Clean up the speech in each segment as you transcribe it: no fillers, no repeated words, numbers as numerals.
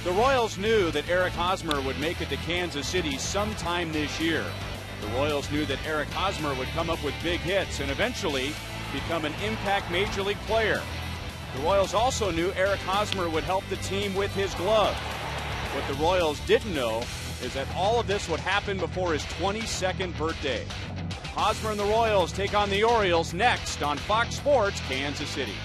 The Royals knew that Eric Hosmer would make it to Kansas City sometime this year. The Royals knew that Eric Hosmer would come up with big hits and eventually become an impact major league player. The Royals also knew Eric Hosmer would help the team with his glove. What the Royals didn't know is that all of this would happen before his 22nd birthday. Hosmer and the Royals take on the Orioles next on Fox Sports Kansas City.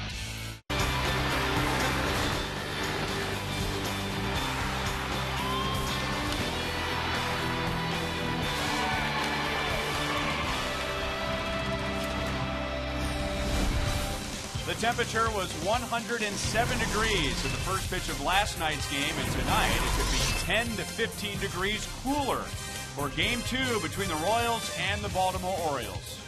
The temperature was 107 degrees in the first pitch of last night's game, and tonight it could be 10 to 15 degrees cooler for Game 2 between the Royals and the Baltimore Orioles.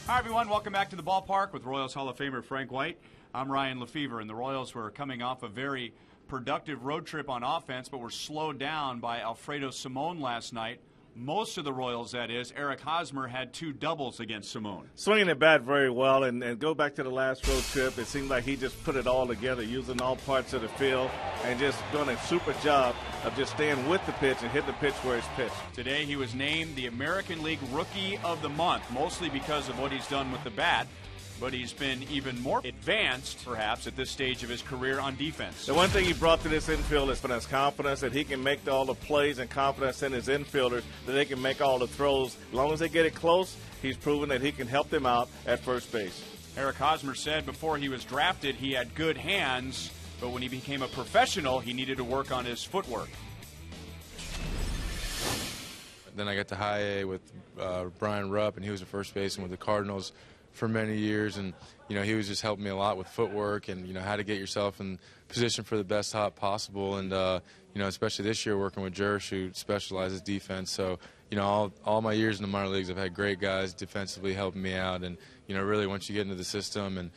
Hi, everyone. Welcome back to the ballpark with Royals Hall of Famer Frank White. I'm Ryan Lefevre, and the Royals were coming off a very productive road trip on offense, but were slowed down by Alfredo Simon last night. Most of the Royals, that is, Eric Hosmer had 2 doubles against Simon. Swinging the bat very well, and go back to the last road trip, it seemed like he just put it all together, using all parts of the field, and just doing a super job of just staying with the pitch and hitting the pitch where it's pitched. Today he was named the American League Rookie of the Month, mostly because of what he's done with the bat. But he's been even more advanced, perhaps, at this stage of his career on defense. The one thing he brought to this infield is his confidence that he can make all the plays, and confidence in his infielders that they can make all the throws. As long as they get it close, he's proven that he can help them out at first base. Eric Hosmer said before he was drafted he had good hands, but when he became a professional, he needed to work on his footwork. Then I got to high A with Brian Rupp, and he was a first baseman with the Cardinals for many years, and he was just helping me a lot with footwork and how to get yourself in position for the best hop possible, and especially this year working with Jersh, who specializes defense. So all my years in the minor leagues, I've had great guys defensively helping me out, and really once you get into the system and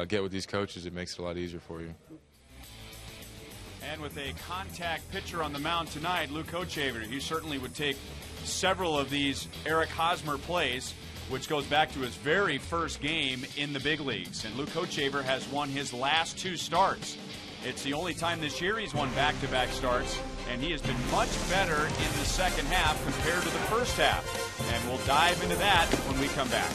get with these coaches, it makes it a lot easier for you. And with a contact pitcher on the mound tonight, Luke Hochevar, he certainly would take several of these Eric Hosmer plays, which goes back to his very first game in the big leagues. And Luke Hochevar has won his last 2 starts. It's the only time this year he's won back-to-back starts, and he has been much better in the second half compared to the first half. And we'll dive into that when we come back.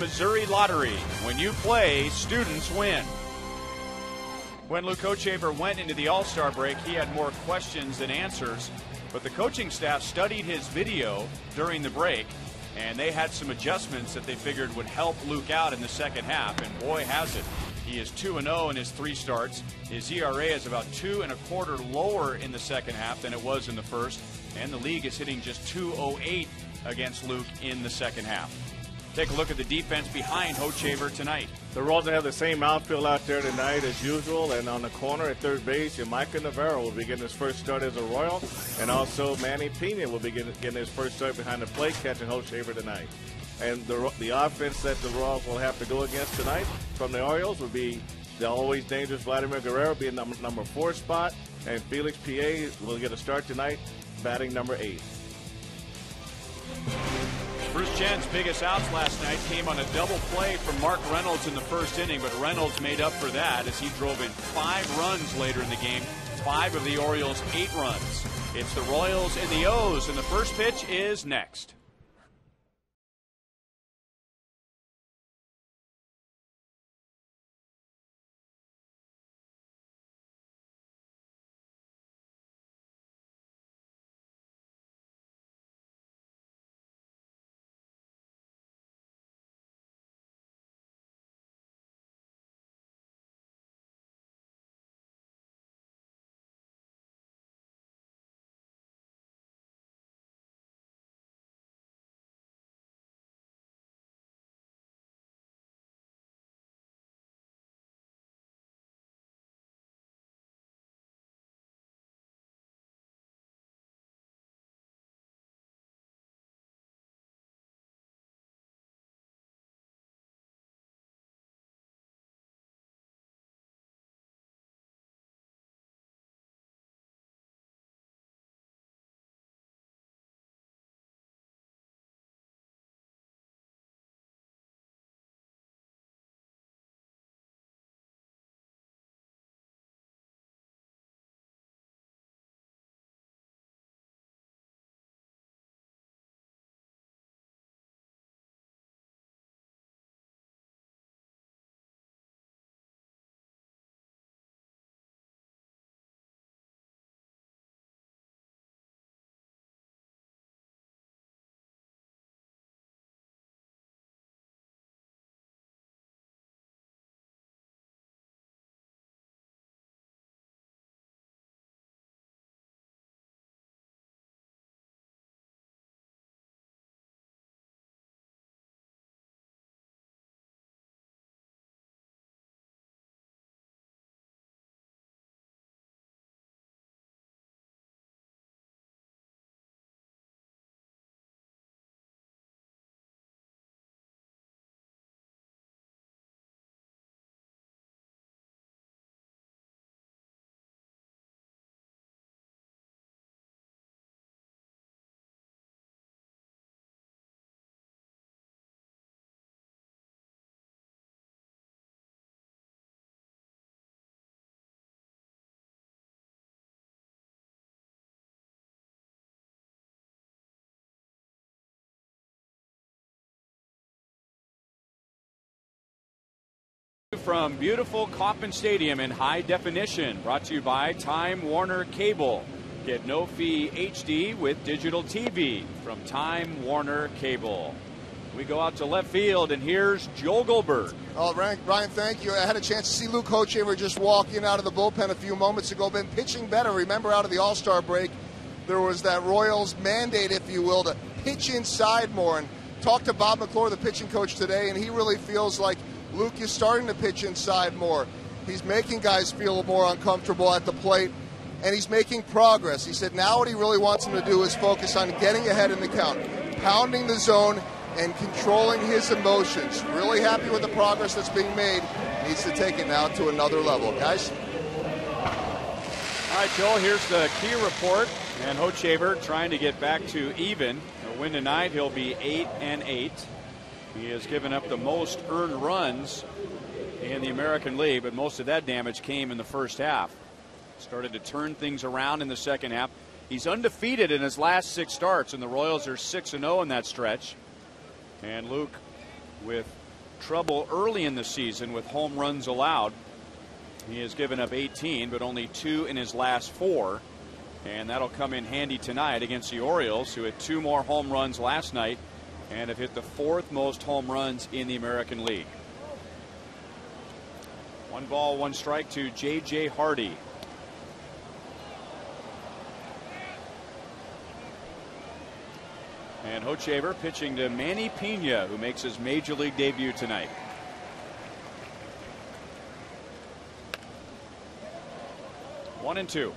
Missouri Lottery. When you play, students win. When Luke Hochevar went into the All-Star break, he had more questions than answers, but the coaching staff studied his video during the break, and they had some adjustments that they figured would help Luke out in the second half, and boy, has it. He is 2-0 in his 3 starts. His ERA is about 2.25 lower in the second half than it was in the first, and the league is hitting just .208 against Luke in the second half. Take a look at the defense behind Hochevar tonight. The Royals have the same outfield out there tonight as usual, and on the corner at third base, Micah Navarro will be getting his first start as a Royal, and also Manny Pena will be getting his first start behind the plate, catching Hochevar tonight. And the offense that the Royals will have to go against tonight from the Orioles will be the always dangerous Vladimir Guerrero being number 4 spot, and Felix P.A. will get a start tonight, batting number 8. Bruce Chen's biggest outs last night came on a double play from Mark Reynolds in the first inning, but Reynolds made up for that as he drove in 5 runs later in the game. 5 of the Orioles' 8 runs. It's the Royals and the O's, and the first pitch is next. From beautiful Kauffman Stadium in high definition, brought to you by Time Warner Cable. Get no fee HD with digital TV from Time Warner Cable. We go out to left field, and here's Joel Goldberg. Oh, Brian, thank you. I had a chance to see Luke Hochevar just walk in out of the bullpen a few moments ago. Been pitching better. Remember, out of the All-Star break, there was that Royals mandate, if you will, to pitch inside more. And talked to Bob McClure, the pitching coach, today, and he really feels like Luke is starting to pitch inside more. He's making guys feel more uncomfortable at the plate, and he's making progress. He said now what he really wants him to do is focus on getting ahead in the count, pounding the zone, and controlling his emotions. Really happy with the progress that's being made. Needs to take it now to another level, guys. All right, Joel, here's the key report. And Hochevar trying to get back to even. A win tonight, he'll be 8-8. He has given up the most earned runs in the American League, but most of that damage came in the first half. Started to turn things around in the second half. He's undefeated in his last 6 starts, and the Royals are 6-0 in that stretch. And Luke with trouble early in the season with home runs allowed. He has given up 18, but only 2 in his last 4. And that'll come in handy tonight against the Orioles, who had 2 more home runs last night and have hit the 4th most home runs in the American League. 1 ball, 1 strike to J.J. Hardy. And Hochevar pitching to Manny Pena, who makes his major league debut tonight. One and two.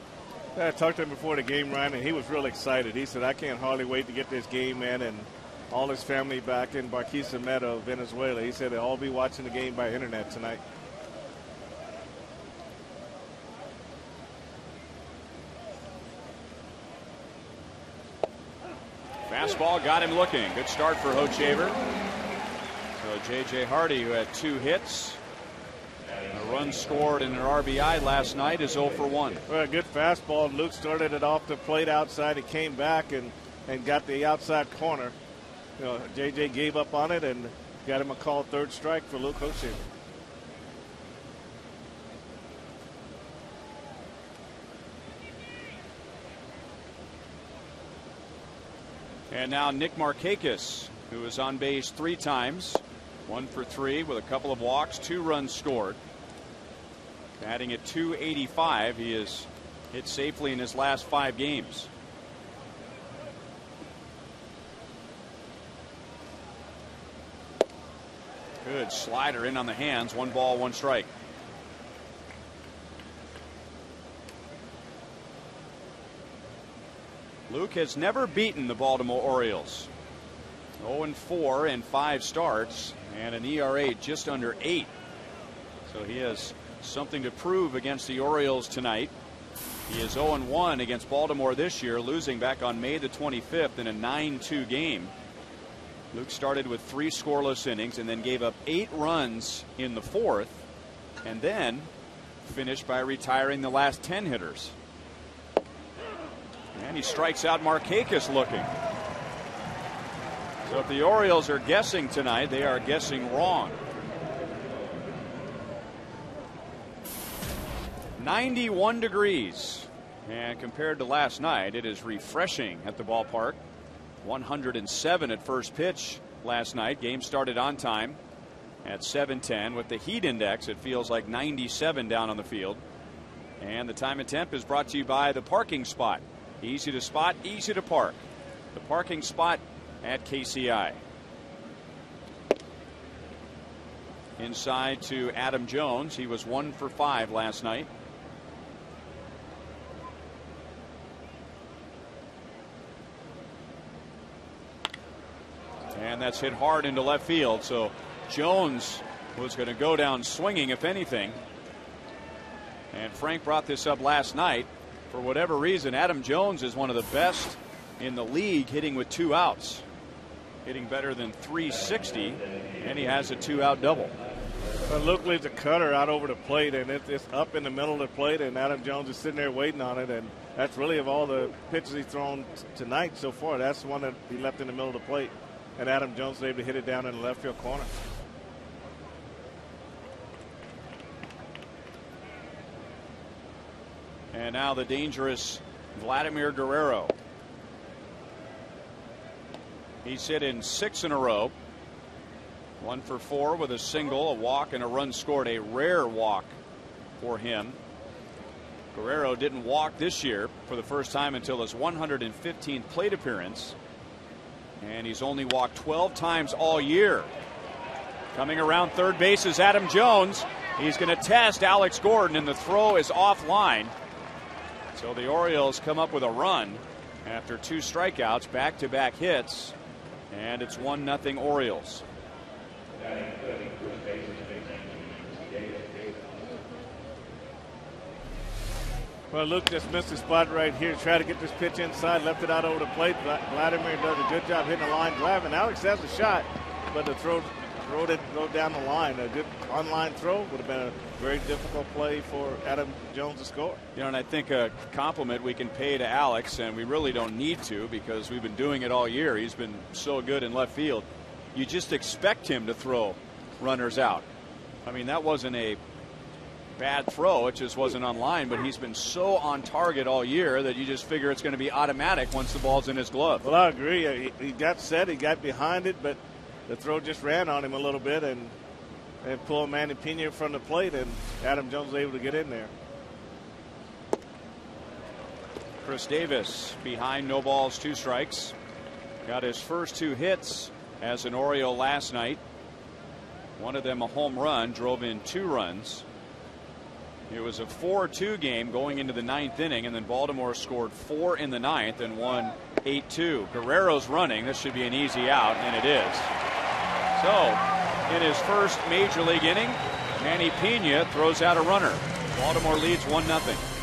I talked to him before the game, Ryan, and he was real excited. He said, I can't hardly wait to get this game, man, and all his family back in Barquisimeto, Venezuela. He said they'll all be watching the game by internet tonight. Fastball got him looking. Good start for Hochevar. So J.J. Hardy, who had 2 hits, a run scored and an RBI last night, is 0 for 1. Well, a good fastball. Luke started it off the plate outside. He came back and got the outside corner. You know, J.J. gave up on it and got him a called 3rd strike for Luke Hochevar. And now Nick Markakis, who is on base 3 times, 1 for 3 with a couple of walks, 2 runs scored. Batting at .285, he has hit safely in his last 5 games. Good slider in on the hands. 1 ball, 1 strike. Luke has never beaten the Baltimore Orioles. 0-4 in 5 starts and an ERA just under 8. So he has something to prove against the Orioles tonight. He is 0-1 against Baltimore this year, losing back on May the 25th in a 9-2 game. Luke started with 3 scoreless innings and then gave up 8 runs in the 4th, and then finished by retiring the last 10 hitters. And he strikes out Markakis looking. So if the Orioles are guessing tonight, they are guessing wrong. 91 degrees. And compared to last night, it is refreshing at the ballpark. 107 at first pitch last night. Game started on time at 7:10. With the heat index, it feels like 97 down on the field. And the time and temp is brought to you by the parking spot. Easy to spot, easy to park. The parking spot at KCA. Inside to Adam Jones. He was 1 for 5 last night. And that's hit hard into left field. So Jones was going to go down swinging, if anything. And Frank brought this up last night. For whatever reason, Adam Jones is one of the best in the league hitting with 2 outs. Hitting better than .360, and he has a 2-out double. Well, Luke leaves a cutter out over the plate, and it's up in the middle of the plate, and Adam Jones is sitting there waiting on it. And that's really, of all the pitches he's thrown tonight so far, that's the one that he left in the middle of the plate. And Adam Jones was able to hit it down in the left field corner. And now the dangerous Vladimir Guerrero. He's hit in 6 in a row. 1 for 4 with a single, a walk, and a run scored. A rare walk for him. Guerrero didn't walk this year for the first time until his 115th plate appearance. And he's only walked 12 times all year. Coming around third base is Adam Jones. He's going to test Alex Gordon, and the throw is offline. So the Orioles come up with a run after 2 strikeouts, back-to-back hits, and it's 1-0 Orioles. Well, Luke just missed the spot right here. Tried to get this pitch inside, left it out over the plate. Vladimir does a good job hitting the line drive, and Alex has a shot, but the throw didn't go down the line. A good on-line throw would have been a very difficult play for Adam Jones to score. You know, and I think a compliment we can pay to Alex, and we really don't need to because we've been doing it all year. He's been so good in left field. You just expect him to throw runners out. I mean, that wasn't a bad throw. It just wasn't on line, but he's been so on target all year that you just figure it's going to be automatic once the ball's in his glove. Well, I agree. He got set, he got behind it, but the throw just ran on him a little bit and pulled Manny Pena from the plate, and Adam Jones was able to get in there. Chris Davis behind, no balls, 2 strikes. Got his first 2 hits as an Oriole last night. One of them a home run, drove in 2 runs. It was a 4-2 game going into the 9th inning, and then Baltimore scored 4 in the 9th and won 8-2. Guerrero's running. This should be an easy out, and it is. So, in his first major league inning, Manny Pena throws out a runner. Baltimore leads 1-0.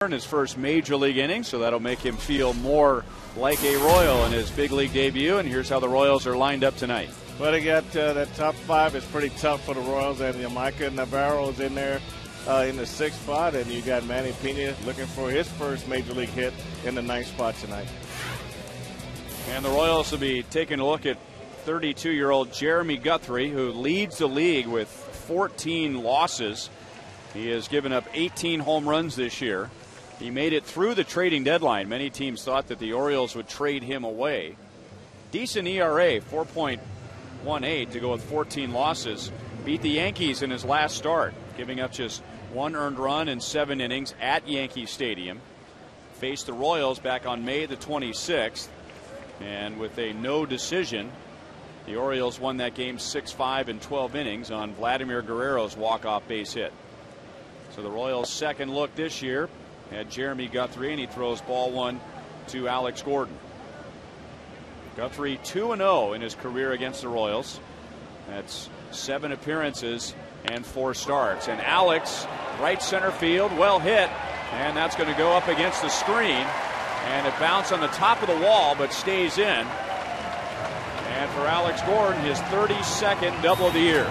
In his first major league inning, so that'll make him feel more like a Royal in his big league debut. And here's how the Royals are lined up tonight. Well, they got that top 5 is pretty tough for the Royals, and Micah Navarro is in there in the 6th spot, and you got Manny Pena looking for his first major league hit in the 9th spot tonight. And the Royals will be taking a look at 32-year-old Jeremy Guthrie, who leads the league with 14 losses. He has given up 18 home runs this year. He made it through the trading deadline. Many teams thought that the Orioles would trade him away. Decent ERA, 4.18 to go with 14 losses. Beat the Yankees in his last start, giving up just 1 earned run in 7 innings at Yankee Stadium. Faced the Royals back on May the 26th. And with a no decision, the Orioles won that game 6-5 in 12 innings on Vladimir Guerrero's walk-off base hit. So the Royals' second look this year at Jeremy Guthrie, and he throws ball 1 to Alex Gordon. Guthrie 2-0 in his career against the Royals. That's 7 appearances and 4 starts. And Alex, right center field, well hit, and that's going to go up against the screen, and it bounced on the top of the wall but stays in. And for Alex Gordon, his 32nd double of the year.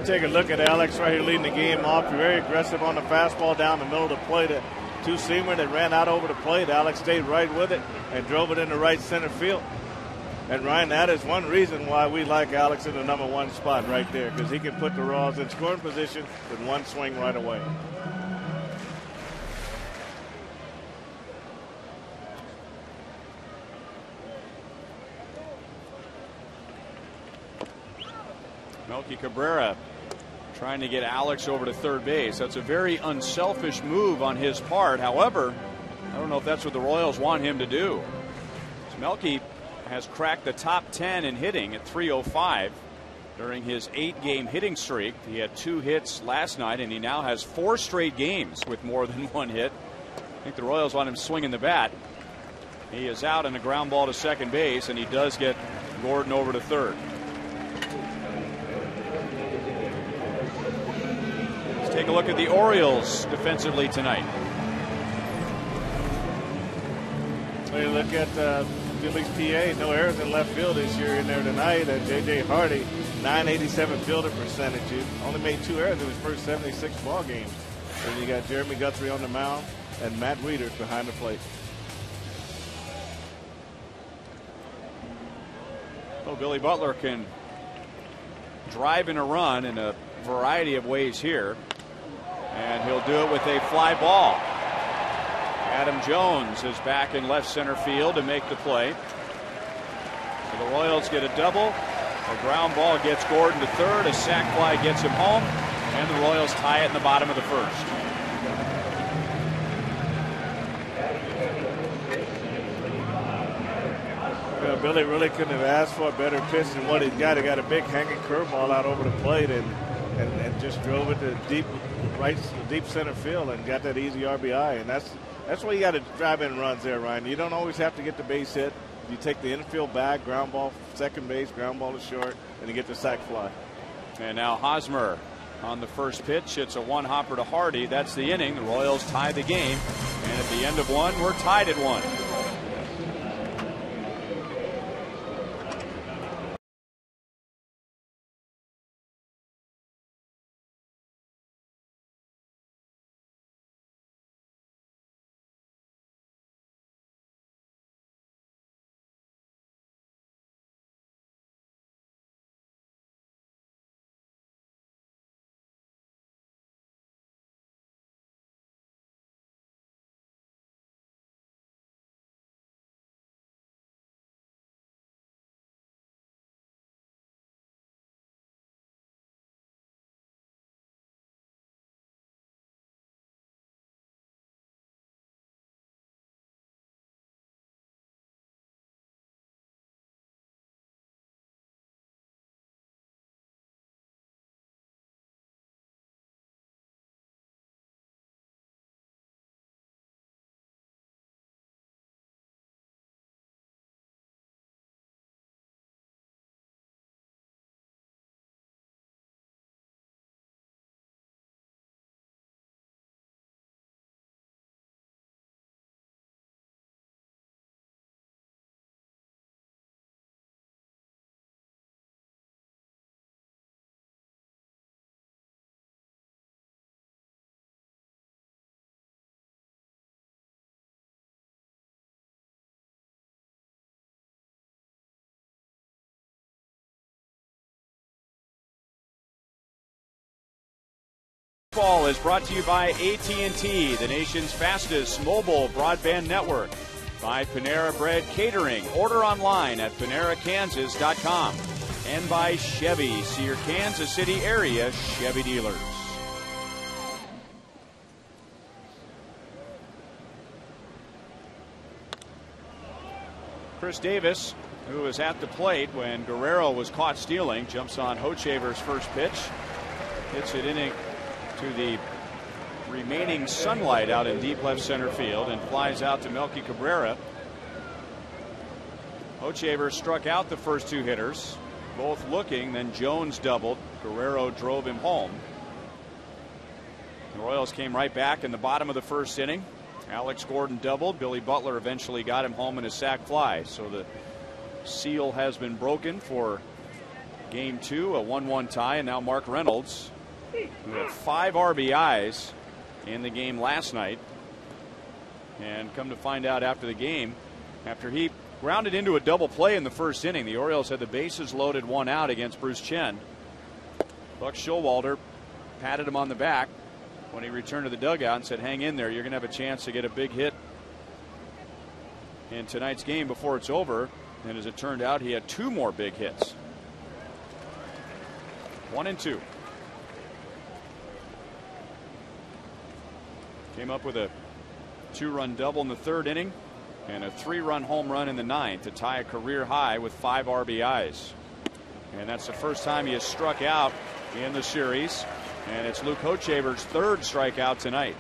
Take a look at Alex right here leading the game off. Very aggressive on the fastball down the middle of the plate. A 2-seamer that ran out over the plate. Alex stayed right with it and drove it into right center field. And Ryan, that is one reason why we like Alex in the number 1 spot right there, because he can put the Royals in scoring position with 1 swing right away. Melky Cabrera trying to get Alex over to third base. That's a very unselfish move on his part. However, I don't know if that's what the Royals want him to do. Melky has cracked the top 10 in hitting at 305 during his 8-game hitting streak. He had 2 hits last night, and he now has 4 straight games with more than 1 hit. I think the Royals want him swinging the bat. He is out on a ground ball to second base, and he does get Gordon over to third. take a look at the Orioles defensively tonight. When you look at Phillies PA, no errors in left field this year in there tonight. J.J. Hardy, .987 fielding percentage. He only made 2 errors in his first 76 ball games. And you got Jeremy Guthrie on the mound and Matt Wieters behind the plate. Well, Billy Butler can drive in a run in a variety of ways here, and he'll do it with a fly ball. Adam Jones is back in left center field to make the play. So the Royals get a double. A ground ball gets Gordon to third. A sac fly gets him home, and the Royals tie it in the bottom of the first. Billy really couldn't have asked for a better pitch than what he got. He got a big hanging curveball out over the plate and just drove it to deep center field and got that easy RBI. And that's why you got to drive in runs there, Ryan. You don't always have to get the base hit. You take the infield bag, ground ball, second base, ground ball to short, and you get the sac fly. And now Hosmer on the first pitch. It's a one-hopper to Hardy. That's the inning. The Royals tie the game. And at the end of one, we're tied at 1. Ball is brought to you by AT&T, the nation's fastest mobile broadband network. By Panera Bread Catering. Order online at PaneraKansas.com. And by Chevy. See your Kansas City area Chevy dealers. Chris Davis, who was at the plate when Guerrero was caught stealing, jumps on Hochevar's first pitch. Hits it inning to the remaining sunlight out in deep left center field and flies out to Melky Cabrera. Hochevar struck out the first 2 hitters, both looking, then Jones doubled. Guerrero drove him home. The Royals came right back in the bottom of the first inning. Alex Gordon doubled. Billy Butler eventually got him home in a sac fly. So the seal has been broken for game 2, a 1-1 tie, and now Mark Reynolds, who had 5 RBIs in the game last night, and come to find out after the game, after he grounded into a double play in the first inning, the Orioles had the bases loaded, 1 out against Bruce Chen. Buck Showalter patted him on the back when he returned to the dugout and said, hang in there, you're going to have a chance to get a big hit in tonight's game before it's over. And as it turned out, he had 2 more big hits. 1-2. Came up with a 2-run double in the 3rd inning and a 3-run home run in the 9th to tie a career high with 5 RBIs. And that's the first time he has struck out in the series. And it's Luke Hochevar's 3rd strikeout tonight.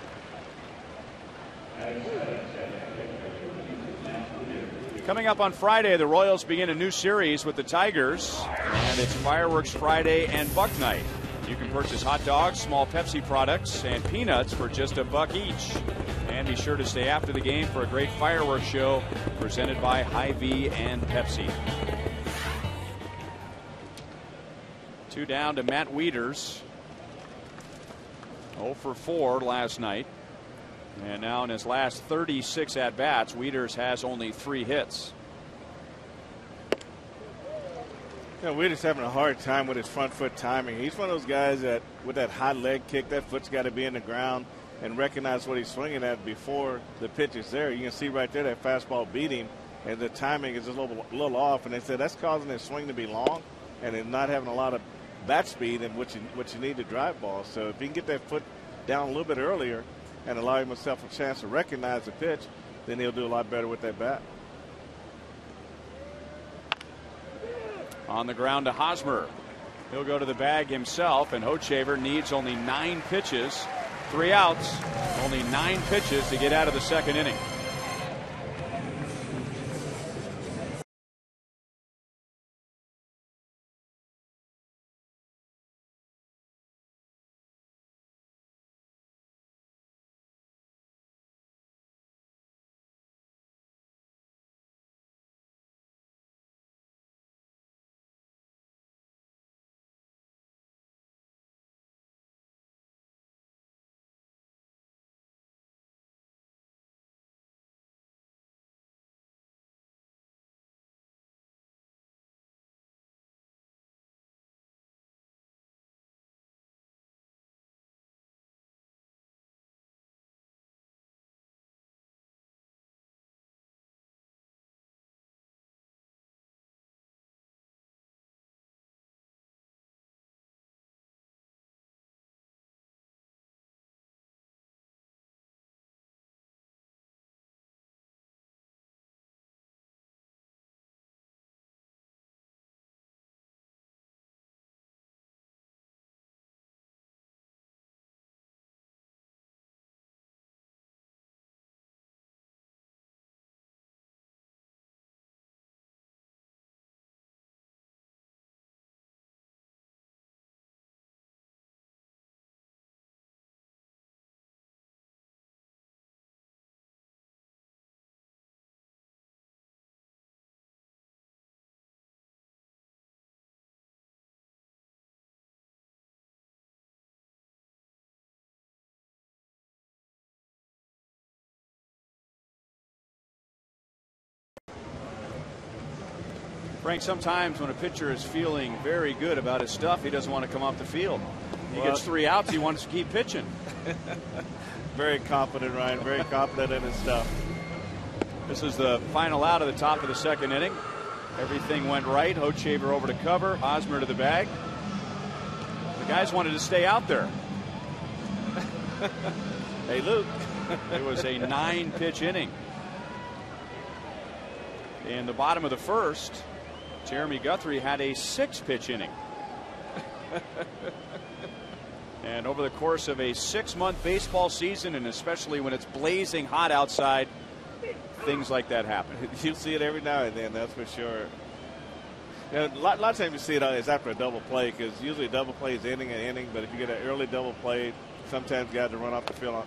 Coming up on Friday, the Royals begin a new series with the Tigers. And it's Fireworks Friday and Buck Night. You can purchase hot dogs, small Pepsi products, and peanuts for just $1 each. And be sure to stay after the game for a great fireworks show presented by Hy-Vee and Pepsi. 2 down to Matt Wieters. 0 for 4 last night. And now in his last 36 at-bats, Wieters has only 3 hits. Yeah, Wieters having a hard time with his front foot timing. He's one of those guys that, with that high leg kick, that foot's got to be in the ground and recognize what he's swinging at before the pitch is there. You can see right there that fastball beat him, and the timing is a little off. And they said that's causing his swing to be long, and him not having a lot of bat speed and what you need to drive balls. So if he can get that foot down a little bit earlier and allow himself a chance to recognize the pitch, then he'll do a lot better with that bat. On the ground to Hosmer. He'll go to the bag himself, and Hochevar needs only 9 pitches. 3 outs, only 9 pitches to get out of the second inning. Frank, sometimes when a pitcher is feeling very good about his stuff, he doesn't want to come off the field. He gets 3 outs, he wants to keep pitching. Very confident, Ryan, very confident in his stuff. This is the final out of the top of the second inning. Everything went right. Hochevar over to cover, Hosmer to the bag. The guys wanted to stay out there. Hey, Luke. It was a 9-pitch inning. In the bottom of the first, Jeremy Guthrie had a 6-pitch inning. And over the course of a 6-month baseball season, and especially when it's blazing hot outside, things like that happen. You see it every now and then, that's for sure. You know, a lot of times you see it is after a double play, because usually a double play is ending an inning, but if you get an early double play, sometimes you got to run off the field.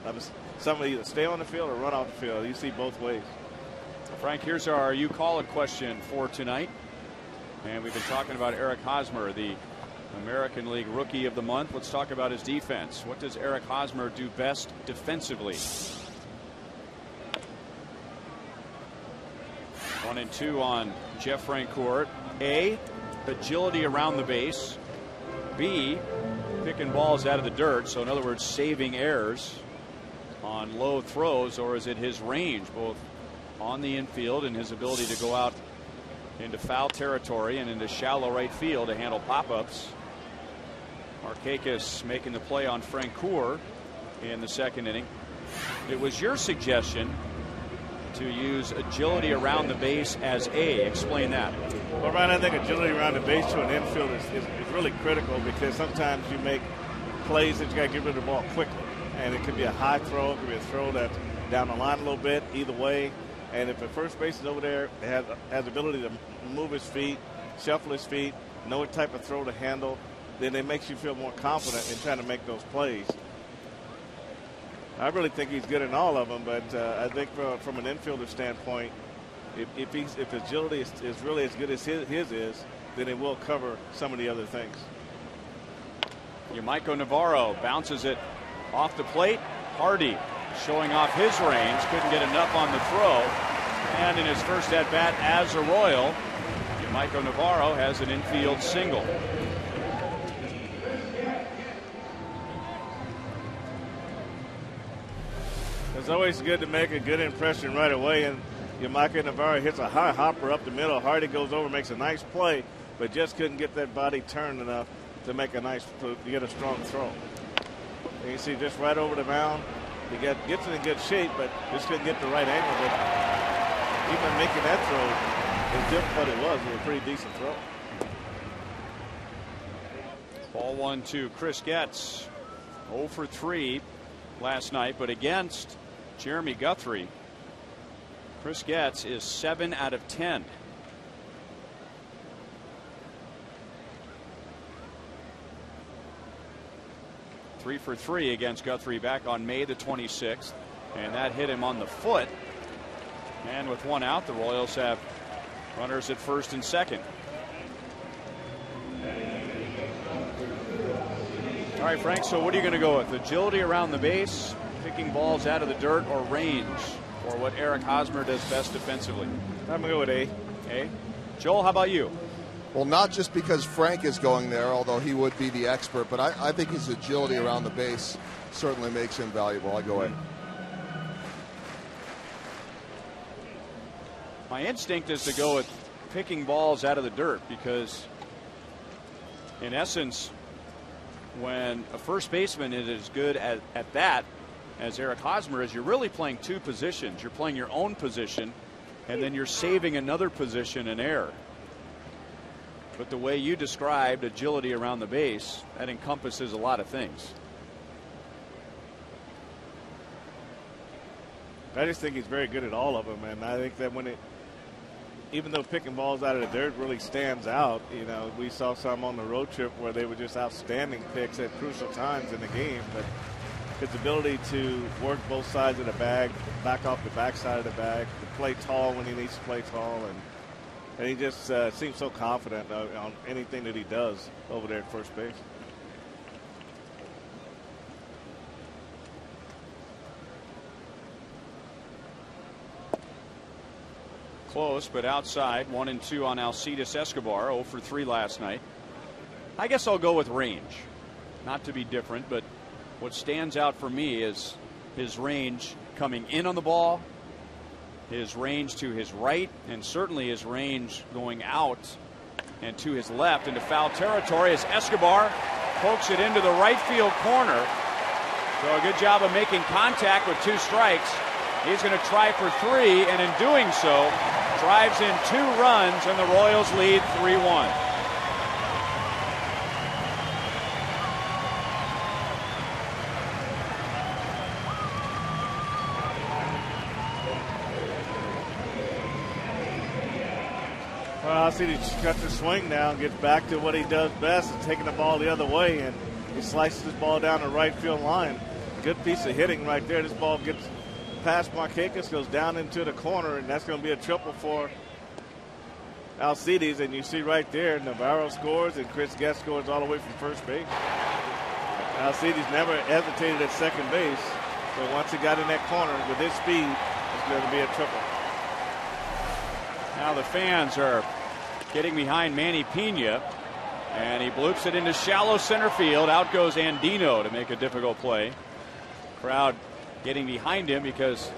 Somebody either stay on the field or run off the field. You see both ways. Frank, here's our You Call It question for tonight. And we've been talking about Eric Hosmer, the American League Rookie of the Month. Let's talk about his defense. What does Eric Hosmer do best defensively? 1-2 on Jeff Francoeur. A, agility around the base. B, picking balls out of the dirt. So in other words, saving errors on low throws, or is it his range, both on the infield and his ability to go out into foul territory and into shallow right field to handle pop-ups? Markakis making the play on Francoeur in the second inning. It was your suggestion to use agility around the base as A. Explain that. Well, Ryan, I think agility around the base to an infield is really critical, because sometimes you make plays that you got to get rid of the ball quickly. And it could be a high throw, it could be a throw that's down the line a little bit, either way. And if the first base is over there, it has the ability to move his feet, shuffle his feet, know what type of throw to handle. then it makes you feel more confident in trying to make those plays. I really think he's good in all of them, but I think from an infielder standpoint, if agility is really as good as his is, then it will cover some of the other things. Michael Navarro bounces it off the plate. Hardy showing off his range, couldn't get enough on the throw. And in his first at bat as a Royal, Michael Navarro has an infield single. It's always good to make a good impression right away, and Michael Navarro hits a high hopper up the middle. Hardy goes over, makes a nice play, but just couldn't get that body turned enough to get a strong throw. And you see just right over the mound, he gets it in good shape, but just couldn't get the right angle. But even making that throw, as difficult it was a pretty decent throw. Ball 1-2. Chris Getz 0 for 3 last night, but against Jeremy Guthrie, Chris Getz is 7 out of 10. Three for 3 against Guthrie back on May the 26th, and that hit him on the foot. And with one out, the Royals have runners at first and second. All right, Frank, so what are you going to go with? Agility around the base, picking balls out of the dirt, or range, or what Eric Hosmer does best defensively? I'm going to go with A. A. Joel, how about you? Well, not just because Frank is going there, although he would be the expert, but I think his agility around the base certainly makes him valuable. I go A. My instinct is to go with picking balls out of the dirt because, in essence, when a first baseman is as good at that as Eric Hosmer is, you're really playing two positions. You're playing your own position, and then you're saving another position in air. But the way you described agility around the base, that encompasses a lot of things. I just think he's very good at all of them, and I think that even though picking balls out of the dirt really stands out, we saw some on the road trip where they were just outstanding picks at crucial times in the game, but his ability to work both sides of the bag, back off the backside of the bag, to play tall when he needs to play tall, and he just seems so confident on anything that he does over there at first base. Close, but outside. 1-2 on Alcides Escobar. 0 for 3 last night. I guess I'll go with range. Not to be different, but what stands out for me is his range coming in on the ball, his range to his right, and certainly his range going out and to his left into foul territory as Escobar pokes it into the right field corner. So a good job of making contact with 2 strikes. He's going to try for 3, and in doing so, drives in 2 runs, and the Royals lead 3-1. Well, I see he cuts the swing now and gets back to what he does best, and taking the ball the other way, and he slices this ball down the right field line. Good piece of hitting right there. This ball gets past Markakis, goes down into the corner, and that's going to be a triple for Alcides. And you see right there, Navarro scores, and Chris Getz scores all the way from first base. Alcides never hesitated at second base, so once he got in that corner with his speed, it's going to be a triple. Now the fans are getting behind Manny Pena, and he bloops it into shallow center field. Out goes Andino to make a difficult play. Crowd getting behind him because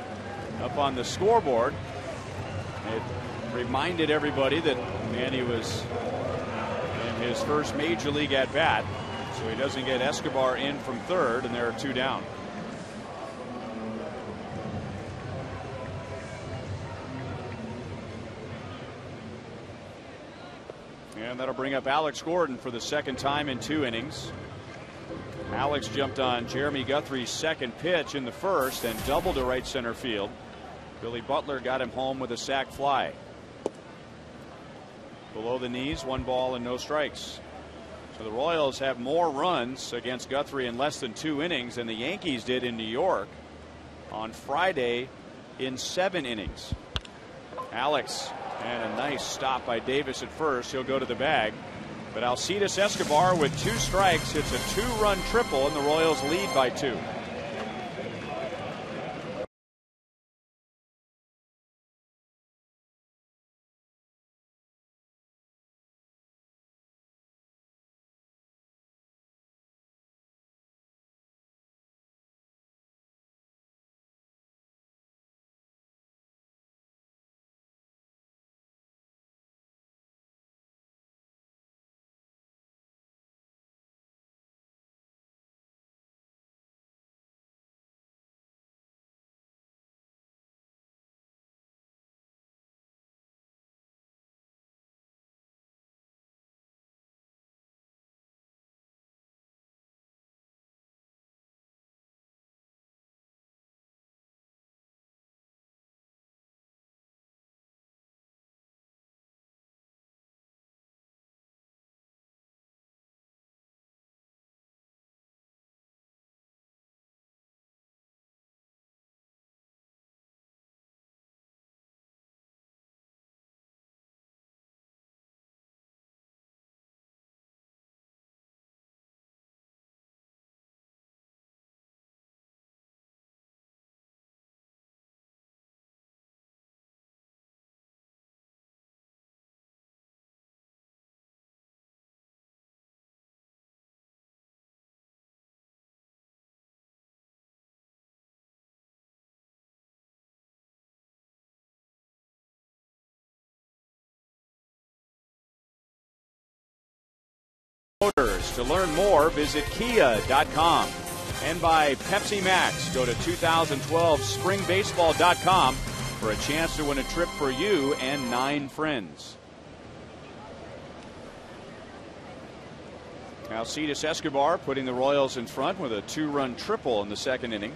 up on the scoreboard it reminded everybody that Manny was in his first major league at bat, so he doesn't get Escobar in from third, and there are 2 down. And that'll bring up Alex Gordon for the second time in 2 innings. Alex jumped on Jeremy Guthrie's second pitch in the first and doubled to right center field. Billy Butler got him home with a sac fly. Below the knees, 1 ball and no strikes. So the Royals have more runs against Guthrie in less than 2 innings than the Yankees did in New York on Friday in 7 innings. Alex, and a nice stop by Davis at first. He'll go to the bag. But Alcides Escobar with 2 strikes hits a 2-run triple, and the Royals lead by 2. Motors. To learn more, visit kia.com. And by Pepsi Max. Go to 2012springbaseball.com for a chance to win a trip for you and 9 friends. Alcides Escobar putting the Royals in front with a 2-run triple in the 2nd inning.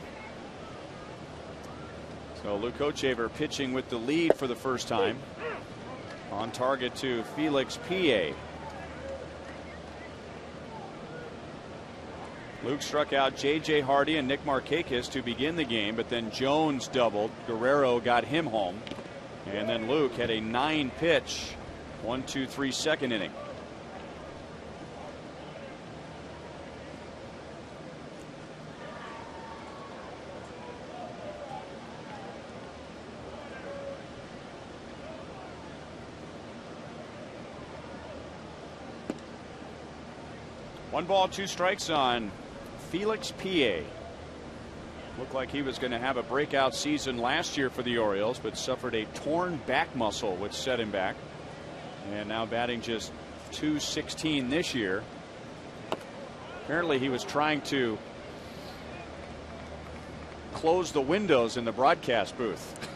So Luke Hochevar pitching with the lead for the first time. On target to Felix Pie. Luke struck out J.J. Hardy and Nick Markakis to begin the game, but then Jones doubled. Guerrero got him home. And then Luke had a 9-pitch 1-2-3 2nd inning. One ball, 2 strikes on Felix Pie. Looked like he was going to have a breakout season last year for the Orioles, but suffered a torn back muscle, which set him back. And now batting just .216 this year. Apparently he was trying to close the windows in the broadcast booth.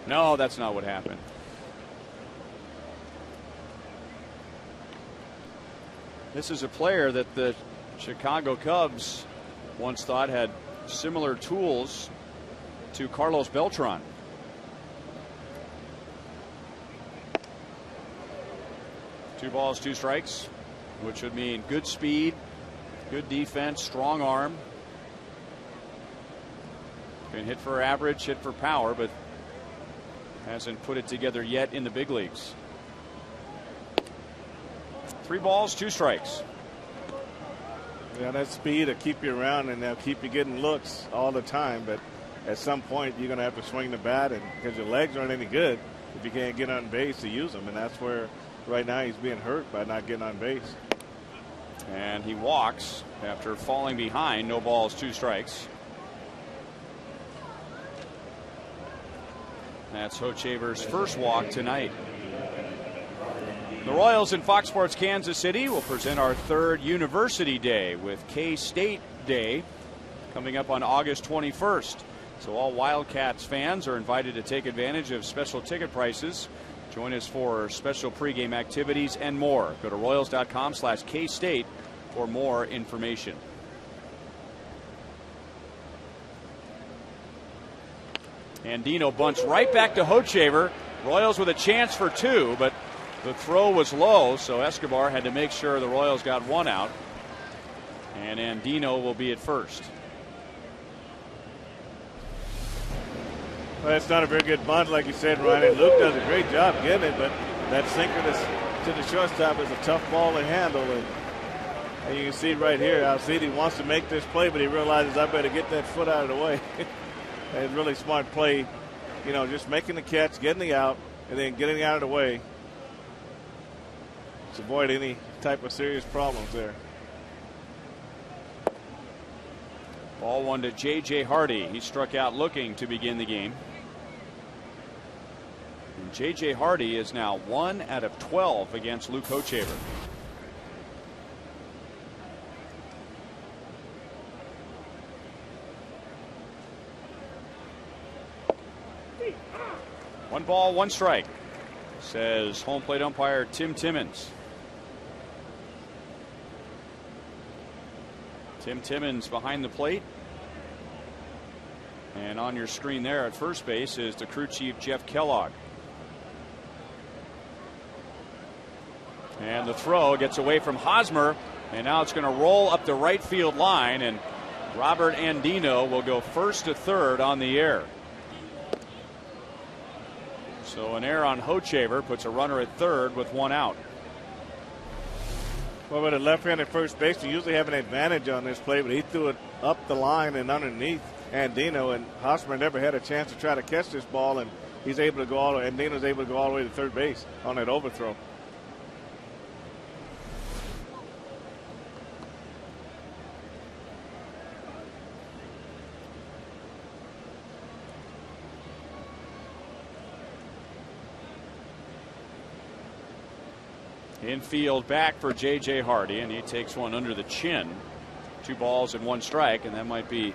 No, that's not what happened. This is a player that the Chicago Cubs once thought had similar tools to Carlos Beltran. Two balls, 2 strikes, which would mean good speed, good defense, strong arm. Can hit for average, hit for power, but hasn't put it together yet in the big leagues. 3 balls, 2 strikes. Yeah, that speed will keep you around and they'll keep you getting looks all the time. But at some point, you're going to have to swing the bat, and because your legs aren't any good if you can't get on base to use them. And that's where right now he's being hurt by not getting on base. And he walks after falling behind. No balls, 2 strikes. That's Hochevar's first walk tonight. The Royals in Fox Sports Kansas City will present our 3rd University Day with K-State Day coming up on August 21st. So all Wildcats fans are invited to take advantage of special ticket prices. Join us for special pregame activities and more. Go to Royals.com/K-State for more information. And Dino bunts right back to Hochevar. Royals with a chance for 2, but the throw was low, so Escobar had to make sure the Royals got 1 out. And Andino will be at first. Well, that's not a very good bunt, like you said, Ryan. And Luke does a great job getting it, but that sinker to the shortstop is a tough ball to handle. And you can see right here, Alcide wants to make this play, but he realizes I better get that foot out of the way. It's really smart play, you know, just making the catch, getting the out, and then getting out of the way to avoid any type of serious problems there. Ball 1 to J.J. Hardy. He struck out looking to begin the game. And J.J. Hardy is now 1 out of 12 against Luke Hochevar. One ball, 1 strike, says home plate umpire Tim Timmons. Tim Timmons behind the plate. And on your screen there at first base is the crew chief Jeff Kellogg. And the throw gets away from Hosmer, and now it's going to roll up the right field line, and Robert Andino will go first to third on the air. So an error on Hochevar puts a runner at third with 1 out. Well, with a left-handed first baseman, you usually have an advantage on this play, but he threw it up the line and underneath Andino, and Hosmer never had a chance to try to catch this ball, and he's able to go all. Andino's able to go all the way to third base on that overthrow. Infield back for J.J. Hardy, and he takes one under the chin. 2 balls and 1 strike, and that might be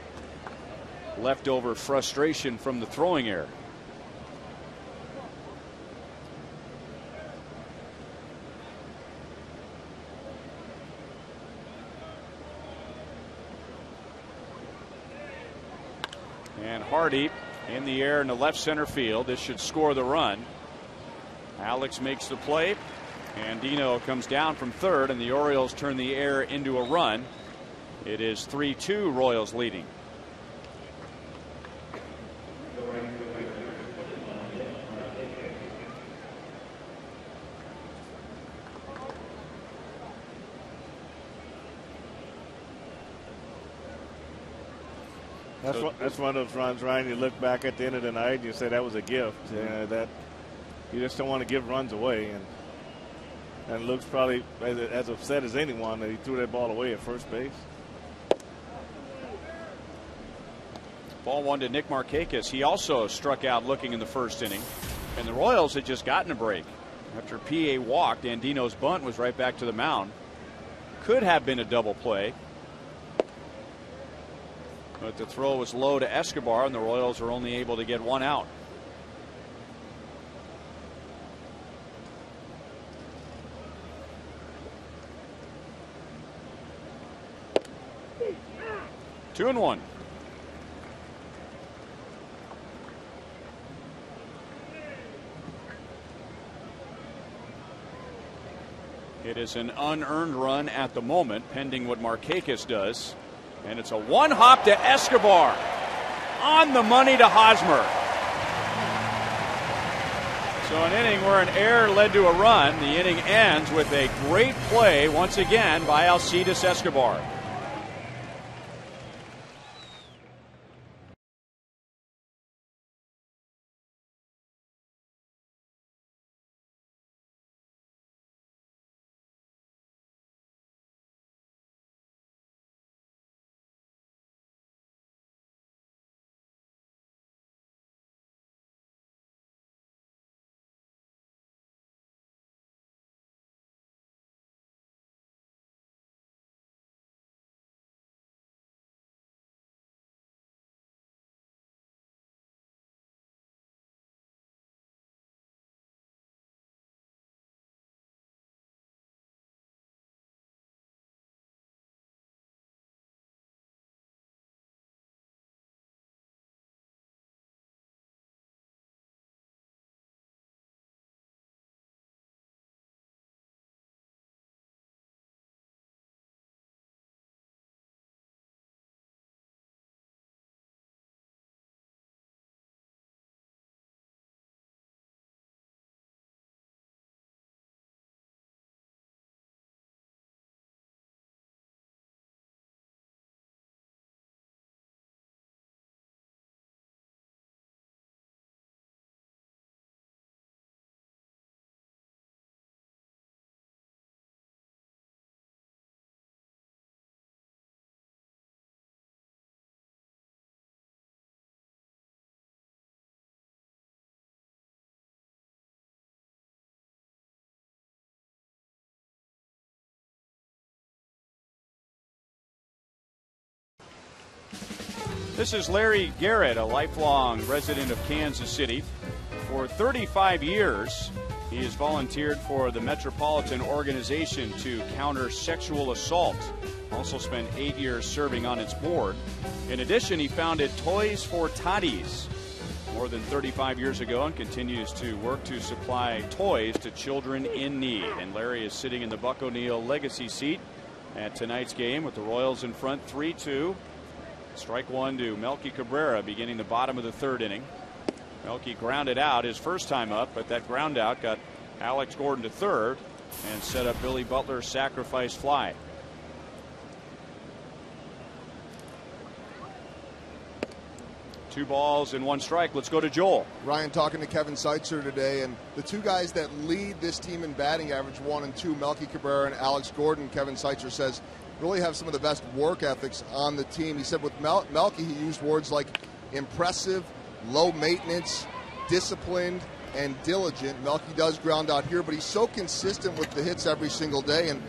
leftover frustration from the throwing error. And Hardy in the air in the left center field. This should score the run. Alex makes the play. Andino comes down from third, and the Orioles turn the error into a run. It is 3-2, Royals leading. That's one of those runs, Ryan. You look back at the end of the night and you say that was a gift. That you just don't want to give runs away. And Luke's probably as upset as anyone that he threw that ball away at first base. Ball 1 to Nick Markakis. He also struck out looking in the first inning. And the Royals had just gotten a break. After PA walked, Andino's bunt was right back to the mound. Could have been a double play. But the throw was low to Escobar, and the Royals were only able to get 1 out. Two and 1. It is an unearned run at the moment, pending what Markakis does. And it's a 1-hop to Escobar. On the money to Hosmer. So an inning where an error led to a run. The inning ends with a great play once again by Alcides Escobar. This is Larry Garrett, a lifelong resident of Kansas City. For 35 years, he has volunteered for the Metropolitan Organization to counter sexual assault. Also spent 8 years serving on its board. In addition, he founded Toys for Toddies more than 35 years ago and continues to work to supply toys to children in need. And Larry is sitting in the Buck O'Neil legacy seat at tonight's game with the Royals in front 3-2. Strike one to Melky Cabrera beginning the bottom of the third inning. Melky grounded out his first time up, but that ground out got Alex Gordon to third and set up Billy Butler's sacrifice fly. Two balls and one strike. Let's go to Joel. Ryan talking to Kevin Seitzer today, and the two guys that lead this team in batting average 1 and 2, Melky Cabrera and Alex Gordon, Kevin Seitzer says really have some of the best work ethics on the team. He said with Melky, he used words like impressive, low maintenance, disciplined, and diligent. Melky does ground out here, but he's so consistent with the hits every single day. And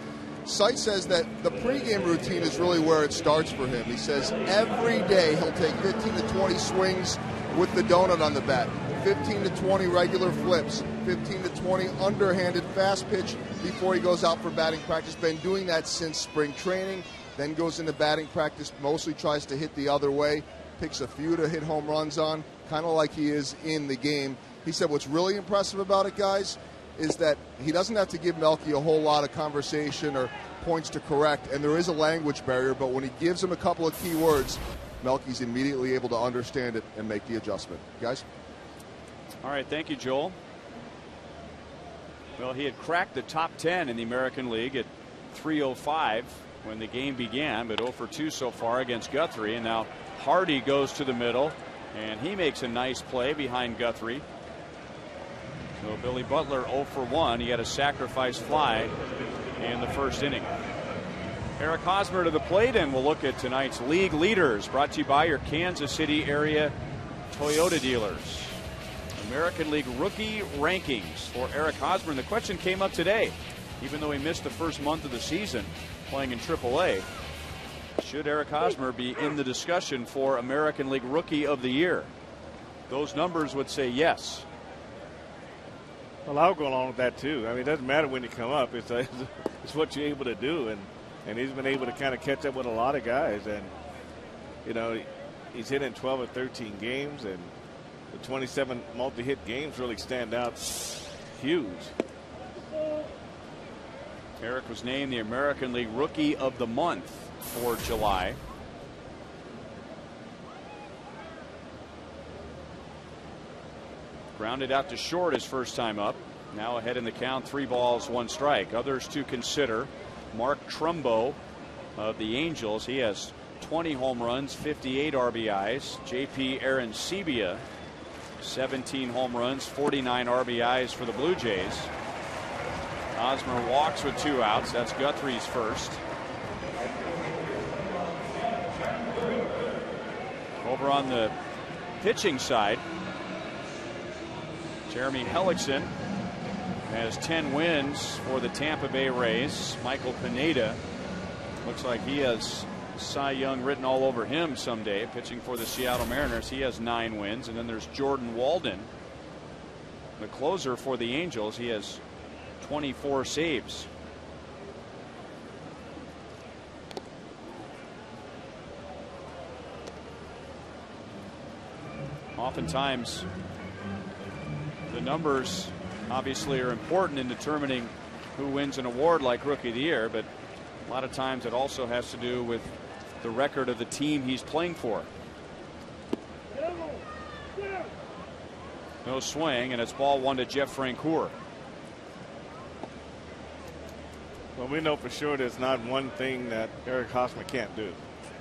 Seitz says that the pregame routine is really where it starts for him. He says every day he'll take 15 to 20 swings with the donut on the bat, 15 to 20 regular flips, 15 to 20 underhanded fast pitch before he goes out for batting practice. Been doing that since spring training, then goes into batting practice, mostly tries to hit the other way, picks a few to hit home runs on, kind of like he is in the game. He said what's really impressive about it, guys, is that he doesn't have to give Melky a whole lot of conversation or points to correct, and there is a language barrier, but when he gives him a couple of key words, Melky's immediately able to understand it and make the adjustment. Guys? All right, thank you, Joel. Well, he had cracked the top 10 in the American League at 305 when the game began, but 0 for 2 so far against Guthrie, and now Hardy goes to the middle, and he makes a nice play behind Guthrie. So Billy Butler 0 for 1. He had a sacrifice fly in the first inning. Eric Hosmer to the plate, and we'll look at tonight's league leaders, brought to you by your Kansas City area Toyota dealers. American League rookie rankings for Eric Hosmer. And the question came up today, even though he missed the first month of the season playing in AAA. Should Eric Hosmer be in the discussion for American League Rookie of the Year? Those numbers would say yes. Well, I'll go along with that too. I mean, it doesn't matter when you come up. It's what you're able to do, and he's been able to kind of catch up with a lot of guys. And you know, he's hit in 12 or 13 games, and the 27 multi-hit games really stand out huge. Eric was named the American League Rookie of the Month for July. Grounded out to short his first time up. Now ahead in the count, 3 balls, 1 strike. Others to consider: Mark Trumbo of the Angels. He has 20 home runs, 58 RBIs. JP Arancibia, 17 home runs, 49 RBIs for the Blue Jays. Hosmer walks with 2 outs. That's Guthrie's first. Over on the pitching side, Jeremy Hellickson has 10 wins for the Tampa Bay Rays. Michael Pineda looks like he has Cy Young written all over him someday, pitching for the Seattle Mariners. He has 9 wins. And then there's Jordan Walden, the closer for the Angels. He has 24 saves. Oftentimes the numbers obviously are important in determining who wins an award like Rookie of the Year, but a lot of times it also has to do with the record of the team he's playing for. No swing, and it's ball 1 to Jeff Francoeur. Well, we know for sure there's not one thing that Eric Hosmer can't do.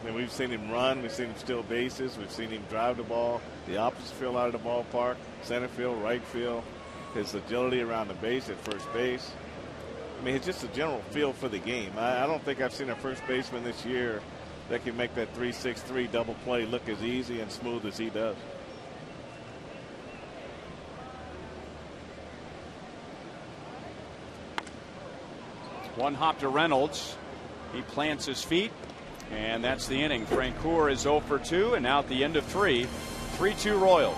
I mean, we've seen him run, we've seen him steal bases, we've seen him drive the ball the opposite field out of the ballpark, center field, right field, his agility around the base at first base. I mean, it's just a general feel for the game. I don't think I've seen a first baseman this year that can make that 3-6-3 double play look as easy and smooth as he does. One hop to Reynolds. He plants his feet And that's the inning. Francoeur is 0 for 2, and now at the end of 3, 3-2 Royals.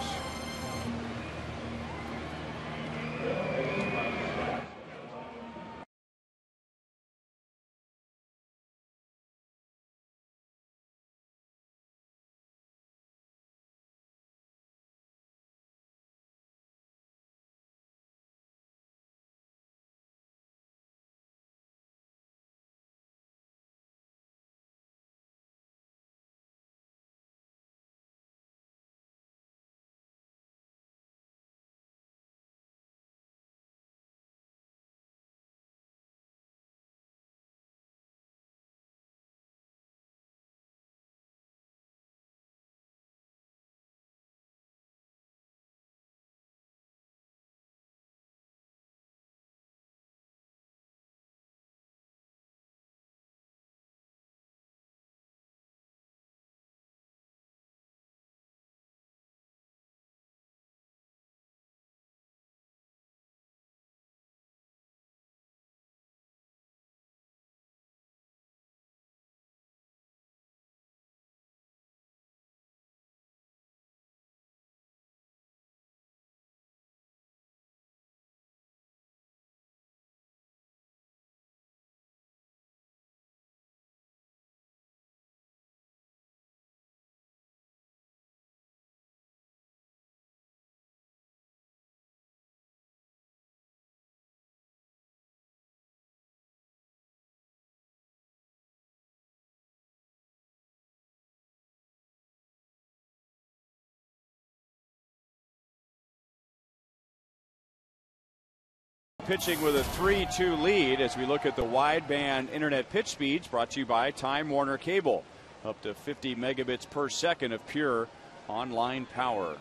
Pitching with a 3-2 lead as we look at the wideband internet pitch speeds, brought to you by Time Warner Cable. Up to 50 megabits per second of pure online power.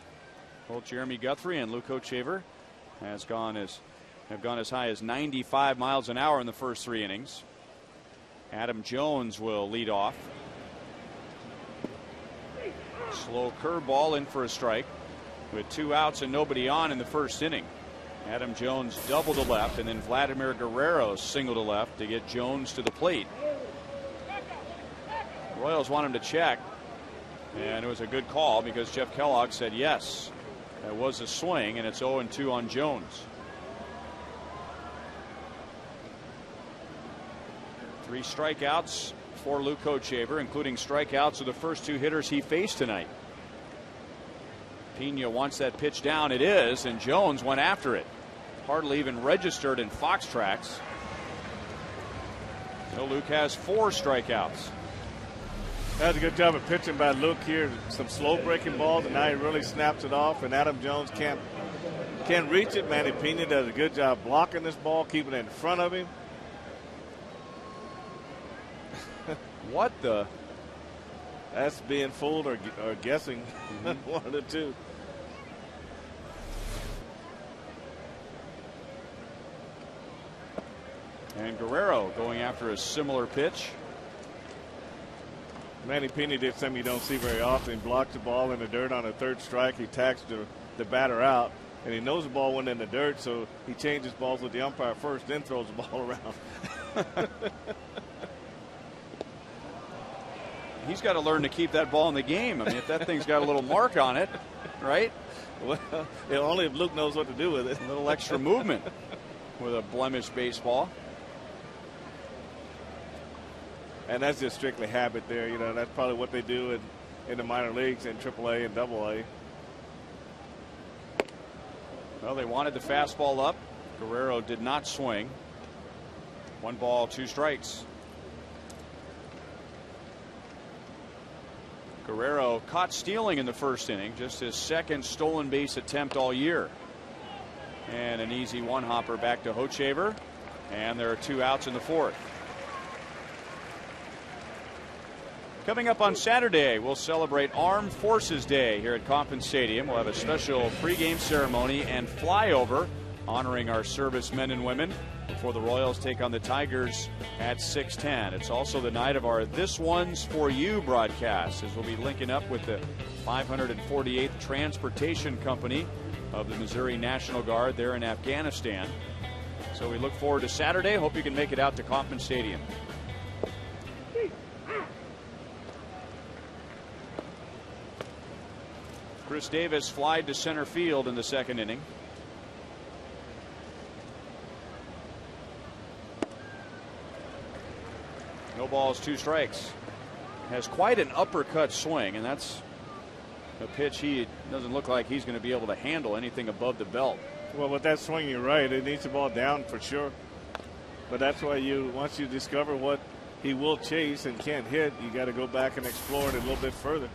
Both Jeremy Guthrie and Luke Hochevar have gone as high as 95 miles an hour in the first 3 innings. Adam Jones will lead off. Slow curveball in for a strike with 2 outs and nobody on in the first inning. Adam Jones double to left, and then Vladimir Guerrero single to left to get Jones to the plate. Royals want him to check, and it was a good call because Jeff Kellogg said yes. That was a swing, and it's 0-2 on Jones. 3 strikeouts for Luke Hochevar, including strikeouts of the first 2 hitters he faced tonight. Pena wants that pitch down. It is, and Jones went after it. Hardly even registered in Fox Tracks. So Luke has 4 strikeouts. That's a good job of pitching by Luke here. Some slow breaking balls, and now he really snaps it off, and Adam Jones can't reach it. Manny Pena does a good job blocking this ball, keeping it in front of him. What the? That's being fooled or guessing. One of the two. And Guerrero going after a similar pitch. Manny Pena did something you don't see very often. He blocked the ball in the dirt on a 3rd strike. He tags the batter out, and he knows the ball went in the dirt, so he changes balls with the umpire first, then throws the ball around. He's got to learn to keep that ball in the game. I mean, if that thing's got a little mark on it, right? Well, only if Luke knows what to do with it. A little extra movement with a blemished baseball. And that's just strictly habit there. You know, that's probably what they do in the minor leagues in AAA and AA. Well, they wanted the fastball up. Guerrero did not swing. 1 ball, 2 strikes. Guerrero caught stealing in the first inning, just his 2nd stolen base attempt all year. And an easy 1-hopper back to Hochevar, and there are 2 outs in the 4th. Coming up on Saturday, we'll celebrate Armed Forces Day here at Kauffman Stadium. We'll have a special pregame ceremony and flyover honoring our servicemen and women before the Royals take on the Tigers at 6:10. It's also the night of our This One's For You broadcast, as we'll be linking up with the 548th Transportation Company of the Missouri National Guard there in Afghanistan. So we look forward to Saturday. Hope you can make it out to Kauffman Stadium. Chris Davis flied to center field in the second inning. No balls, 2 strikes. Has quite an uppercut swing, and that's a pitch he doesn't look like he's going to be able to handle anything above the belt. Well, with that swing, you're right. It needs the ball down for sure. But that's why once you discover what he will chase and can't hit, you got to go back and explore it a little bit further.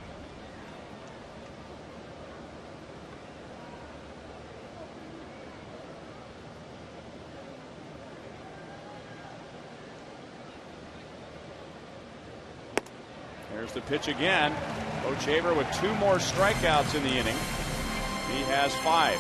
There's the pitch again. O'Chaver with 2 more strikeouts in the inning. He has 5.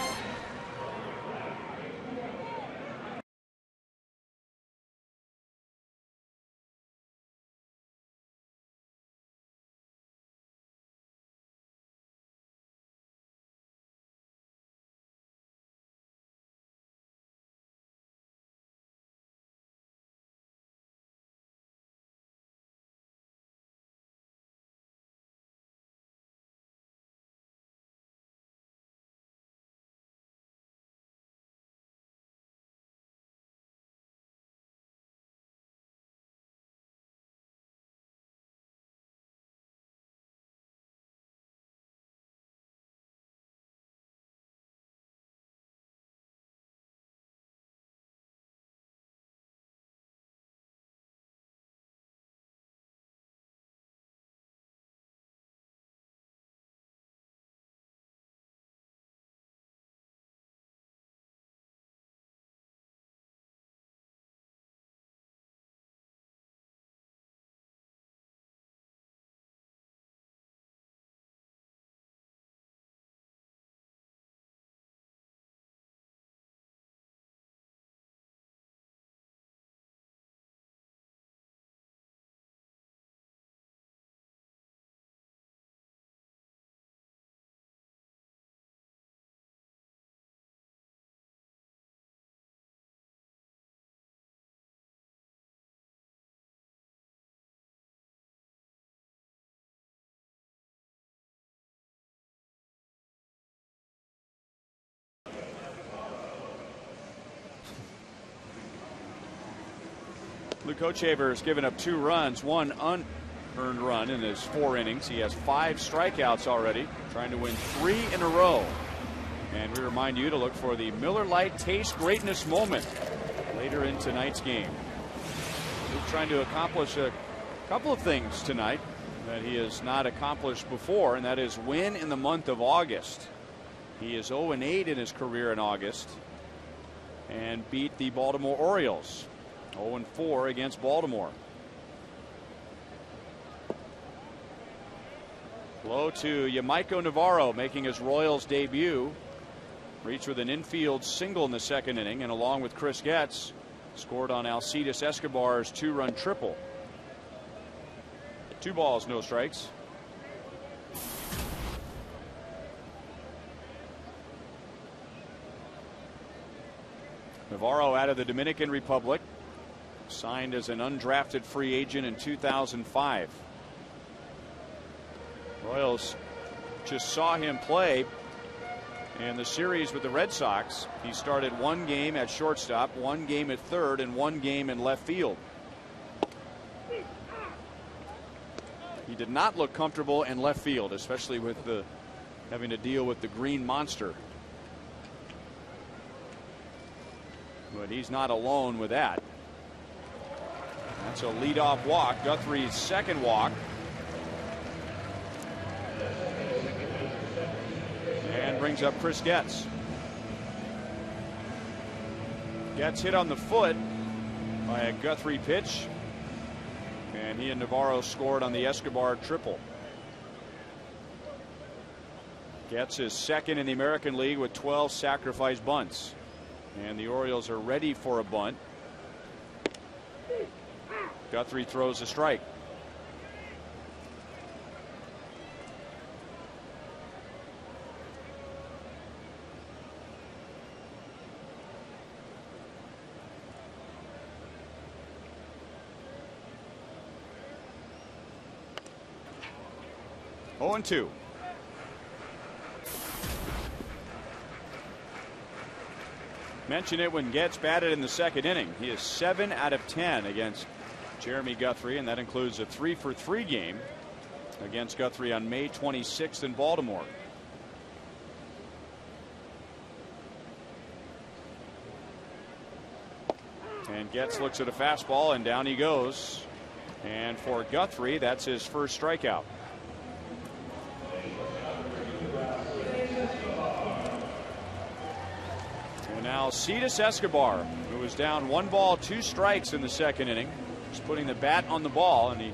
Luke O'Chaver has given up 2 runs, 1 unearned run in his 4 innings. He has 5 strikeouts already, trying to win 3 in a row. And we remind you to look for the Miller Lite Taste Greatness moment later in tonight's game. Luke trying to accomplish a couple of things tonight that he has not accomplished before, and that is win in the month of August. He is 0-8 in his career in August and beat the Baltimore Orioles. 0-4 against Baltimore. Low to Yamaiko Navarro making his Royals debut. Reached with an infield single in the second inning, and along with Chris Getz, scored on Alcides Escobar's 2-run triple. 2 balls, no strikes. Navarro out of the Dominican Republic. Signed as an undrafted free agent in 2005. Royals just saw him play in the series with the Red Sox. He started 1 game at shortstop, 1 game at third, and 1 game in left field. He did not look comfortable in left field, especially with having to deal with the green monster. But he's not alone with that. That's a leadoff walk. Guthrie's second walk. And brings up Chris Getz. Getz hit on the foot by a Guthrie pitch. And he and Navarro scored on the Escobar triple. Getz is second in the American League with 12 sacrifice bunts. And the Orioles are ready for a bunt. Guthrie throws a strike. Oh, 0-2. Mention it when Getz batted in the second inning. He is 7 out of 10 against Jeremy Guthrie, and that includes a 3-for-3 game against Guthrie on May 26th in Baltimore. And Getz looks at a fastball, and down he goes. And for Guthrie, that's his first strikeout. And now Cetus Escobar, who was down 1 ball, 2 strikes in the second inning, just putting the bat on the ball, and he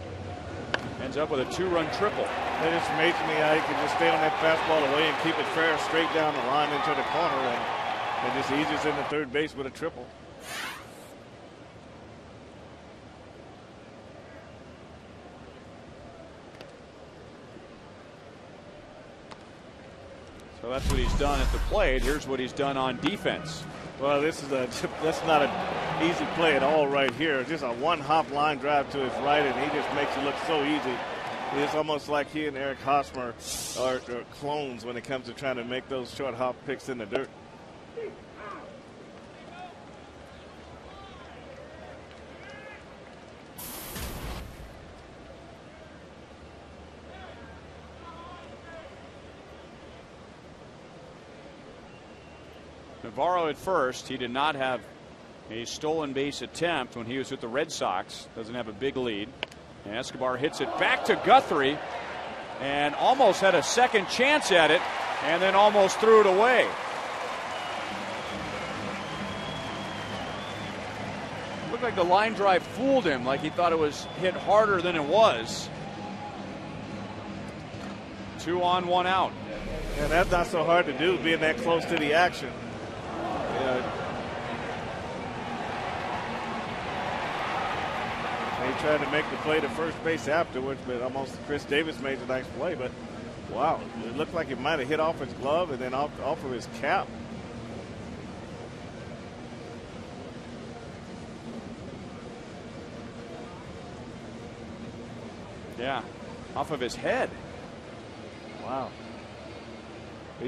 ends up with a 2-run triple. It just amazes me how he can just stay on that fastball away and keep it fair straight down the line into the corner, and just eases into third base with a triple. So that's what he's done at the plate. Here's what he's done on defense. Well, that's not an easy play at all right here. Just a one-hop line drive to his right, and he just makes it look so easy. It's almost like he and Eric Hosmer are clones when it comes to trying to make those short hop picks in the dirt. Navarro at first. He did not have a stolen base attempt when he was with the Red Sox. Doesn't have a big lead. And Escobar hits it back to Guthrie and almost had a second chance at it, and then almost threw it away. Looked like the line drive fooled him, like he thought it was hit harder than it was. 2 on, 1 out. And that's not so hard to do, being that close to the action. He tried to make the play to first base afterwards, but almost Chris Davis made a nice play. But wow, it looked like it might have hit off his glove and then off of his cap. Yeah, off of his head. Wow.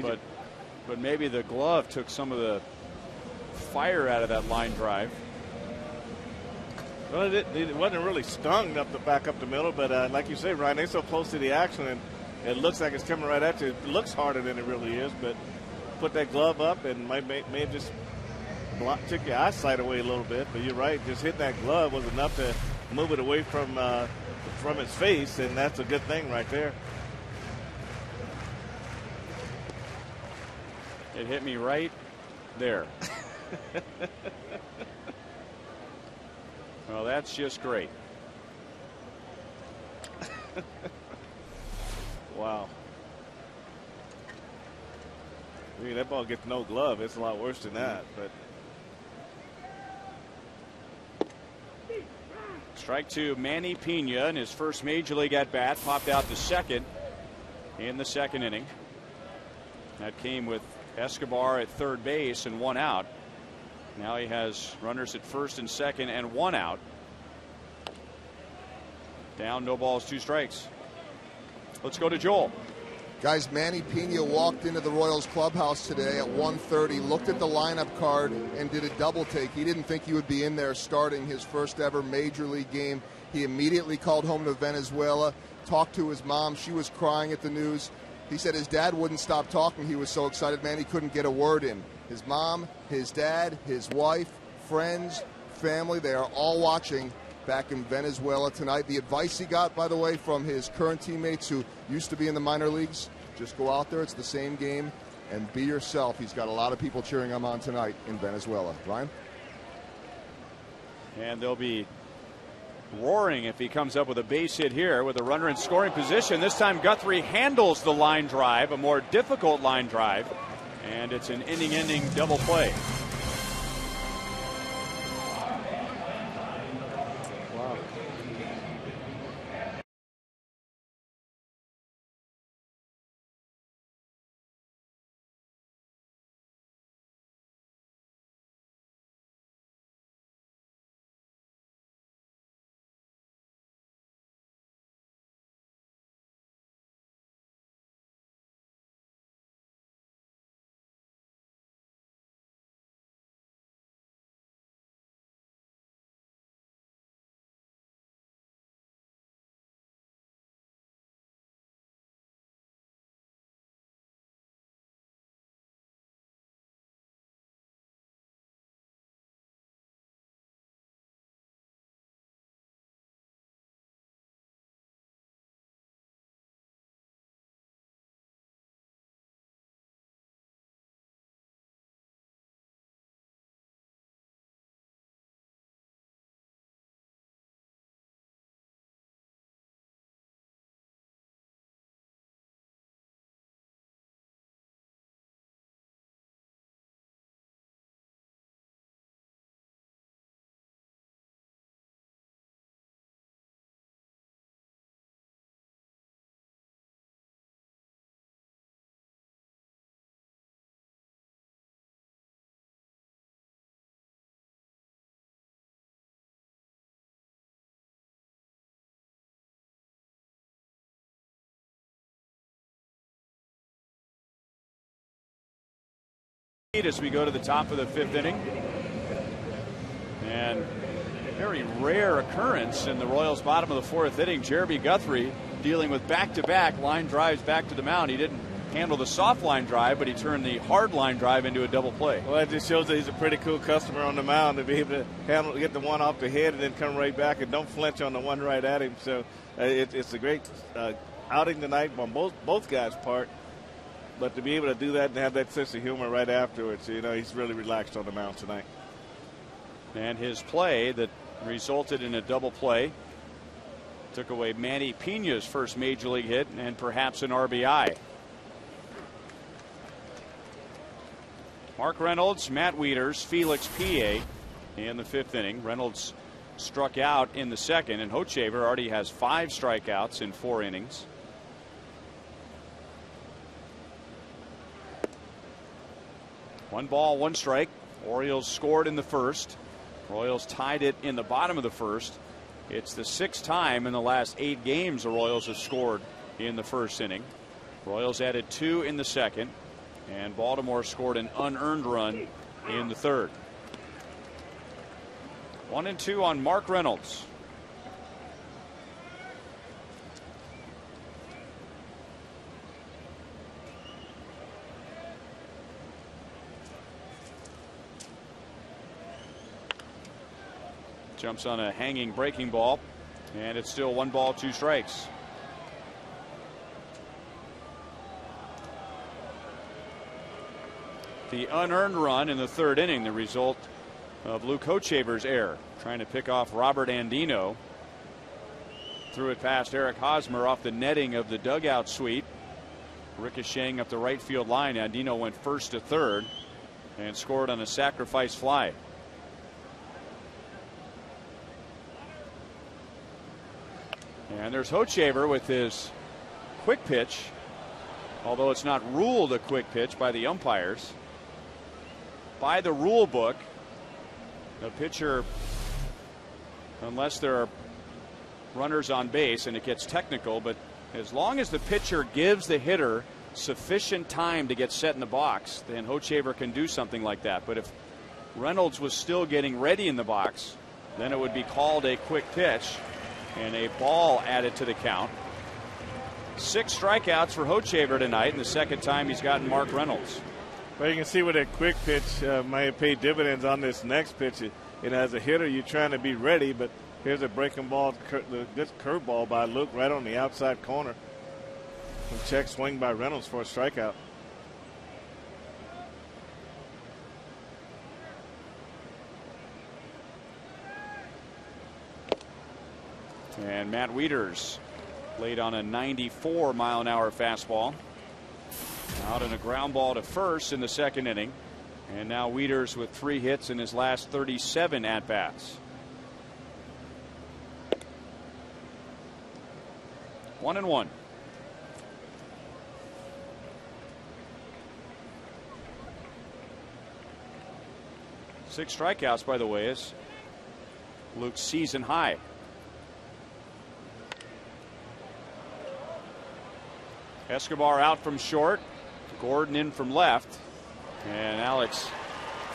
But maybe the glove took some of the fire out of that line drive. Well, it wasn't really stung back up the middle, but like you say, Ryan, they're so close to the action, and it looks like it's coming right at you. It looks harder than it really is, but put that glove up and may have just took your eyesight away a little bit. But you're right, just hitting that glove was enough to move it away from his face, and that's a good thing right there. It hit me right there. Well, that's just great. Wow. I mean, that ball gets no glove. It's a lot worse than that. But strike 2, Manny Pena in his first major league at bat, popped out to second in the second inning. That came with Escobar at third base and 1 out. Now he has runners at first and second and 1 out. Down, no balls, 2 strikes. Let's go to Joel. Guys, Manny Pena walked into the Royals clubhouse today at 1:30, looked at the lineup card and did a double take. He didn't think he would be in there starting his first ever major league game. He immediately called home to Venezuela, talked to his mom. She was crying at the news. He said his dad wouldn't stop talking. He was so excited, man, he couldn't get a word in. His mom, his dad, his wife, friends, family, they are all watching back in Venezuela tonight. The advice he got, by the way, from his current teammates who used to be in the minor leagues, just go out there, it's the same game, and be yourself. He's got a lot of people cheering him on tonight in Venezuela. Ryan? And they'll be roaring if he comes up with a base hit here with a runner in scoring position. This time Guthrie handles the line drive, a more difficult line drive, and it's an inning-ending double play. As we go to the top of the 5th inning. And very rare occurrence in the Royals' bottom of the 4th inning. Jeremy Guthrie dealing with back-to-back line drives back to the mound. He didn't handle the soft line drive, but he turned the hard line drive into a double play. Well, it just shows that he's a pretty cool customer on the mound to be able to get the one off the head and then come right back and don't flinch on the one right at him. So it's a great outing tonight on both guys' part. But to be able to do that and have that sense of humor right afterwards, he's really relaxed on the mound tonight. And his play that resulted in a double play took away Manny Piña's first major league hit and perhaps an RBI. Mark Reynolds, Matt Wieters, Felix Pie in the 5th inning. Reynolds struck out in the 2nd, and Hochevar already has 5 strikeouts in 4 innings. One ball, one strike. Orioles scored in the 1st. Royals tied it in the bottom of the 1st. It's the 6th time in the last 8 games the Royals have scored in the 1st inning. Royals added 2 in the 2nd, and Baltimore scored an unearned run in the 3rd. 1-2 on Mark Reynolds. Jumps on a hanging breaking ball, and it's still 1 ball, 2 strikes. The unearned run in the 3rd inning, the result of Luke Hochevar's error, trying to pick off Robert Andino. Threw it past Eric Hosmer off the netting of the dugout suite, ricocheting up the right field line. Andino went first to third and scored on a sacrifice fly. And there's Hochevar with his quick pitch, although it's not ruled a quick pitch by the umpires. By the rule book, a pitcher, unless there are runners on base, and it gets technical, but as long as the pitcher gives the hitter sufficient time to get set in the box, then Hochevar can do something like that. But if Reynolds was still getting ready in the box, then it would be called a quick pitch and a ball added to the count. 6 strikeouts for Hochevar tonight, and the 2nd time he's gotten Mark Reynolds. Well, you can see where that quick pitch may have paid dividends on this next pitch. As a hitter, you're trying to be ready, but here's a breaking ball, this curveball by Luke right on the outside corner. And check swing by Reynolds for a strikeout. And Matt Wieters laid on a 94-mile-an-hour fastball. Out in a ground ball to first in the 2nd inning. And now Wieters with 3 hits in his last 37 at-bats. 1-1. Six strikeouts, by the way, is Luke's season high. Escobar out from short. Gordon in from left. And Alex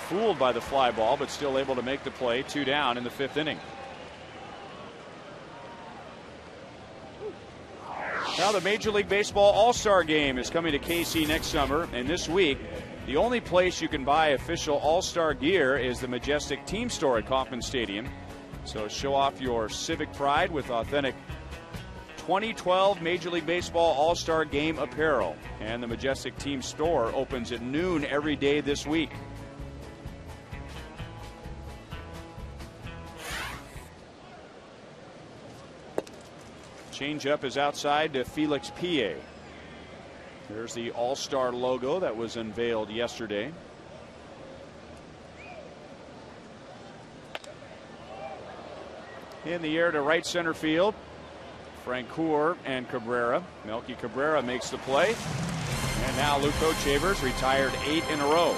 fooled by the fly ball, but still able to make the play. 2 down in the 5th inning. Now the Major League Baseball All-Star Game is coming to KC next summer. And this week, the only place you can buy official All-Star gear is the Majestic Team Store at Kauffman Stadium. So show off your civic pride with authentic 2012 Major League Baseball All-Star Game apparel. And the Majestic Team Store opens at noon every day this week. Changeup is outside to Felix Pie. There's the All-Star logo that was unveiled yesterday. In the air to right center field. Francoeur and Cabrera. Melky Cabrera makes the play. And now Luke Hochevar's retired 8 in a row.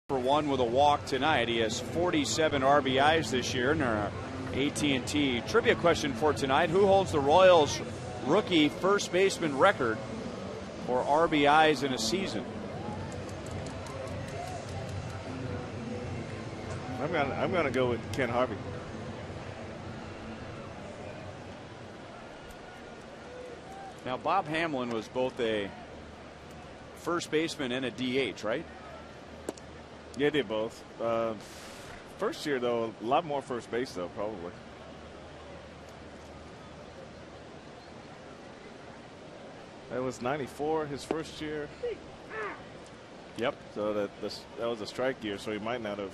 for 1 with a walk tonight. He has 47 RBIs this year. And our AT&T trivia question for tonight: who holds the Royals rookie first baseman record for RBIs in a season? I'm gonna go with Ken Harvey. Now, Bob Hamlin was both a first baseman and a DH, right? Yeah, they did both. First year, though, a lot more first base, though, probably. That was 94, his first year. Yep. So that was a strike year, so he might not have.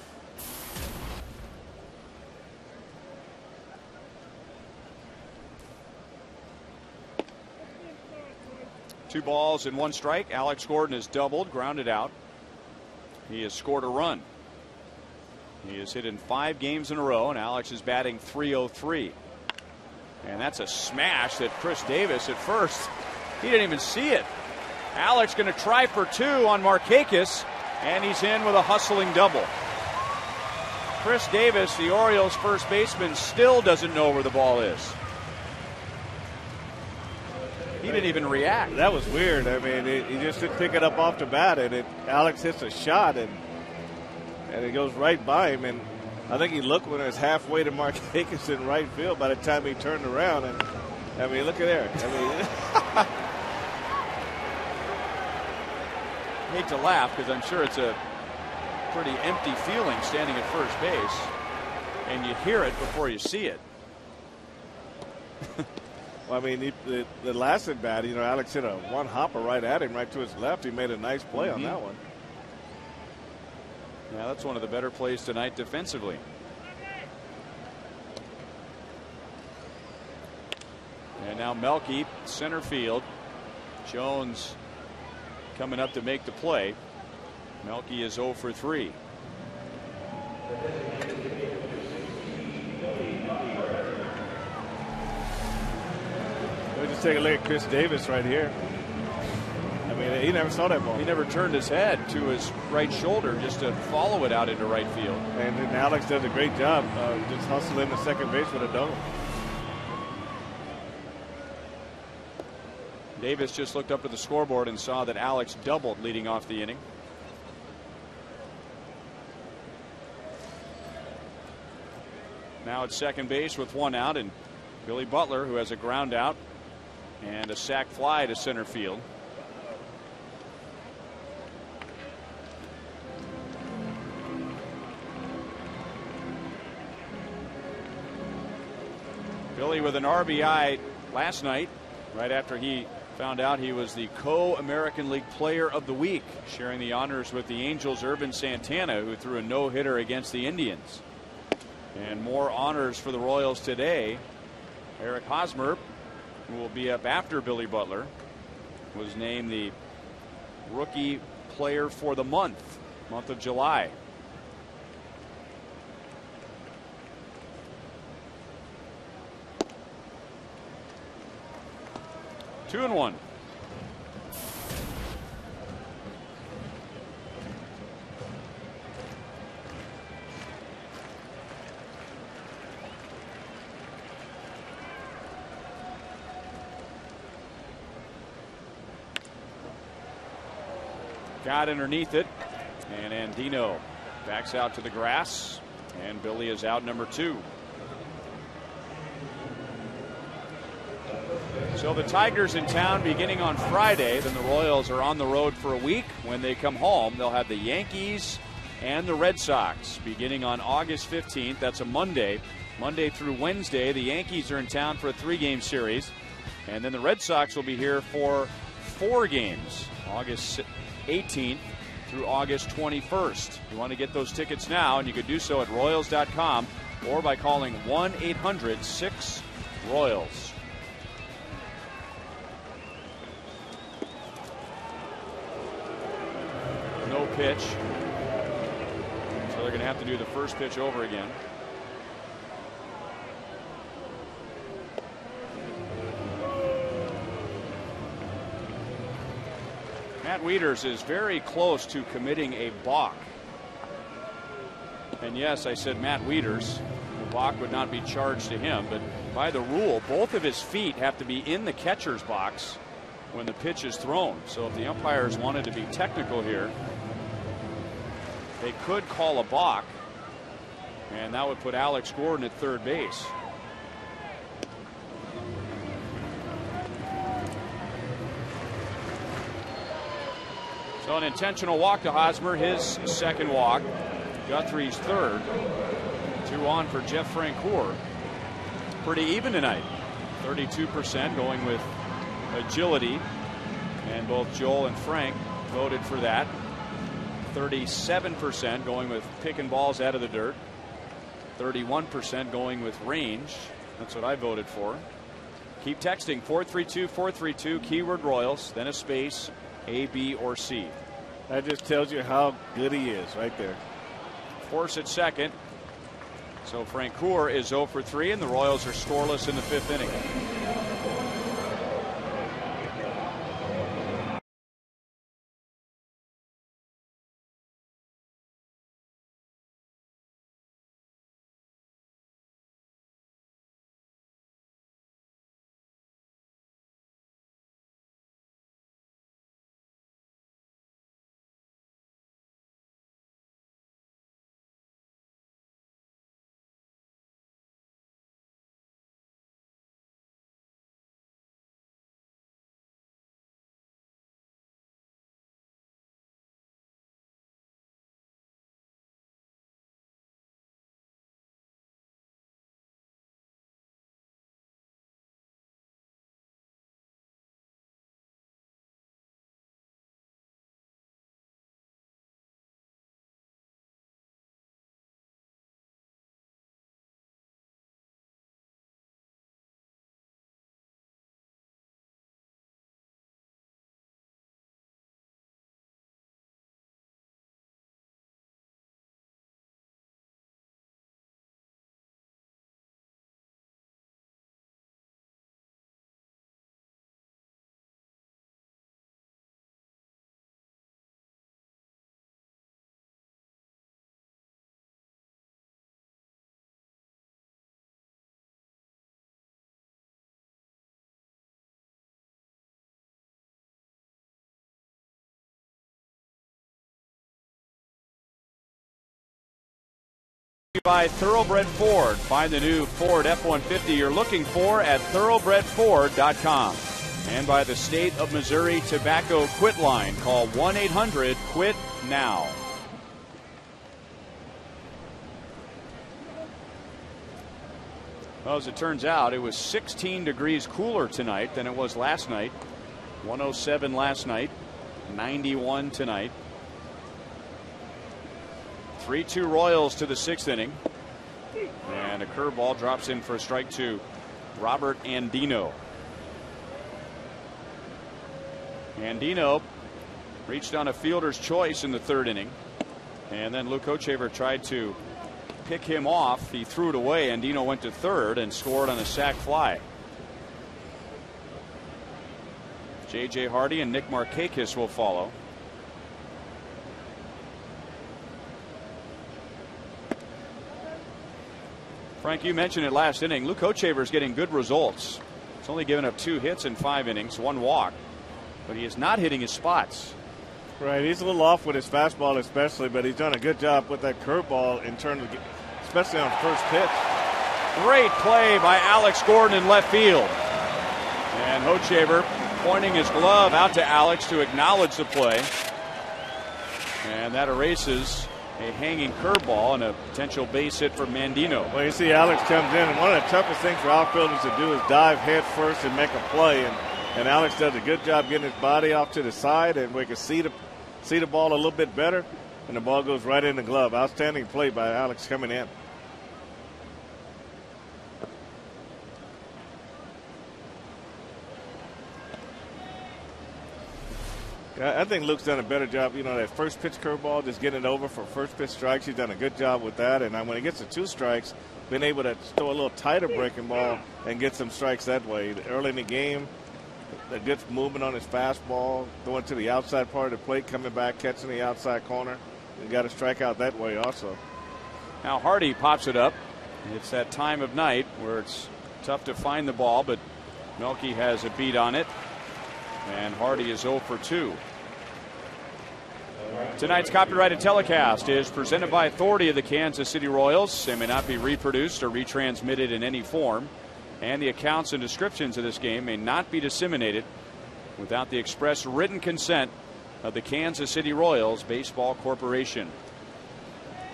2 balls and 1 strike. Alex Gordon has doubled, grounded out. He has scored a run. He has hit in 5 games in a row, and Alex is batting .303. And that's a smash that Chris Davis at first, he didn't even see it. Alex going to try for 2 on Markakis, and he's in with a hustling double. Chris Davis, the Orioles first baseman, still doesn't know where the ball is. He didn't even react. That was weird. I mean, he just didn't pick it up off the bat, and Alex hits a shot, and it goes right by him. And I think he looked when it was halfway to Markakis in right field by the time he turned around. And I mean, look at there. I mean, I hate to laugh because I'm sure it's a pretty empty feeling standing at first base, and you hear it before you see it. Well, I mean, the last at bat, you know, Alex hit a one hopper right at him, right to his left. He made a nice play on that one. Yeah, that's one of the better plays tonight defensively. And now Melky, center field. Jones coming up to make the play. Melky is 0 for 3. Just take a look at Chris Davis right here. I mean, he never saw that ball. He never turned his head to his right shoulder just to follow it out into right field. And then Alex does a great job just hustling the second base with a double. Davis just looked up at the scoreboard and saw that Alex doubled leading off the inning. Now at second base with 1 out, and Billy Butler, who has a ground out and a sac fly to center field. Billy with an RBI last night, right after he found out he was the co-American League Player of the Week, sharing the honors with the Angels' Urban Santana, who threw a no-hitter against the Indians. And more honors for the Royals today. Eric Hosmer, who will be up after Billy Butler, was named the Rookie Player for the month of July. Two and one. Got underneath it, and Andino backs out to the grass, and Billy is out number 2. So the Tigers in town beginning on Friday. Then the Royals are on the road for a week. When they come home, they'll have the Yankees and the Red Sox beginning on August 15th. That's a Monday. Monday through Wednesday, the Yankees are in town for a 3-game series. And then the Red Sox will be here for 4 games, August 18th through August 21st. You want to get those tickets now, and you could do so at Royals.com or by calling 1-800-6-ROYALS. No pitch. So they're going to have to do the first pitch over again. Matt Wieters is very close to committing a balk And yes, I said Matt Wieters. The walk would not be charged to him, but by the rule, both of his feet have to be in the catcher's box when the pitch is thrown. So if the umpires wanted to be technical here, they could call a balk, and that would put Alex Gordon at third base. So an intentional walk to Hosmer, his second walk. Guthrie's third. 2 on for Jeff Francoeur. Pretty even tonight. 32% going with agility, and both Joel and Frank voted for that. 37% going with picking balls out of the dirt. 31% going with range. That's what I voted for. Keep texting 432-432, keyword Royals, then a space, A, B, or C. That just tells you how good he is right there. Force at second. So Francoeur is 0 for 3, and the Royals are scoreless in the 5th inning. By Thoroughbred Ford. Find the new Ford F-150 you're looking for at thoroughbredford.com. And by the State of Missouri Tobacco Quit Line. Call 1-800-QUIT-NOW. Well, as it turns out, it was 16 degrees cooler tonight than it was last night. 107 last night, 91 tonight. 3-2 Royals to the 6th inning. And a curveball drops in for a strike to Robert Andino. Andino reached on a fielder's choice in the 3rd inning. And then Luke Hochevar tried to pick him off. He threw it away. Andino went to 3rd and scored on a sac fly. J.J. Hardy and Nick Markakis will follow. Frank, you mentioned it last inning. Luke Hochevar is getting good results. He's only given up 2 hits in 5 innings, 1 walk, but he is not hitting his spots. Right, he's a little off with his fastball especially, but he's done a good job with that curveball in terms of, especially on first pitch. Great play by Alex Gordon in left field. And Hochevar pointing his glove out to Alex to acknowledge the play. And that erases a hanging curveball and a potential base hit for Mandino. Well, you see Alex comes in, and one of the toughest things for outfielders to do is dive head first and make a play. And Alex does a good job getting his body off to the side, and we can see the ball a little bit better, and the ball goes right in the glove. Outstanding play by Alex coming in. I think Luke's done a better job. You know, that first pitch curveball, just getting it over for first pitch strikes. He's done a good job with that. And when he gets to 2 strikes, been able to throw a little tighter breaking ball and get some strikes that way. Early in the game, a good movement on his fastball, going to the outside part of the plate, coming back, catching the outside corner, and got a strikeout that way also. Now Hardy pops it up. It's that time of night where it's tough to find the ball, but Melky has a beat on it, and Hardy is 0 for 2. Tonight's copyrighted telecast is presented by authority of the Kansas City Royals. They may not be reproduced or retransmitted in any form, and the accounts and descriptions of this game may not be disseminated without the express written consent of the Kansas City Royals Baseball Corporation.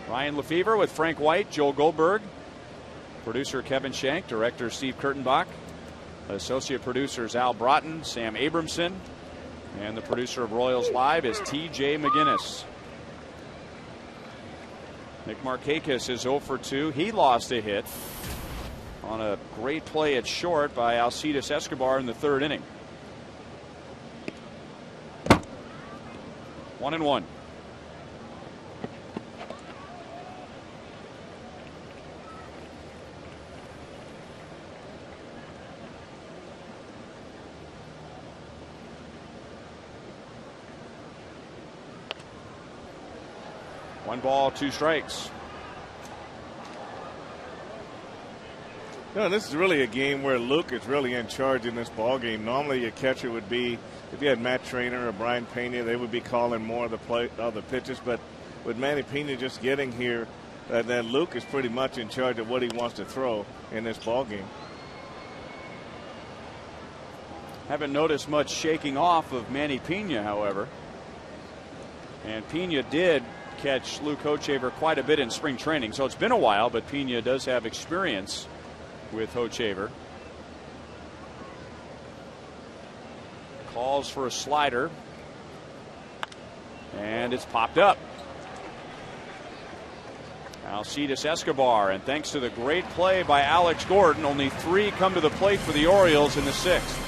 Ryan Lefevre with Frank White, Joel Goldberg, producer Kevin Shank, director Steve Kurtenbach, associate producers Al Broughton, Sam Abramson, and the producer of Royals Live is T.J. McGinnis. Nick Markakis is 0 for 2. He lost a hit on a great play at short by Alcides Escobar in the 3rd inning. 1-1. One ball, 2 strikes. No, this is really a game where Luke is really in charge in this ball game. Normally, your catcher would be, if you had Matt Trainer or Brian Pena, they would be calling more of the pitches. But with Manny Pena just getting here, then Luke is pretty much in charge of what he wants to throw in this ball game. Haven't noticed much shaking off of Manny Pena, however. And Pena did catch Luke Hochevar quite a bit in spring training, so it's been a while, but Pena does have experience with Hochevar. Calls for a slider, and it's popped up. Alcides Escobar, and thanks to the great play by Alex Gordon, only 3 come to the plate for the Orioles in the 6th.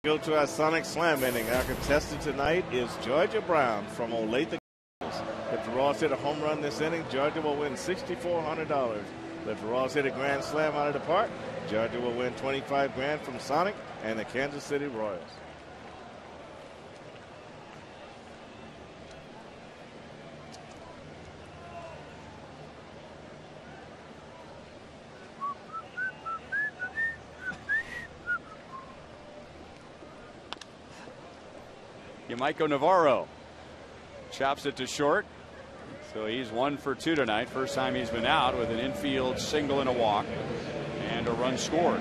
Go to our Sonic Slam inning. Our contestant tonight is Georgia Brown from Olathe. If the Royals hit a home run this inning, Georgia will win $6,400. If the Royals hit a grand slam out of the park, Georgia will win $25,000 from Sonic and the Kansas City Royals. Yamaiko Navarro chops it to short, so he's 1 for 2 tonight. First time he's been out with an infield single and a walk and a run scored.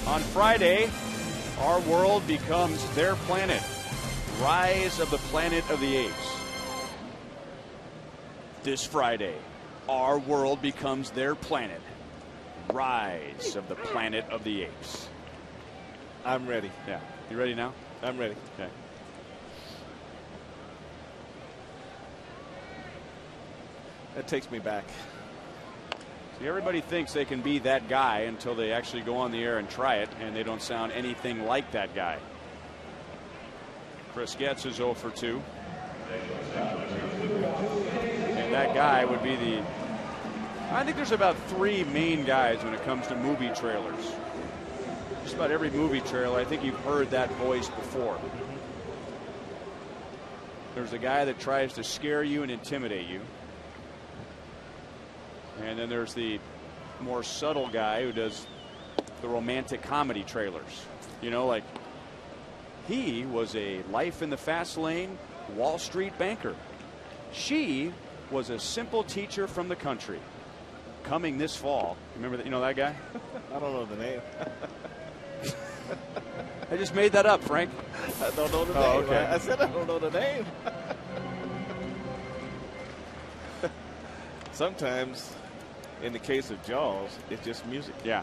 On Friday, our world becomes their planet. Rise of the Planet of the Apes. This Friday, our world becomes their planet. Rise of the Planet of the Apes. I'm ready. Yeah. You ready now? I'm ready. Okay. That takes me back. See, everybody thinks they can be that guy until they actually go on the air and try it, and they don't sound anything like that guy. Chris Getz is 0 for 2. And that guy would be the... I think there's about 3 main guys when it comes to movie trailers. Just about every movie trailer, I think you've heard that voice before. There's a guy that tries to scare you and intimidate you. And then there's the more subtle guy who does the romantic comedy trailers. You know, like he was a life in the fast lane Wall Street banker. She was a simple teacher from the country. Coming this fall. Remember that? You know that guy? I don't know the name. I just made that up, Frank. I don't know the name. Okay. I said I don't know the name. Sometimes, in the case of Jaws, it's just music. Yeah.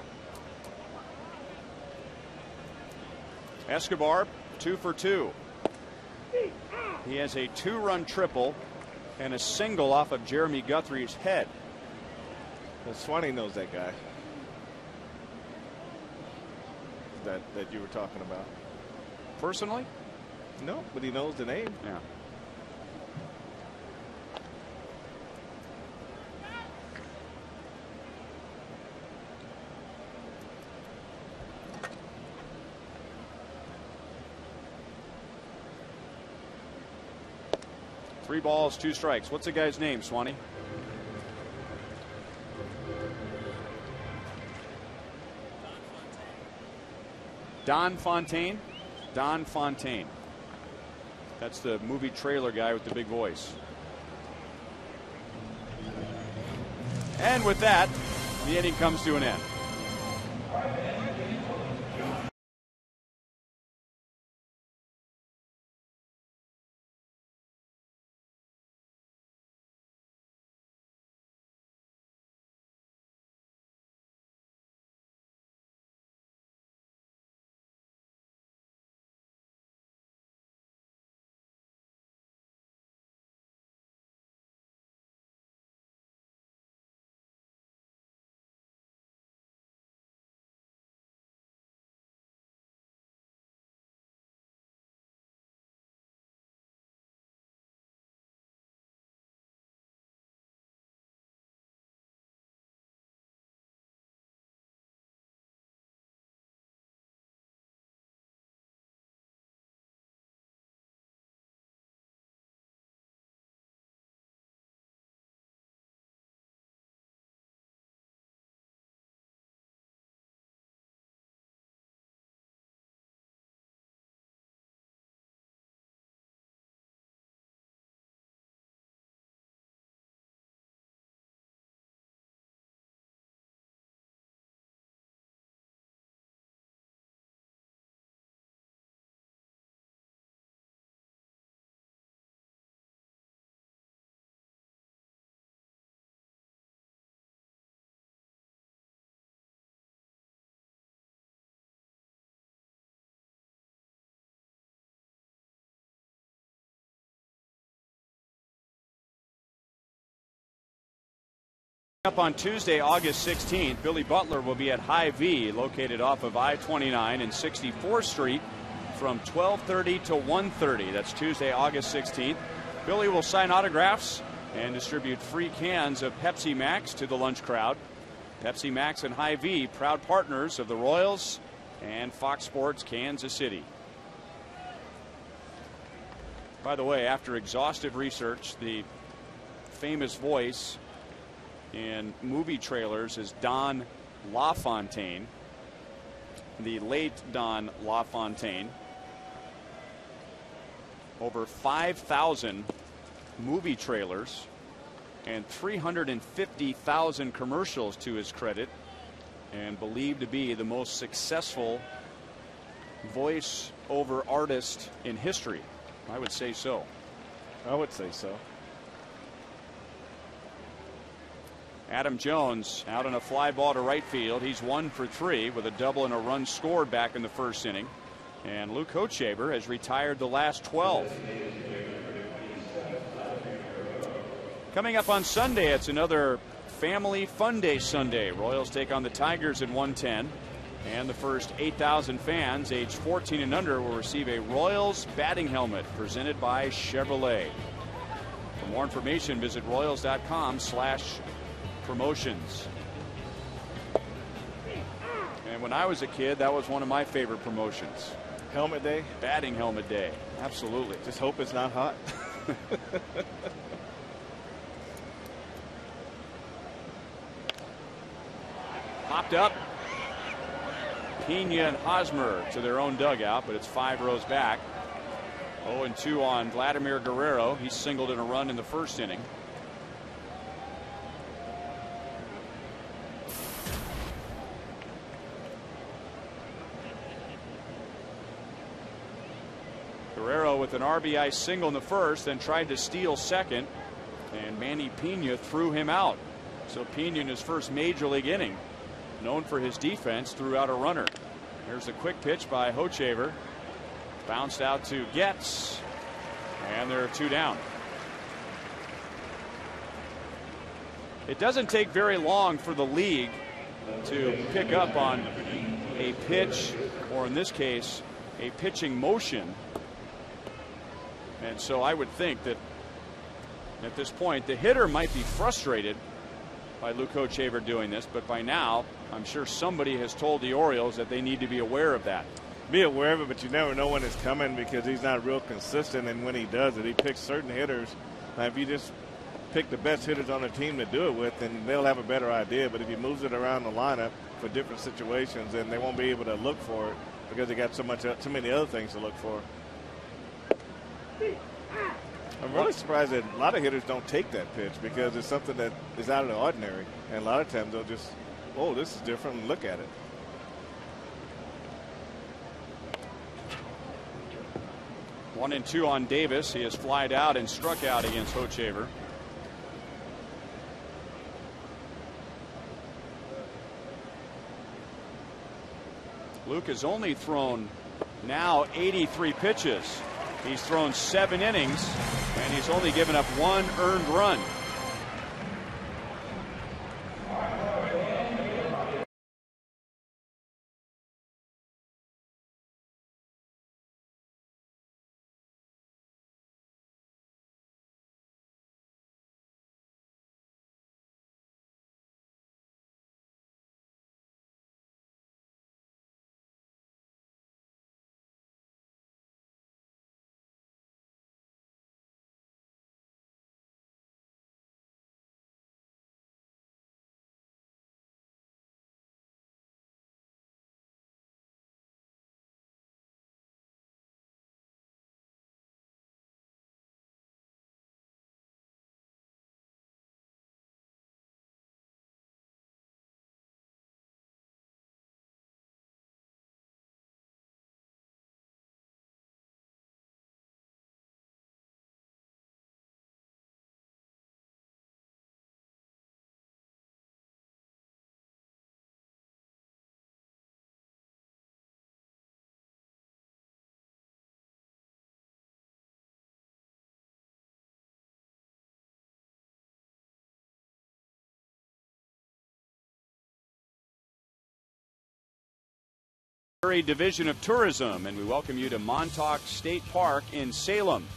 Escobar, 2 for 2. He has a 2-run triple and a single off of Jeremy Guthrie's head. Well, Swanee knows that guy that you were talking about. Personally? No, but he knows the name. Yeah. Three balls, 2 strikes. What's the guy's name, Swanee? Don Fontaine. Don Fontaine. That's the movie trailer guy with the big voice. And with that, the inning comes to an end. Up on Tuesday, August 16th, Billy Butler will be at High V, located off of I-29 and 64th Street from 12:30 to 1:30. That's Tuesday, August 16th. Billy will sign autographs and distribute free cans of Pepsi Max to the lunch crowd. Pepsi Max and High V, proud partners of the Royals and Fox Sports Kansas City. By the way, after exhaustive research, the famous voice in movie trailers is Don LaFontaine, the late Don LaFontaine. Over 5,000 movie trailers and 350,000 commercials to his credit, and believed to be the most successful voice-over artist in history. I would say so. I would say so. Adam Jones out on a fly ball to right field. He's 1 for 3 with a double and a run scored back in the first inning. And Luke Hochevar has retired the last 12. Coming up on Sunday, it's another Family Fun Day Sunday. Royals take on the Tigers at 1:10. And the first 8,000 fans aged 14 and under will receive a Royals batting helmet presented by Chevrolet. For more information, visit royals.com/promotions. And when I was a kid, that was one of my favorite promotions. Helmet day? Batting helmet day. Absolutely. Just hope it's not hot. Popped up. Pena and Hosmer to their own dugout, but it's 5 rows back. 0-2 on Vladimir Guerrero. He singled in a run in the first inning. Guerrero with an RBI single in the first, then tried to steal second, and Manny Pena threw him out. So Pena in his first major league inning, known for his defense, threw out a runner. Here's a quick pitch by Hochevar. Bounced out to Getz, and there are 2 down. It doesn't take very long for the league to pick up on a pitch, or in this case, a pitching motion. And so I would think that at this point the hitter might be frustrated by Luke Hochevar doing this, but by now I'm sure somebody has told the Orioles that they need to be aware of that. Be aware of it, but you never know when it's coming because he's not real consistent, and when he does it, he picks certain hitters. Now, if you just pick the best hitters on the team to do it with, then they'll have a better idea. But if he moves it around the lineup for different situations, then they won't be able to look for it because they got too many other things to look for. I'm really surprised that a lot of hitters don't take that pitch because it's something that is out of the ordinary. And a lot of times they'll just, oh, this is different, and look at it. 1-2 on Davis. He has flied out and struck out against Hochevar. Luke has only thrown now 83 pitches. He's thrown 7 innings, and he's only given up 1 earned run. Division of Tourism, and we welcome you to Montauk State Park in Salem.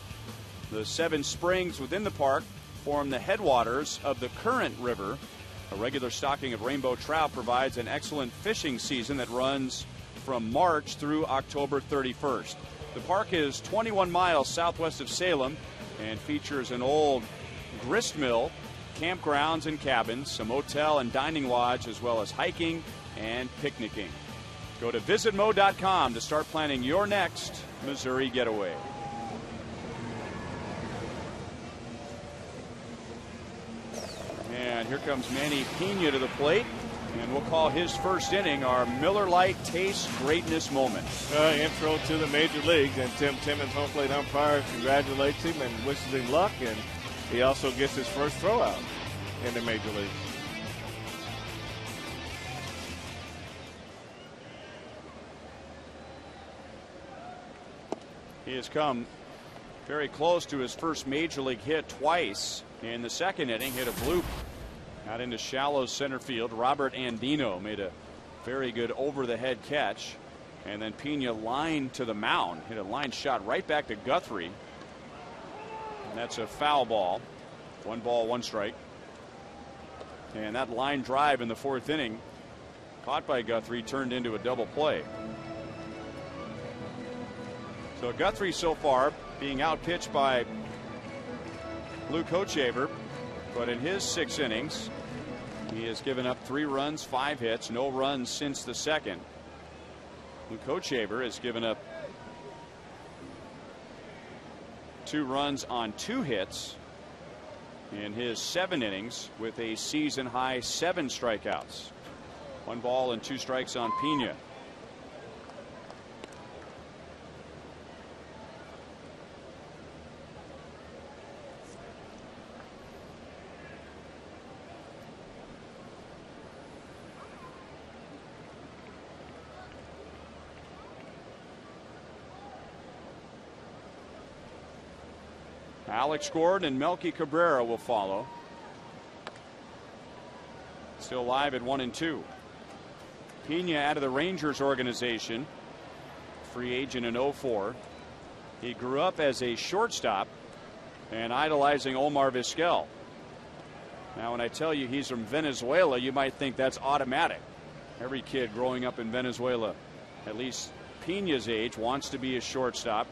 The 7 springs within the park form the headwaters of the Current River. A regular stocking of rainbow trout provides an excellent fishing season that runs from March through October 31st. The park is 21 miles southwest of Salem and features an old grist mill, campgrounds and cabins, some hotel and dining lodge, as well as hiking and picnicking. Go to visitmo.com to start planning your next Missouri getaway. And here comes Manny Pena to the plate, and we'll call his first inning our Miller Lite Taste Greatness moment. Intro to the major leagues, and Tim Timmons, home plate umpire, congratulates him and wishes him luck, and he also gets his first throw out in the major leagues. He has come very close to his first major league hit twice in the second inning. Hit a bloop out into shallow center field. Robert Andino made a very good over the head catch, and then Pena lined to the mound, hit a line shot right back to Guthrie, and that's a foul ball. 1 ball, 1 strike. And that line drive in the 4th inning, caught by Guthrie, turned into a double play. So Guthrie so far being outpitched by Luke Hochevar, but in his 6 innings, he has given up 3 runs, 5 hits, no runs since the second. Luke Hochevar has given up 2 runs on 2 hits in his 7 innings with a season high 7 strikeouts. 1 ball and 2 strikes on Pena. Alex Gordon and Melky Cabrera will follow. Still live at 1-2. Pena out of the Rangers organization, free agent in 04. He grew up as a shortstop and idolizing Omar Vizquel. Now, when I tell you he's from Venezuela, you might think that's automatic. Every kid growing up in Venezuela, at least Pena's age, wants to be a shortstop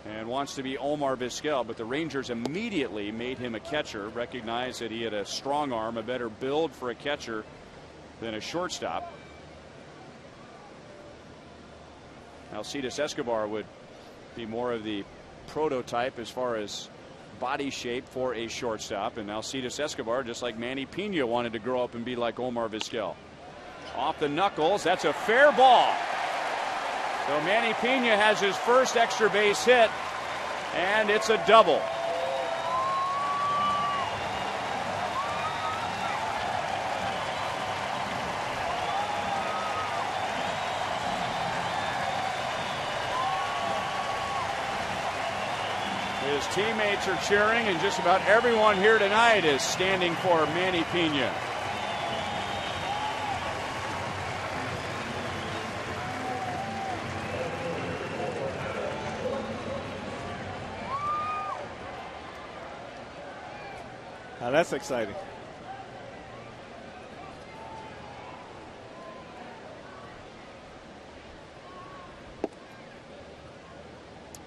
and wants to be Omar Vizquel, but the Rangers immediately made him a catcher, recognized that he had a strong arm, a better build for a catcher than a shortstop. Alcides Escobar would be more of the prototype as far as body shape for a shortstop, and Alcides Escobar, just like Manny Pena, wanted to grow up and be like Omar Vizquel. Off the knuckles, that's a fair ball. So Manny Pena has his first extra base hit, and it's a double. His teammates are cheering, and just about everyone here tonight is standing for Manny Pena. Now that's exciting.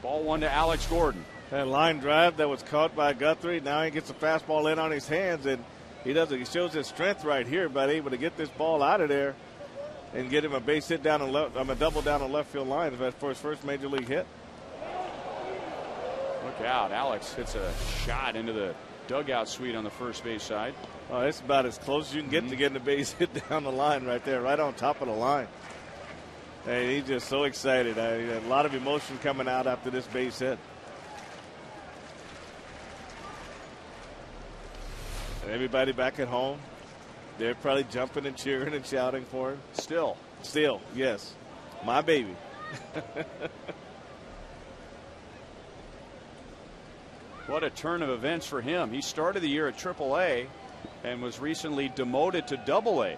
Ball 1 to Alex Gordon. That line drive that was caught by Guthrie. Now he gets a fastball in on his hands, and he shows his strength right here by able to get this ball out of there and get him a base hit down the left. A double down the left field line for his first major league hit. Look out! Alex hits a shot into the dugout suite on the first base side. Oh, it's about as close as you can get to getting the base hit down the line right there, right on top of the line. Hey, he's just so excited. A lot of emotion coming out after this base hit. And everybody back at home, they're probably jumping and cheering and shouting for him. Still, yes. My baby. What a turn of events for him. He started the year at AAA and was recently demoted to AA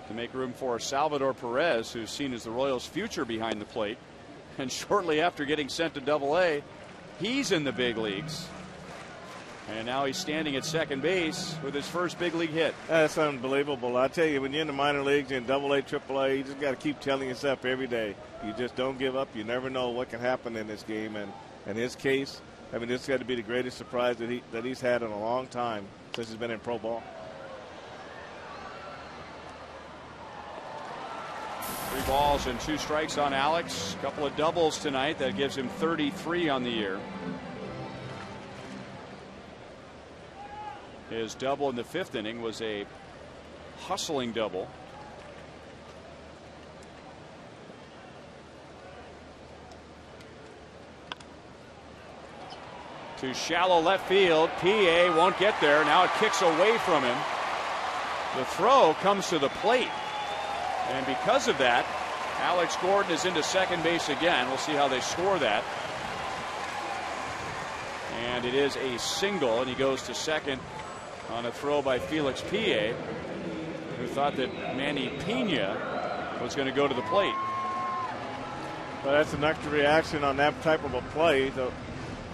to make room for Salvador Perez, who's seen as the Royals' future behind the plate. And shortly after getting sent to AA, he's in the big leagues. And now he's standing at second base with his first big league hit. That's unbelievable. I tell you, when you're in the minor leagues, in AA, AAA, you just got to keep telling yourself every day, you just don't give up. You never know what can happen in this game. And in his case, I mean, this has got to be the greatest surprise that he's had in a long time since he's been in pro ball. 3 balls and 2 strikes on Alex. A couple of doubles tonight. That gives him 33 on the year. His double in the 5th inning was a hustling double. To shallow left field. PA won't get there. Now it kicks away from him. The throw comes to the plate. And because of that, Alex Gordon is into second base again. We'll see how they score that. And it is a single, and he goes to second on a throw by Felix Pie, who thought that Manny Pena was going to go to the plate. Well, that's an extra reaction on that type of a play. So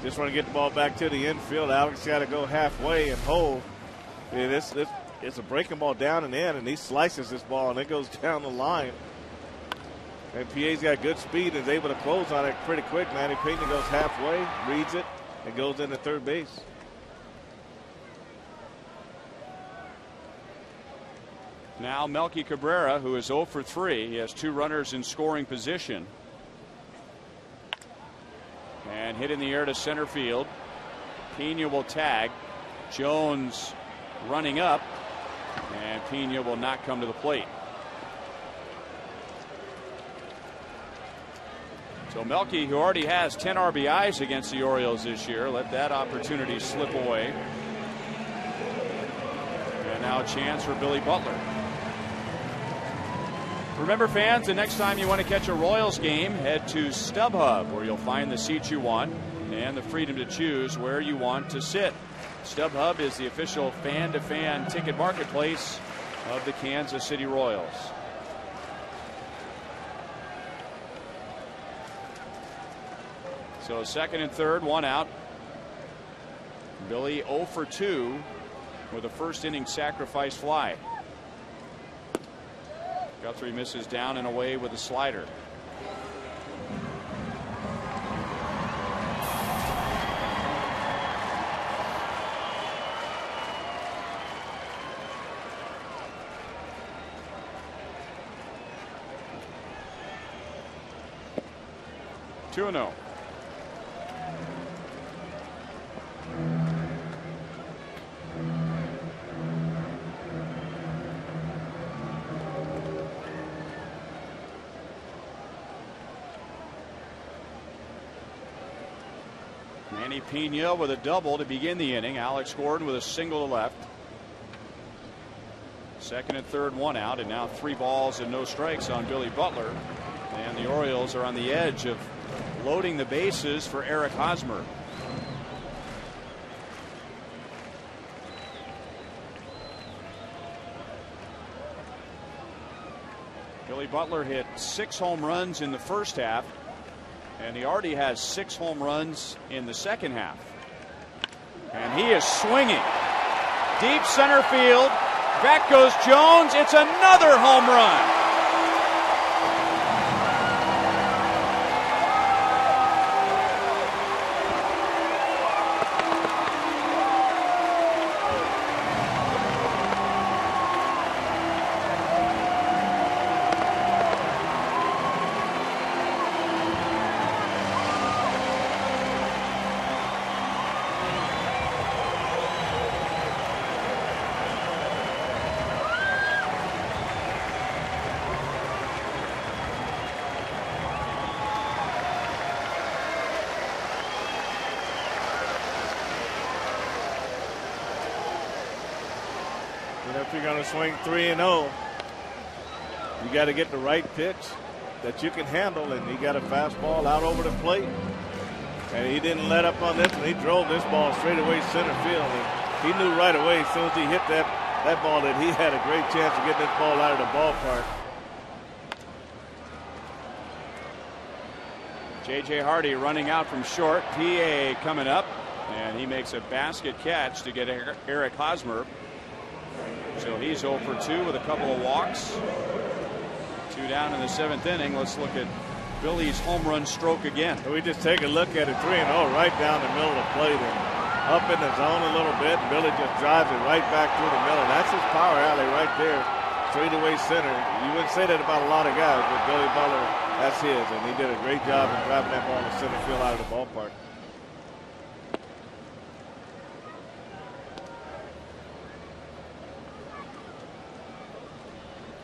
just want to get the ball back to the infield. Alex got to go halfway and hold. It's a breaking ball down and in, and he slices this ball, and it goes down the line. And Pie's got good speed and is able to close on it pretty quick. Manny Pena goes halfway, reads it, and goes into third base. Now Melky Cabrera, who is 0 for 3. He has 2 runners in scoring position. And hit in the air to center field. Pena will tag. Jones running up. And Pena will not come to the plate. So Melky, who already has 10 RBIs against the Orioles this year, let that opportunity slip away. And now a chance for Billy Butler. Remember, fans, the next time you want to catch a Royals game, head to StubHub, where you'll find the seats you want and the freedom to choose where you want to sit. StubHub is the official fan-to-fan ticket marketplace of the Kansas City Royals. So second and third, 1 out. Billy 0 for 2 with a first inning sacrifice fly. Guthrie misses down and away with a slider. Two and 0. Manny Pena with a double to begin the inning. Alex Gordon with a single to left. Second and third, 1 out, and now 3 balls and no strikes on Billy Butler. And the Orioles are on the edge of loading the bases for Eric Hosmer. Billy Butler hit 6 home runs in the first half, and he already has 6 home runs in the second half. And he is swinging. Deep center field. Back goes Jones. It's another home run. If you're going to swing 3-0, you got to get the right pitch that you can handle, and he got a fastball out over the plate, and he didn't let up on this, and he drove this ball straight away center field, and he knew right away as soon as he hit that ball that he had a great chance of getting this ball out of the ballpark. J.J. Hardy running out from short. PA coming up, and he makes a basket catch to get Eric Hosmer. So he's 0 for 2 with a couple of walks. 2 down in the 7th inning. Let's look at Billy's home run stroke again. So we just take a look at it, 3-0 right down the middle of the plate and up in the zone a little bit. And Billy just drives it right back through the middle. That's his power alley right there, straightaway center. You wouldn't say that about a lot of guys, but Billy Butler, that's his. And he did a great job in driving that ball to center field out of the ballpark.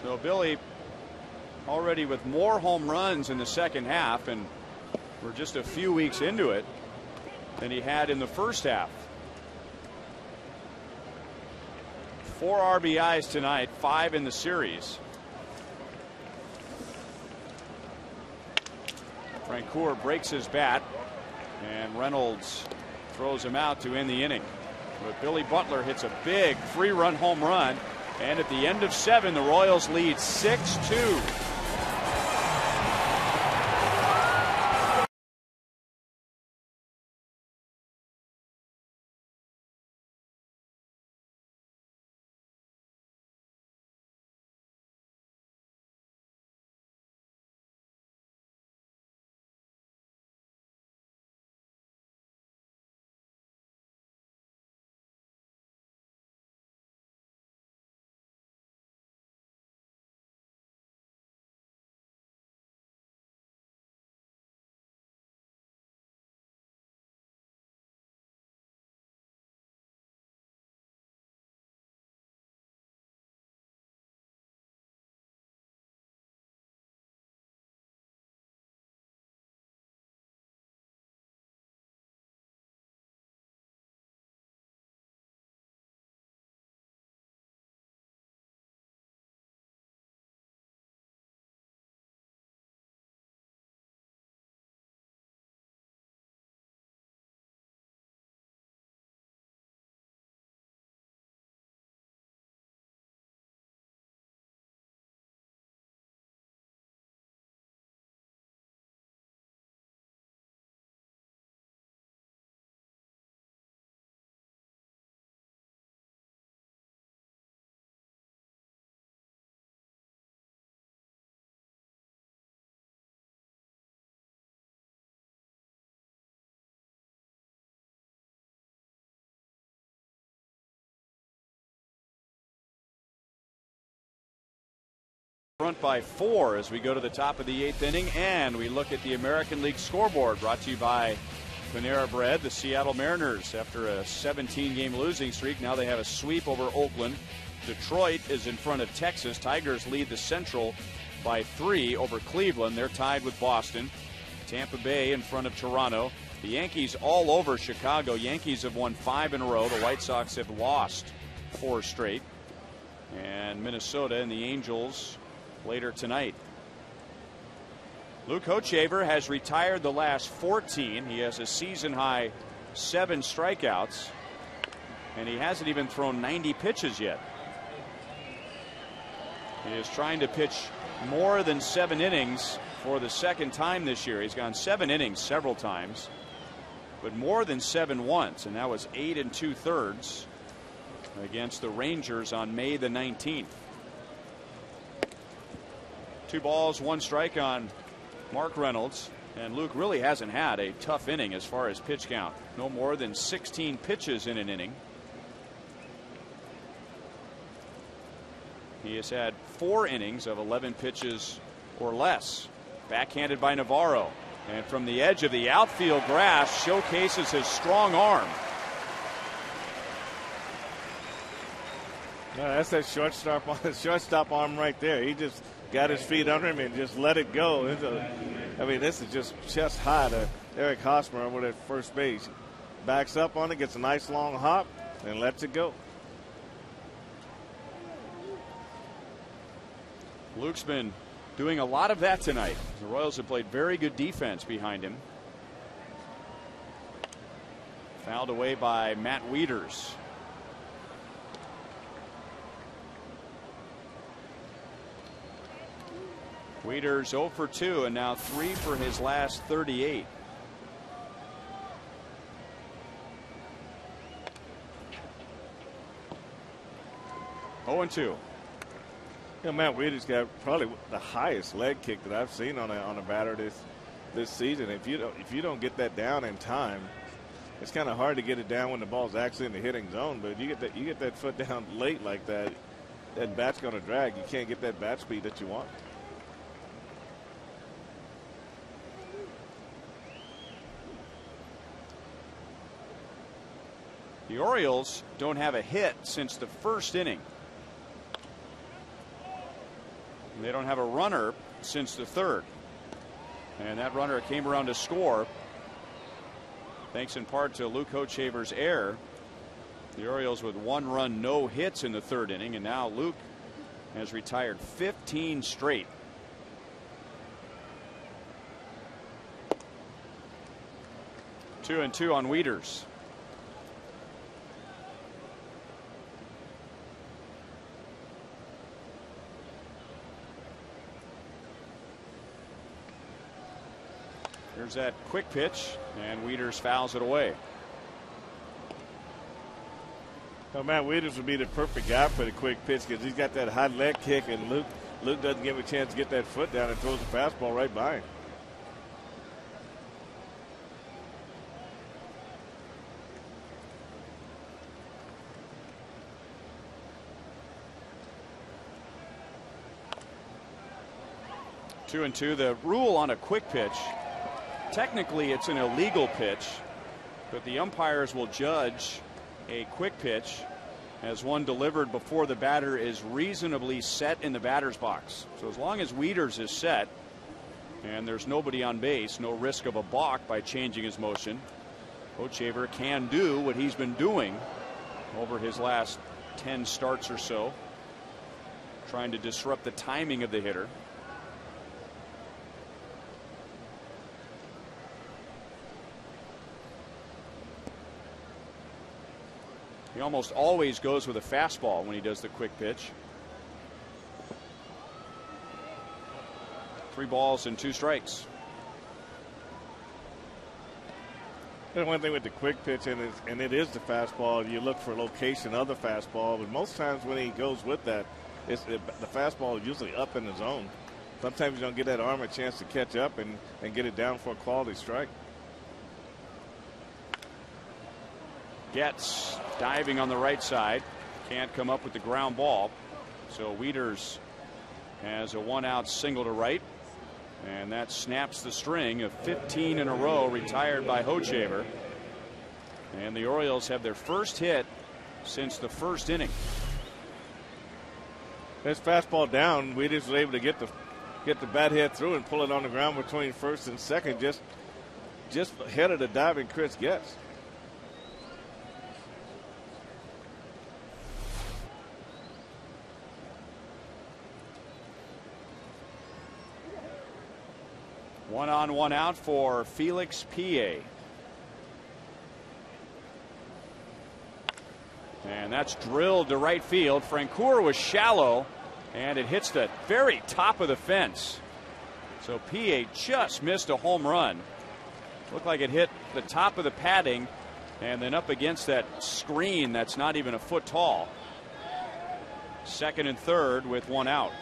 So Billy already with more home runs in the second half, and we're just a few weeks into it, than he had in the first half. 4 RBIs tonight, 5 in the series. Francoeur breaks his bat, and Reynolds throws him out to end the inning. But Billy Butler hits a big 3-run home run, and at the end of 7, the Royals lead 6-2. Front by 4 as we go to the top of the 8th inning, and we look at the American League scoreboard, brought to you by Panera Bread. The Seattle Mariners, after a 17-game losing streak, now they have a sweep over Oakland. Detroit is in front of Texas. Tigers lead the Central by 3 over Cleveland. They're tied with Boston. Tampa Bay in front of Toronto. The Yankees all over Chicago. Yankees have won 5 in a row. The White Sox have lost 4 straight. And Minnesota and the Angels later tonight. Luke Hochevar has retired the last 14. He has a season high 7 strikeouts, and he hasn't even thrown 90 pitches yet. He is trying to pitch more than 7 innings for the second time this year. He's gone 7 innings several times, but more than 7 once, and that was 8 2/3 against the Rangers on May the 19th. 2 balls, 1 strike on Mark Reynolds, and Luke really hasn't had a tough inning as far as pitch count. No more than 16 pitches in an inning. He has had 4 innings of 11 pitches or less. Backhanded by Navarro, and from the edge of the outfield grass showcases his strong arm. No, that's that shortstop arm right there. He just got his feet under him and just let it go. I mean, this is just chest high to Eric Hosmer over at first base. Backs up on it, gets a nice long hop, and lets it go. Luke's been doing a lot of that tonight. The Royals have played very good defense behind him. Fouled away by Matt Wieters. Wieters 0 for 2, and now 3 for his last 38. Oh and 2. Yeah, Matt Wieters got probably the highest leg kick that I've seen on a batter this season. If you don't get that down in time, it's kind of hard to get it down when the ball's actually in the hitting zone. But you get that foot down late like that, that bat's going to drag. You can't get that bat speed that you want. The Orioles don't have a hit since the first inning. And they don't have a runner since the 3rd. And that runner came around to score, thanks in part to Luke Hochevar's error. The Orioles with 1 run, no hits in the 3rd inning, and now Luke has retired 15 straight. 2-2 on Wieters. Here's that quick pitch, and Wieters fouls it away. Well, Matt Wieters would be the perfect guy for the quick pitch because he's got that high leg kick, and Luke doesn't give him a chance to get that foot down and throws the fastball right by him. Two and two. The rule on a quick pitch, technically it's an illegal pitch, but the umpires will judge a quick pitch as one delivered before the batter is reasonably set in the batter's box. So as long as Wieters is set and there's nobody on base, no risk of a balk by changing his motion, Hochevar can do what he's been doing over his last 10 starts or so, trying to disrupt the timing of the hitter. He almost always goes with a fastball when he does the quick pitch. 3 balls and 2 strikes. The one thing with the quick pitch, and it is the fastball, you look for location of the fastball, but most times when he goes with that, the fastball is usually up in the zone. Sometimes you don't get that arm a chance to catch up and get it down for a quality strike. Gets diving on the right side, can't come up with the ground ball. So Wieters has a 1-out single to right, and that snaps the string of 15 in a row retired by Hochevar. And the Orioles have their first hit since the first inning. His fastball down, Wieters was able to get the bat head through and pull it on the ground between first and second, just ahead of the diving Chris Getz. One on, one out for Felix PA. And that's drilled to right field. Francoeur was shallow, and it hits the very top of the fence. So PA just missed a home run. Looked like it hit the top of the padding and then up against that screen that's not even a foot tall. Second and third with 1 out.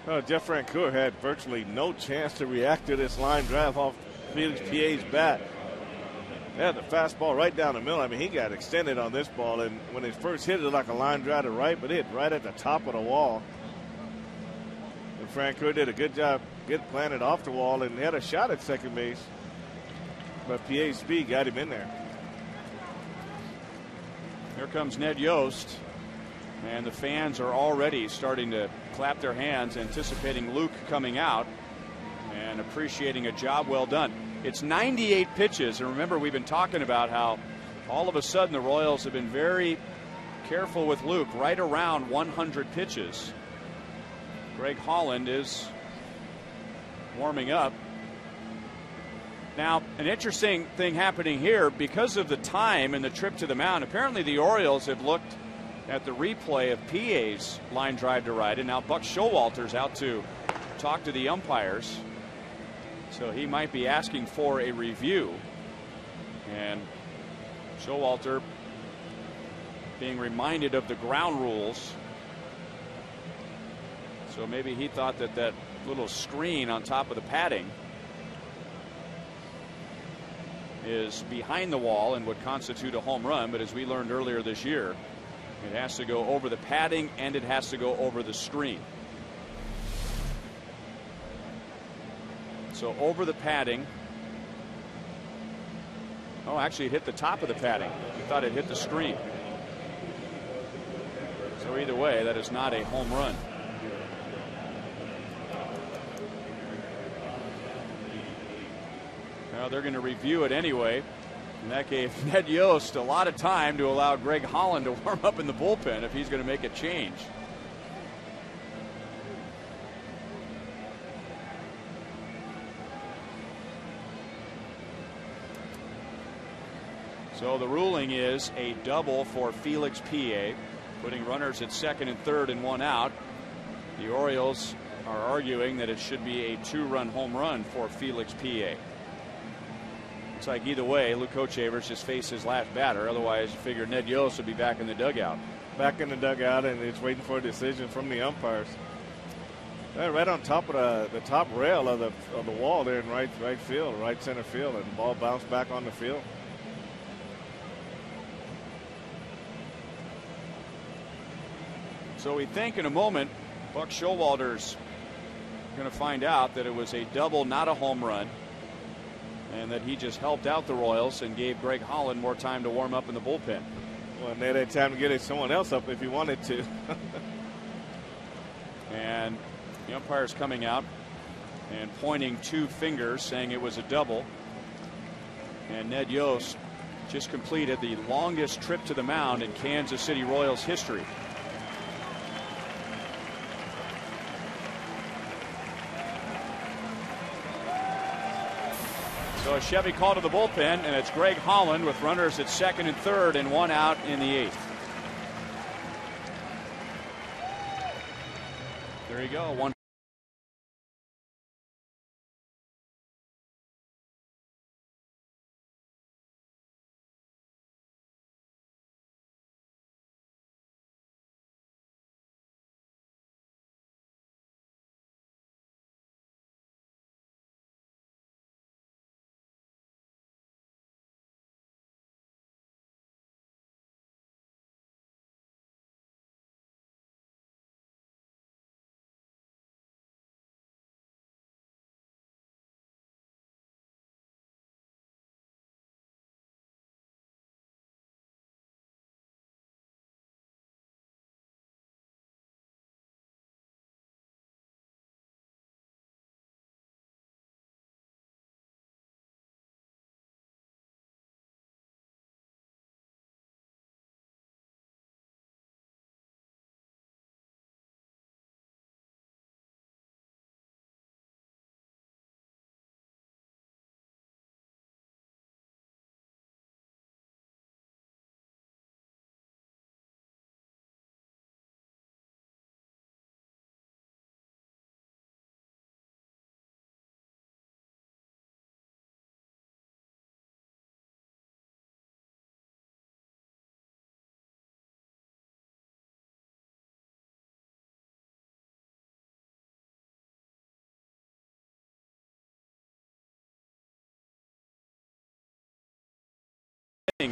Well, Jeff Francoeur had virtually no chance to react to this line drive off Felix PA's bat. Yeah, the fastball right down the middle. I mean, he got extended on this ball, and when he first hit it, like a line drive to right, but it hit right at the top of the wall. And Francoeur did a good job getting planted off the wall and had a shot at second base. But PA's speed got him in there. Here comes Ned Yost. And the fans are already starting to clap their hands, anticipating Luke coming out and appreciating a job well done. It's 98 pitches. And remember, we've been talking about how all of a sudden the Royals have been very careful with Luke, right around 100 pitches. Greg Holland is warming up. Now, an interesting thing happening here because of the time and the trip to the mound. Apparently the Orioles have looked at the replay of PA's line drive to right, and now Buck Showalter's out to talk to the umpires, so he might be asking for a review. And Showalter being reminded of the ground rules, so maybe he thought that that little screen on top of the padding is behind the wall and would constitute a home run, but as we learned earlier this year, it has to go over the padding and it has to go over the screen. So over the padding. Oh, actually it hit the top of the padding. We thought it hit the screen. So either way, that is not a home run. Now they're going to review it anyway. And that gave Ned Yost a lot of time to allow Greg Holland to warm up in the bullpen if he's going to make a change. So the ruling is a double for Felix PA, putting runners at second and third and one out. The Orioles are arguing that it should be a 2-run home run for Felix PA. Looks like either way, Luke Hochevers just faced his last batter. Otherwise, you figure Ned Yost would be back in the dugout. Back in the dugout, and it's waiting for a decision from the umpires. They're right on top of the top rail of the wall there in right field, right center field, and the ball bounced back on the field. So we think in a moment, Buck Showalter's going to find out that it was a double, not a home run, and that he just helped out the Royals and gave Greg Holland more time to warm up in the bullpen. Well, and they had time to get someone else up if he wanted to. And the umpire's coming out and pointing 2 fingers, saying it was a double. And Ned Yost just completed the longest trip to the mound in Kansas City Royals history. So a Chevy call to the bullpen, and it's Greg Holland with runners at second and third and one out in the 8th. There you go. One.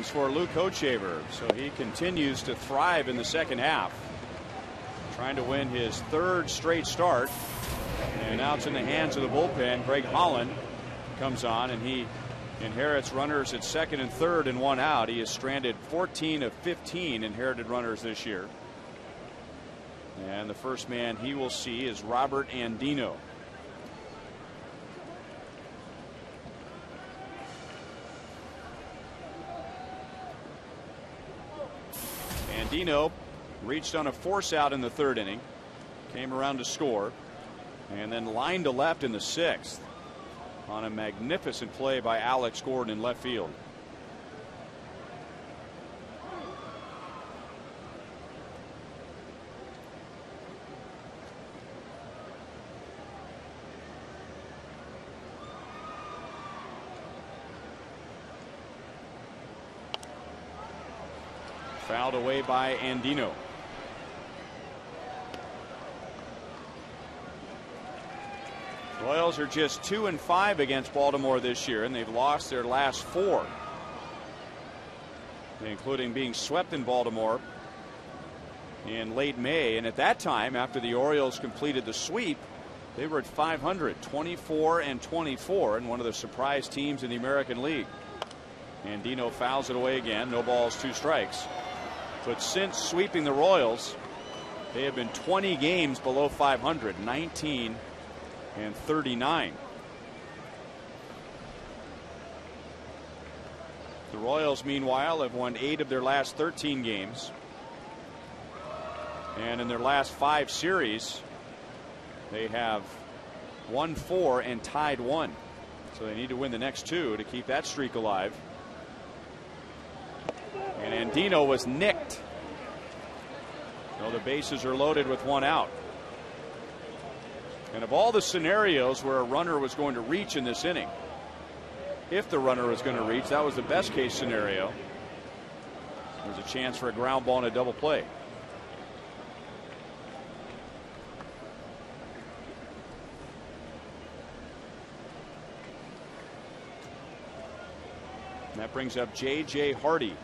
For Luke Hochevar, so he continues to thrive in the second half, trying to win his 3rd straight start. And now it's in the hands of the bullpen. Greg Holland comes on, and he inherits runners at second and third and one out. He has stranded 14 of 15 inherited runners this year, and the first man he will see is Robert Andino. Andino reached on a force out in the 3rd inning, came around to score, and then lined to left in the 6th on a magnificent play by Alex Gordon in left field. Fouled away by Andino. Royals are just 2-5 against Baltimore this year, and they've lost their last 4, including being swept in Baltimore in late May. And at that time, after the Orioles completed the sweep, they were at 500, 24-24, and one of the surprise teams in the American League. Andino fouls it away again. No balls, 2 strikes. But since sweeping the Royals, they have been 20 games below 500, 19-39. The Royals, meanwhile, have won 8 of their last 13 games. And in their last 5 series, they have won 4 and tied 1. So they need to win the next 2 to keep that streak alive. And Andino was nicked. So the bases are loaded with one out. And of all the scenarios where a runner was going to reach in this inning, if the runner was going to reach, that was the best case scenario. There's a chance for a ground ball and a double play. And that brings up J.J. Hardy.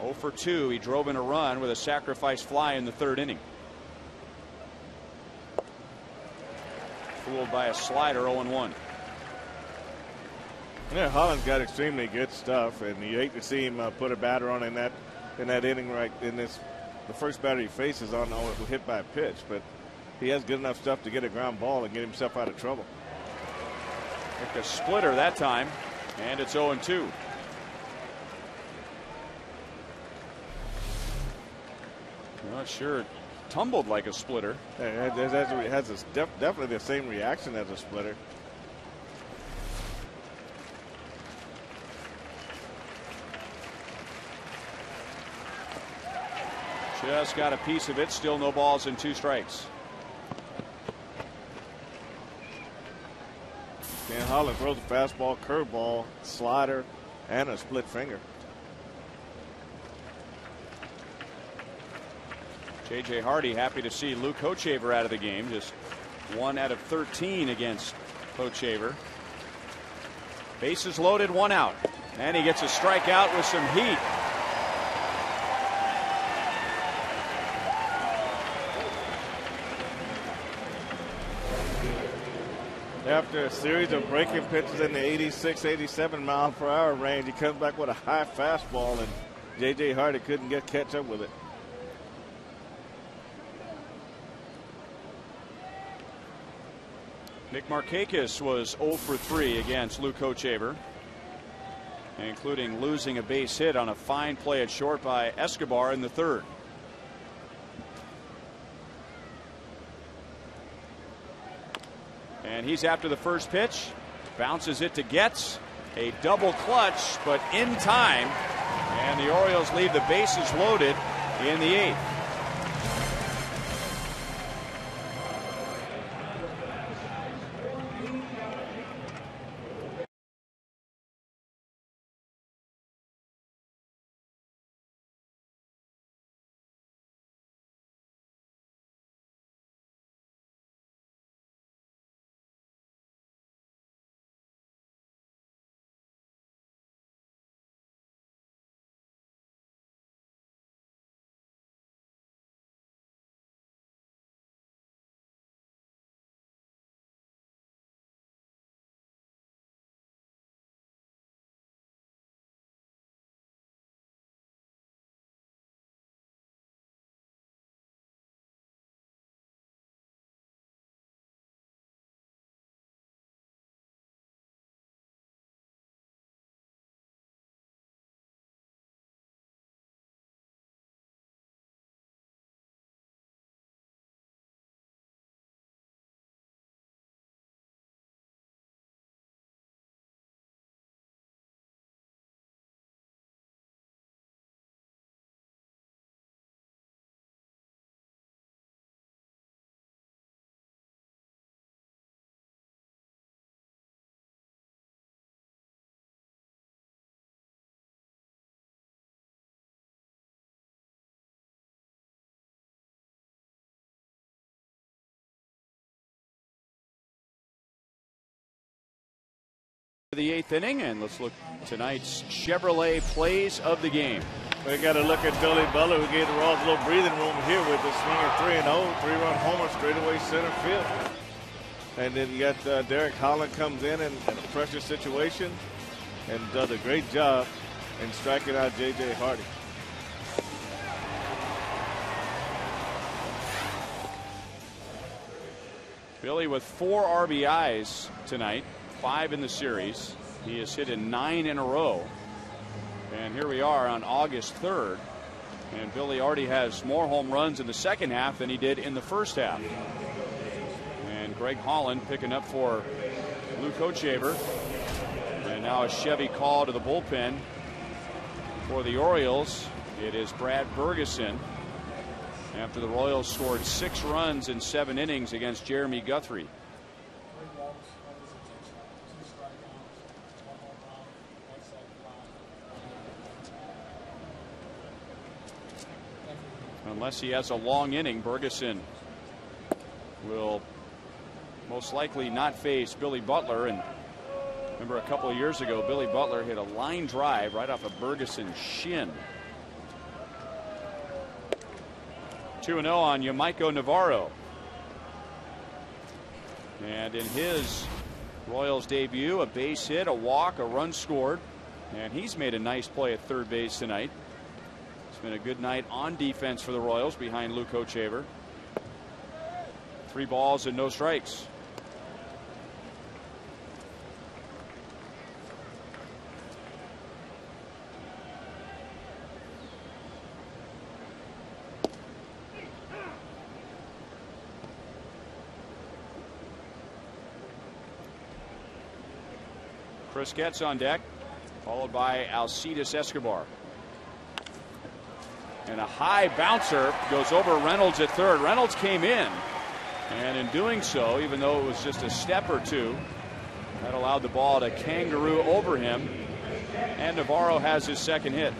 0 for 2. He drove in a run with a sacrifice fly in the third inning. Fooled by a slider. 0-1. Yeah, Holland's got extremely good stuff, and you hate to see him put a batter on in that inning right in this. The first batter he faces on hit by a pitch, but he has good enough stuff to get a ground ball and get himself out of trouble. Took a splitter that time, and it's 0-2. Not sure it tumbled like a splitter. It has definitely the same reaction as a splitter. Just got a piece of it. Still no balls and 2 strikes. Ken Holland throws a fastball, curveball, slider, and a split finger. J.J. Hardy happy to see Luke Hochevar out of the game. Just 1 out of 13 against Hochevar. Bases loaded, 1 out. And he gets a strikeout with some heat. After a series of breaking pitches in the 86, 87 mile per hour range, he comes back with a high fastball, and J.J. Hardy couldn't catch up with it. Nick Markakis was 0 for 3 against Luke Hochevar, including losing a base hit on a fine play at short by Escobar in the third. And he's after the first pitch, bounces it to Getz, a double clutch, but in time, and the Orioles leave the bases loaded in the 8th. The 8th inning, and let's look tonight's Chevrolet plays of the game. We got to look at Billy Butler, who gave the Royals a little breathing room here with the swinger 3-0, 3-run homer straightaway center field. And then you got Derek Holland comes in a pressure situation and does a great job in striking out J.J. Hardy. Billy with 4 RBIs tonight. 5 in the series. He has hit in 9 in a row. And here we are on August 3rd. And Billy already has more home runs in the second half than he did in the first half. And Greg Holland picking up for Luke Hochevar. And now a Chevy call to the bullpen For the Orioles, it is Brad Bergeson. After the Royals scored 6 runs in 7 innings against Jeremy Guthrie. Unless he has a long inning, Bergeson will most likely not face Billy Butler. And remember, a couple of years ago, Billy Butler hit a line drive right off of Bergeson's shin. 2-0 on Yamaiko Navarro. And in his Royals debut, a base hit, a walk, a run scored. And he's made a nice play at third base tonight. It's been a good night on defense for the Royals behind Luke Hochevar. 3 balls and no strikes. Chris Getz on deck, followed by Alcides Escobar. And a high bouncer goes over Reynolds at third. Reynolds came in, and in doing so, even though it was just a step or two, that allowed the ball to kangaroo over him, and Navarro has his second hit.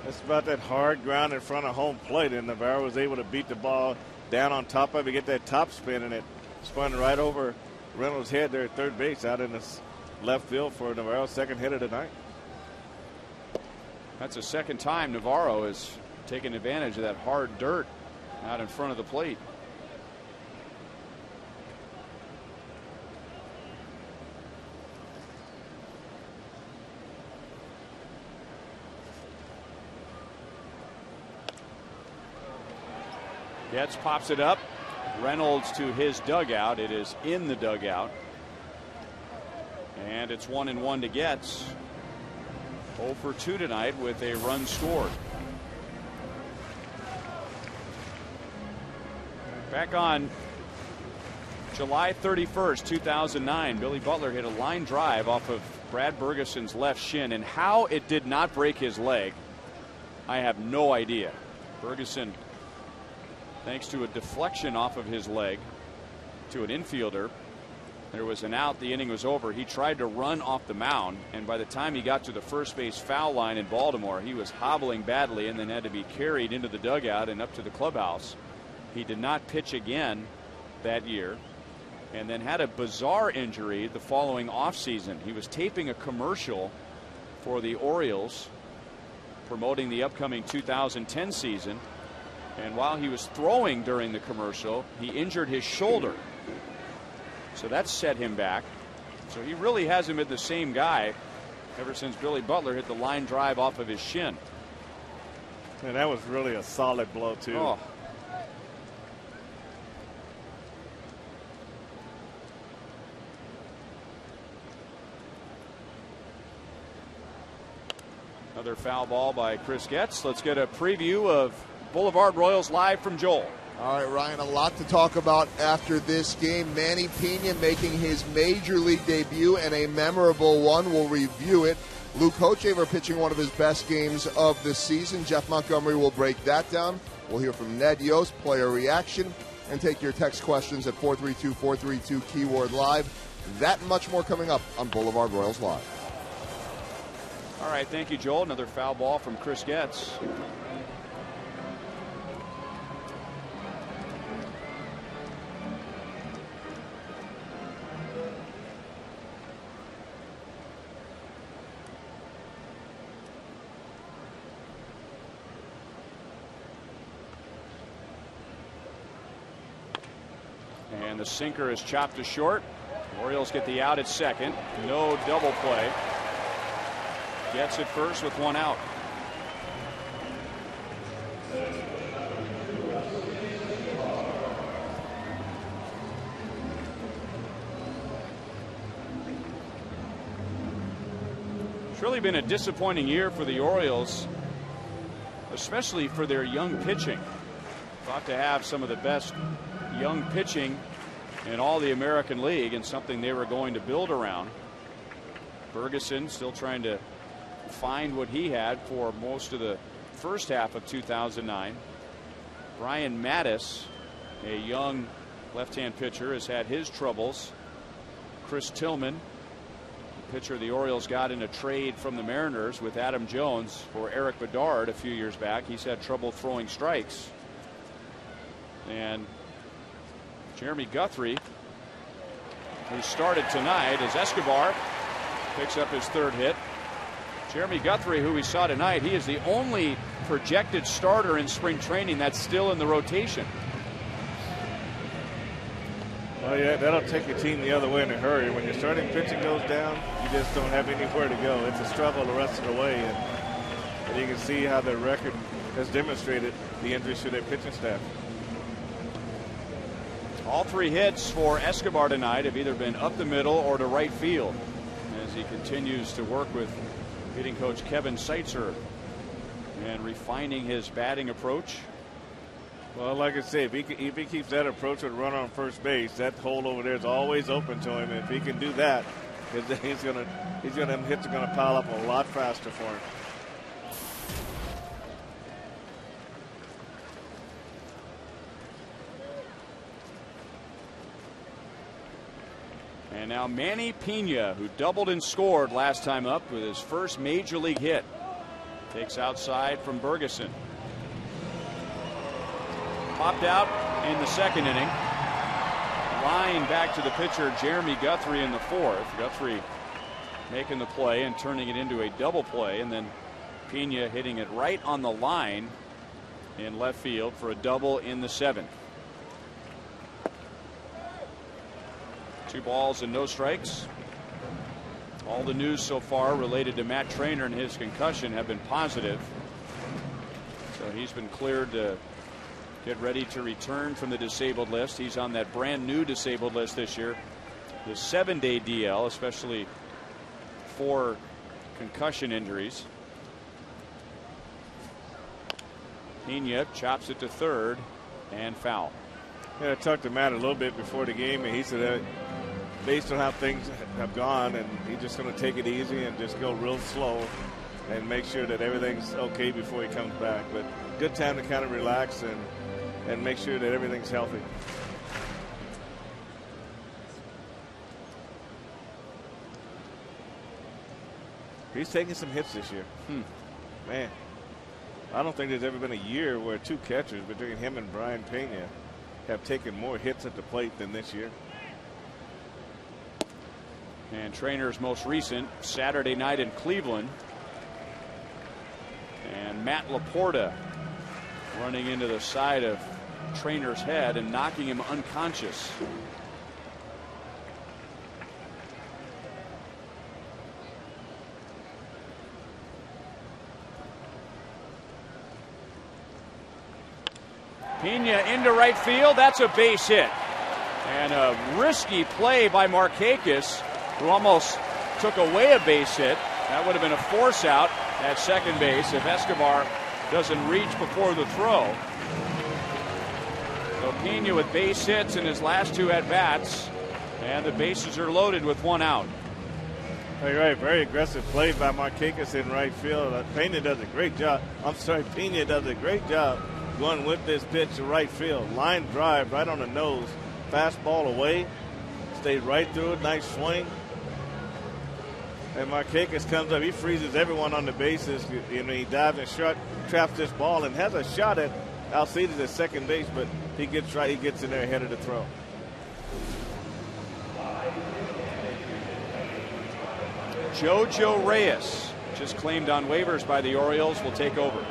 It's about that hard ground in front of home plate, and Navarro was able to beat the ball down on top of it, get that top spin, and it spun right over Reynolds' head there at third base out in the left field for Navarro's second hit of the night. That's the second time Navarro has taken advantage of that hard dirt out in front of the plate. Getz pops it up. Reynolds to his dugout. It is in the dugout. And it's 1-1 to Getz. 0 for 2 tonight with a run scored. Back on July 31st, 2009, Billy Butler hit a line drive off of Brad Bergeson's left shin, and how it did not break his leg, I have no idea. Bergeson, thanks to a deflection off of his leg to an infielder, there was an out. The inning was over. He tried to run off the mound, and by the time he got to the first base foul line in Baltimore, he was hobbling badly and then had to be carried into the dugout and up to the clubhouse. He did not pitch again that year, and then had a bizarre injury the following offseason. He was taping a commercial for the Orioles promoting the upcoming 2010 season. And while he was throwing during the commercial, he injured his shoulder. So that set him back. So he really hasn't been the same guy ever since Billy Butler hit the line drive off of his shin. And that was really a solid blow, too. Oh. Another foul ball by Chris Getz. Let's get a preview of Boulevard Royals live from Joel. All right, Ryan, a lot to talk about after this game. Manny Pena making his major league debut, and a memorable one. We'll review it. Luke Hochevar pitching one of his best games of the season. Jeff Montgomery will break that down. We'll hear from Ned Yost, player reaction, and take your text questions at 432-432, keyword live. That and much more coming up on Boulevard Royals Live. All right, thank you, Joel. Another foul ball from Chris Getz. And the sinker is chopped to short. Orioles get the out at second. No double play. Gets it first with one out. It's really been a disappointing year for the Orioles, especially for their young pitching. Thought to have some of the best young pitching in all the American League and something they were going to build around. Ferguson still trying to find what he had for most of the first half of 2009. Brian Mattis, a young left-hand pitcher, has had his troubles. Chris Tillman, the pitcher the Orioles got in a trade from the Mariners with Adam Jones for Eric Bedard a few years back. He's had trouble throwing strikes. And Jeremy Guthrie, who started tonight, as Escobar picks up his third hit. Jeremy Guthrie, who we saw tonight, he is the only projected starter in spring training that's still in the rotation. Well, yeah, that'll take your team the other way in a hurry. When your starting pitching goes down, you just don't have anywhere to go. It's a struggle the rest of the way, and you can see how their record has demonstrated the injuries to their pitching staff. All three hits for Escobar tonight have either been up the middle or to right field as he continues to work with hitting coach Kevin Seitzer and refining his batting approach. Well, like I say, if he keeps that approach with a runner on first base, that hole over there is always open to him. If he can do that, his hits are gonna pile up a lot faster for him. And now Manny Pena, who doubled and scored last time up with his first major league hit, takes outside from Ferguson. Popped out in the second inning. Line back to the pitcher Jeremy Guthrie in the fourth. Guthrie making the play and turning it into a double play, and then Pena hitting it right on the line in left field for a double in the seventh. 2 balls and no strikes. All the news so far related to Matt Trainer and his concussion have been positive. So he's been cleared to get ready to return from the disabled list. He's on that brand new disabled list this year. The 7-day DL, especially for concussion injuries. Pena chops it to third and foul. Yeah, I talked to Matt a little bit before the game, and he said that based on how things have gone, and he's just going to take it easy and just go real slow and make sure that everything's okay before he comes back. But good time to kind of relax and make sure that everything's healthy. He's taking some hits this year. Man, I don't think there's ever been a year where 2 catchers between him and Brian Pena have taken more hits at the plate than this year. And Trainer's most recent Saturday night in Cleveland. And Matt Laporta running into the side of Trainer's head and knocking him unconscious. Pena into right field. That's a base hit. And a risky play by Markakis, who almost took away a base hit. That would have been a force out at second base if Escobar doesn't reach before the throw. So Pena with base hits in his last 2 at-bats, and the bases are loaded with 1 out. You're right, very aggressive play by Markakis in right field. Pena does a great job. Pena does a great job going with this pitch to right field. Line drive right on the nose. Fastball away. Stayed right through it. Nice swing. And Markakis comes up. He freezes everyone on the bases. He dives and traps this ball and has a shot at Alcides at second base, but he gets right. He gets in there ahead of the throw. Jojo Reyes, just claimed on waivers by the Orioles, will take over.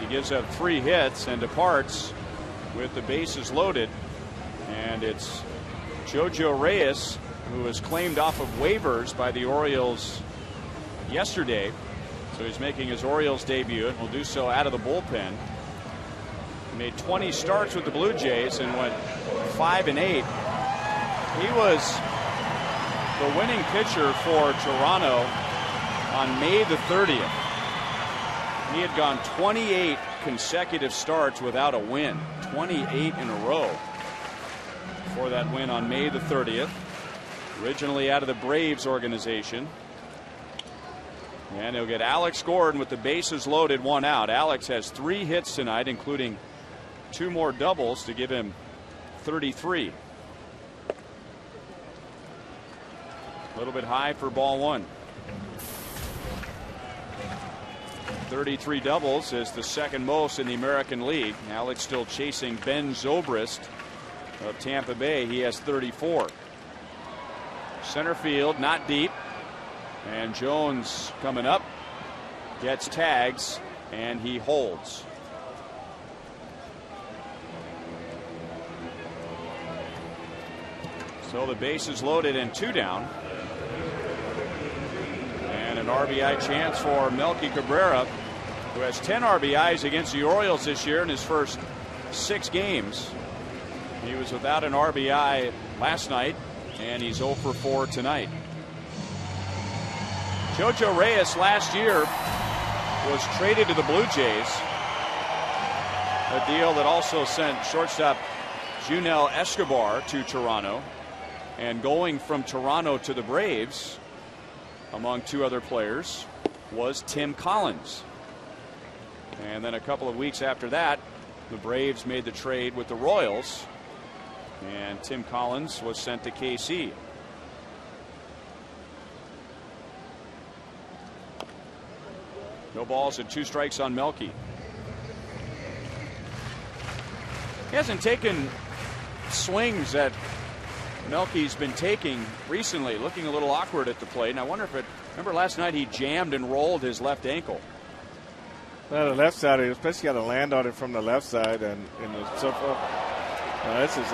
He gives up 3 hits and departs with the bases loaded. And it's Jojo Reyes, who was claimed off of waivers by the Orioles yesterday. So he's making his Orioles debut and will do so out of the bullpen. He made 20 starts with the Blue Jays and went 5-8. He was the winning pitcher for Toronto on May the 30th. He had gone 28 consecutive starts without a win, 28 in a row for that win on May the 30th. Originally out of the Braves organization. And he'll get Alex Gordon with the bases loaded, 1 out. Alex has 3 hits tonight, including 2 more doubles to give him 33. A little bit high for ball 1. 33 doubles is the second most in the American League. Alex still chasing Ben Zobrist of Tampa Bay. He has 34. Center field, not deep. And Jones coming up, gets tags, and he holds. So the base is loaded and 2 down. And an RBI chance for Melky Cabrera, who has 10 RBIs against the Orioles this year in his first 6 games. He was without an RBI last night, and he's 0 for 4 tonight. Jojo Reyes last year was traded to the Blue Jays, a deal that also sent shortstop Junel Escobar to Toronto, and going from Toronto to the Braves, among 2 other players, was Tim Collins. And then a couple of weeks after that, the Braves made the trade with the Royals, and Tim Collins was sent to KC. No balls and 2 strikes on Melky. He hasn't taken swings that Melky's been taking recently, looking a little awkward at the plate. And I wonder if remember last night he jammed and rolled his left ankle. Well, the left side, especially got to land on it from the left side, and so far, this is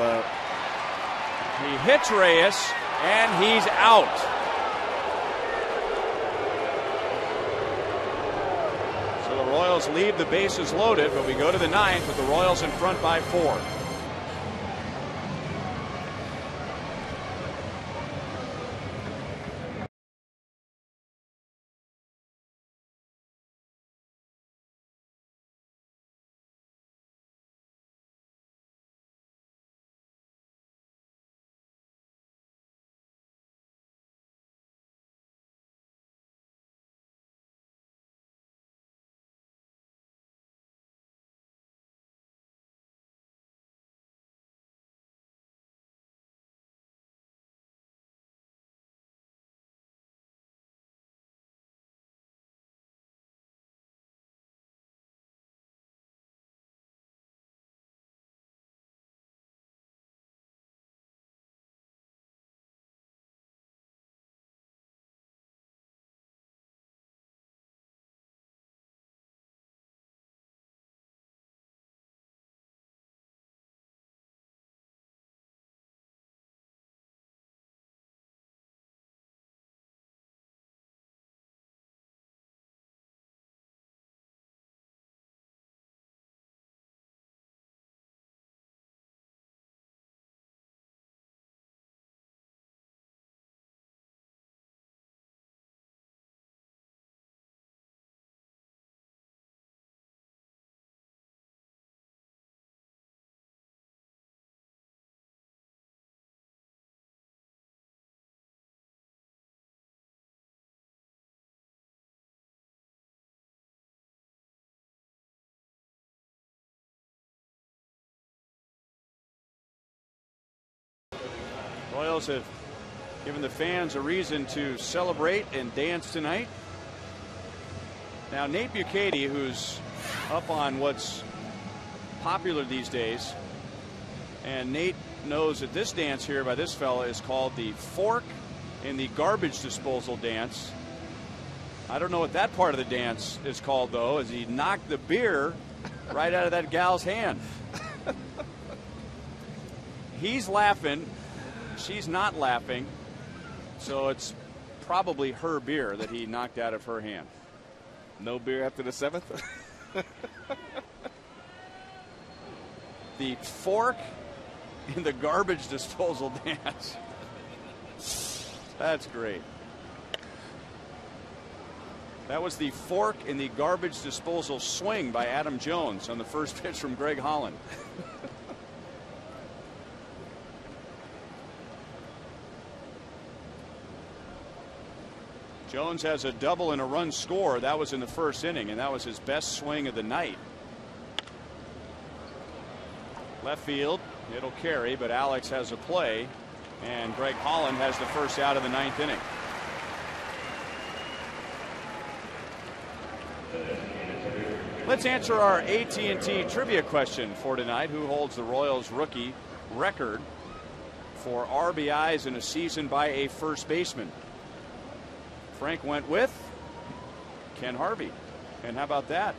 he hits Reyes, and he's out. The Royals leave the bases loaded, but we go to the 9th with the Royals in front by 4. Royals have given the fans a reason to celebrate and dance tonight. Now Nate Bukaty, who's up on what's popular these days, and Nate knows that this dance here by this fella is called the fork in the garbage disposal dance. I don't know what that part of the dance is called, though, as he knocked the beer right out of that gal's hand. He's laughing. She's not laughing. So it's probably her beer that he knocked out of her hand. No beer after the 7th? The fork in the garbage disposal dance. That's great. That was the fork in the garbage disposal swing by Adam Jones on the first pitch from Greg Holland. Jones has a double and a run score. That was in the first inning, and that was his best swing of the night. Left field, it'll carry, but Alex has a play, and Greg Holland has the first out of the 9th inning. Let's answer our AT&T trivia question for tonight. Who holds the Royals rookie record for RBIs in a season by a first baseman? Frank went with Ken Harvey. And how about that?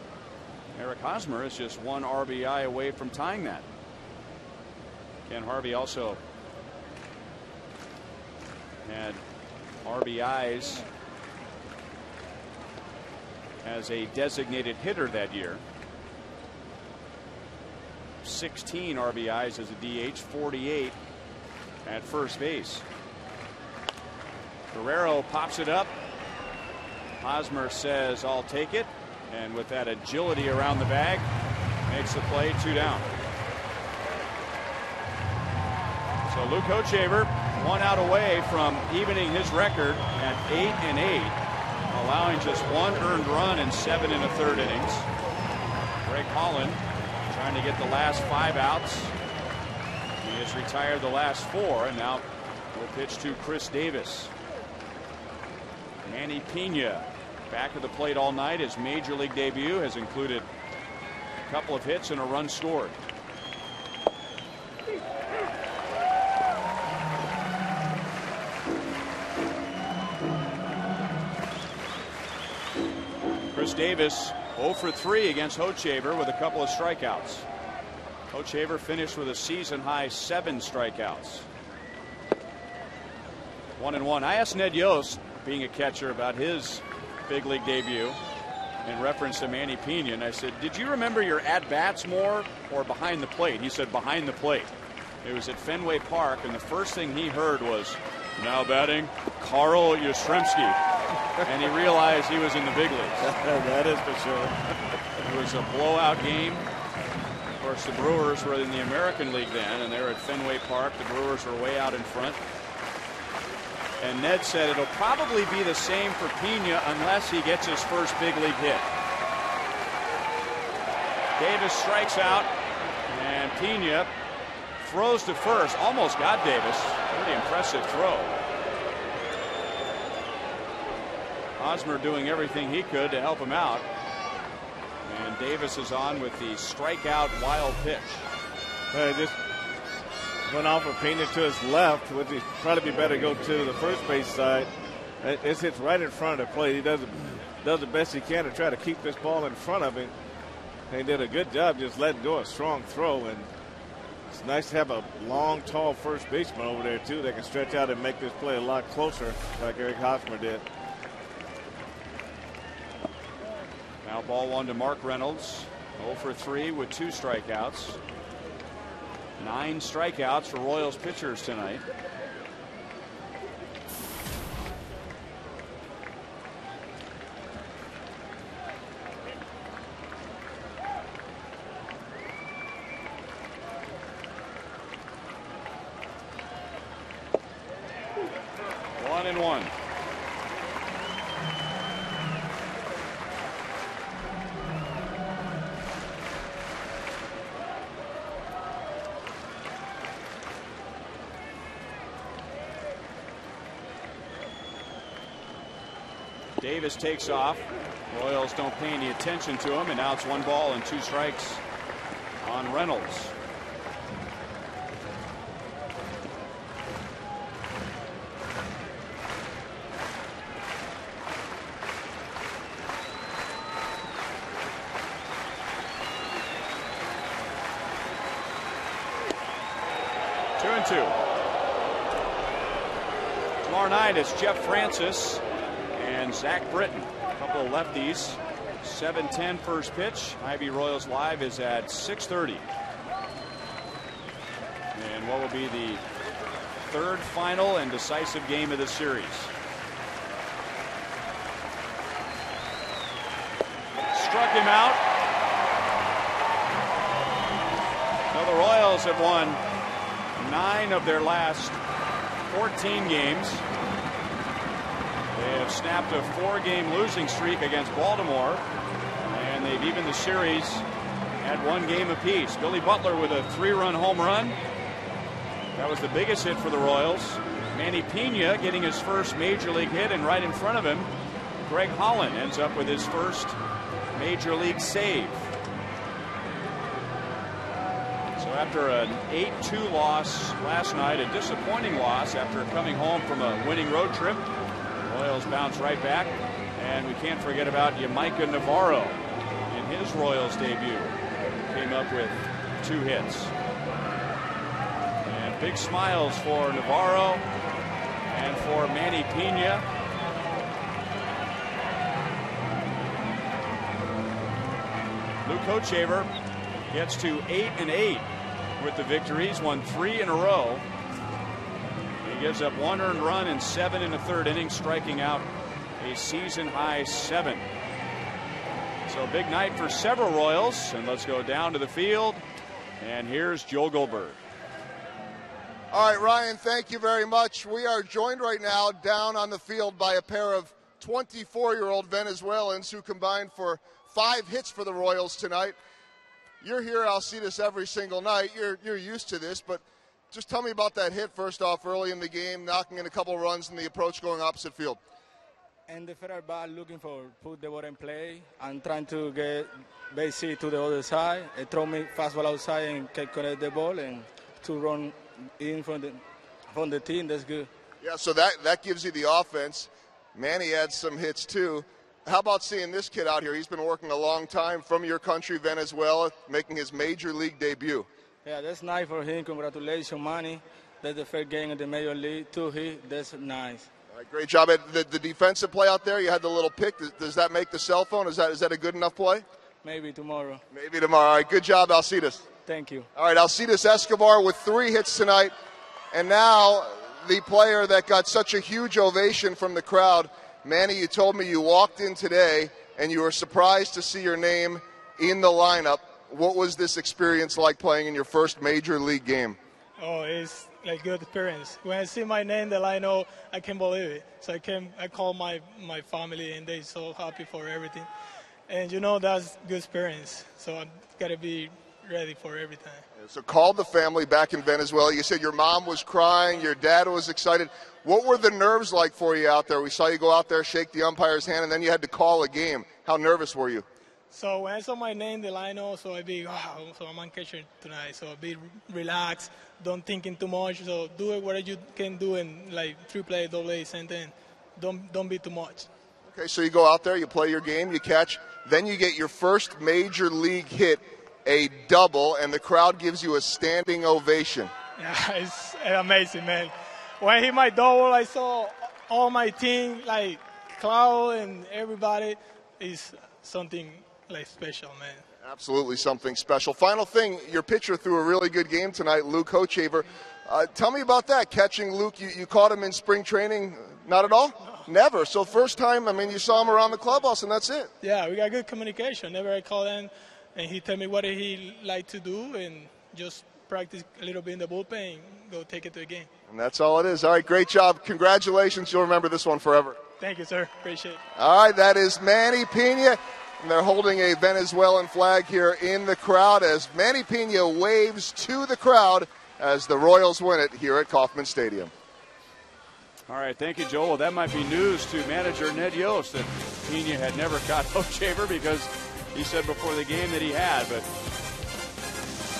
Eric Hosmer is just 1 RBI away from tying that. Ken Harvey also had RBIs as a designated hitter that year. 16 RBIs as a DH, 48 at first base. Guerrero pops it up. Hosmer says, "I'll take it." And with that agility around the bag, makes the play, 2 down. So Luke Hochevar 1 out away from evening his record at 8-8, allowing just 1 earned run in 7 1/3 innings. Greg Holland trying to get the last 5 outs. He has retired the last 4, and now will pitch to Chris Davis. Manny Pena back at the plate all night. His major league debut has included a couple of hits and a run scored. Chris Davis 0 for 3 against Hochevar with a couple of strikeouts. Hochevar finished with a season high 7 strikeouts. 1-1. I asked Ned Yost, being a catcher, about his big league debut in reference to Manny Pena, and I said, "Did you remember your at-bats more or behind the plate?" He said behind the plate. It was at Fenway Park, and the first thing he heard was, "Now batting, Carl Yastrzemski." And he realized he was in the big leagues. That is for sure. It was a blowout game. Of course, the Brewers were in the American League then, and they were at Fenway Park. The Brewers were way out in front. And Ned said it'll probably be the same for Pena unless he gets his first big league hit. Davis strikes out, and Pena throws to first. Almost got Davis. Pretty impressive throw. Hosmer doing everything he could to help him out. And Davis is on with the strikeout wild pitch. Well, just went off of Pena to his left, which would probably be better to go to the first base side. It hits right in front of the plate. He does the best he can to try to keep this ball in front of him. And he did a good job just letting go a strong throw. And it's nice to have a long, tall first baseman over there, too, that can stretch out and make this play a lot closer, like Eric Hosmer did. Now ball 1 to Mark Reynolds. 0 for 3 with 2 strikeouts. 9 strikeouts for Royals pitchers tonight. One and one. Davis takes off. Royals don't pay any attention to him, and now it's 1 ball and 2 strikes on Reynolds. Tomorrow night it's Jeff Francis and Zach Britton, a couple of lefties. 7:10 first pitch. Ivy Royals Live is at 6:30. And what will be the third final and decisive game of the series. Struck him out. Now the Royals have won 9 of their last 14 games. They have snapped a 4-game losing streak against Baltimore, and they've evened the series at 1 game apiece. Billy Butler with a 3-run home run. That was the biggest hit for the Royals. Manny Pena getting his first major league hit, and right in front of him, Greg Holland ends up with his first major league save. So after an 8-2 loss last night, a disappointing loss after coming home from a winning road trip, the Royals bounce right back. And we can't forget about Yamaika Navarro in his Royals debut. Came up with 2 hits. And big smiles for Navarro and for Manny Pena. Luke Hochevar gets to 8-8 with the victories, won 3 in a row. He gives up 1 earned run in 7 in the 3rd inning, striking out a season high 7. So big night for several Royals, and let's go down to the field. And here's Joel Goldberg. All right, Ryan, thank you very much. We are joined right now down on the field by a pair of 24-year-old Venezuelans who combined for 5 hits for the Royals tonight. You're here, Alcides, every single night. You're used to this, but just tell me about that hit first off early in the game, knocking in a couple runs and the approach going opposite field. And the federal ball looking for put the ball in play and trying to get base hit to the other side. It throw me fastball outside and can connect the ball and to run in from the team. That's good. Yeah, so that gives you the offense. Manny had some hits too. How about seeing this kid out here? He's been working a long time from your country, Venezuela, making his major league debut. Yeah, that's nice for him. Congratulations, Manny. That's the first game in the major league. 2 hits. That's nice. All right, great job. The defensive play out there, you had the little pick. Does that make the cell phone? Is that a good enough play? Maybe tomorrow. Maybe tomorrow. All right, good job, Alcides. Thank you. All right, Alcides Escobar with 3 hits tonight. And now the player that got such a huge ovation from the crowd, Manny, you told me you walked in today and you were surprised to see your name in the lineup. What was this experience like playing in your first major league game? Oh, it's like good experience. When I see my name, then I know I can't believe it. So I call my family and they're so happy for everything. And that's good experience. So I gotta be ready for everything. So called the family back in Venezuela. You said your mom was crying, your dad was excited. What were the nerves like for you out there? We saw you go out there, shake the umpire's hand, and then you had to call a game. How nervous were you? So when I saw my name, the lineup, so I be, wow, so I'm on catcher tonight. So be relaxed, don't thinking too much. So do it what you can do in like 3 play, double A, and then don't be too much. Okay, so you go out there, you play your game, you catch, then you get your first major league hit, a double, and the crowd gives you a standing ovation. Yeah, it's amazing, man. When I hit my double, I saw all my team, like Cloud and everybody. Is something like special, man. Absolutely something special. Final thing, your pitcher threw a really good game tonight, Luke Hochevar. Tell me about that, catching Luke. You caught him in spring training? Not at all? No. Never. So first time, you saw him around the clubhouse, and that's it. Yeah, we got good communication. Never I called him, and he told me what he liked to do, and just practice a little bit in the bullpen and go take it to the game. And that's all it is. All right, great job. Congratulations. You'll remember this one forever. Thank you, sir. Appreciate it. All right, that is Manny Pena. And they're holding a Venezuelan flag here in the crowd as Manny Pena waves to the crowd as the Royals win it here at Kauffman Stadium. All right, thank you, Joel. Well, that might be news to manager Ned Yost that Pena had never caught Hochevar because he said before the game that he had. But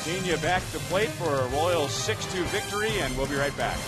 Pena back to plate for a Royals 6-2 victory, and we'll be right back.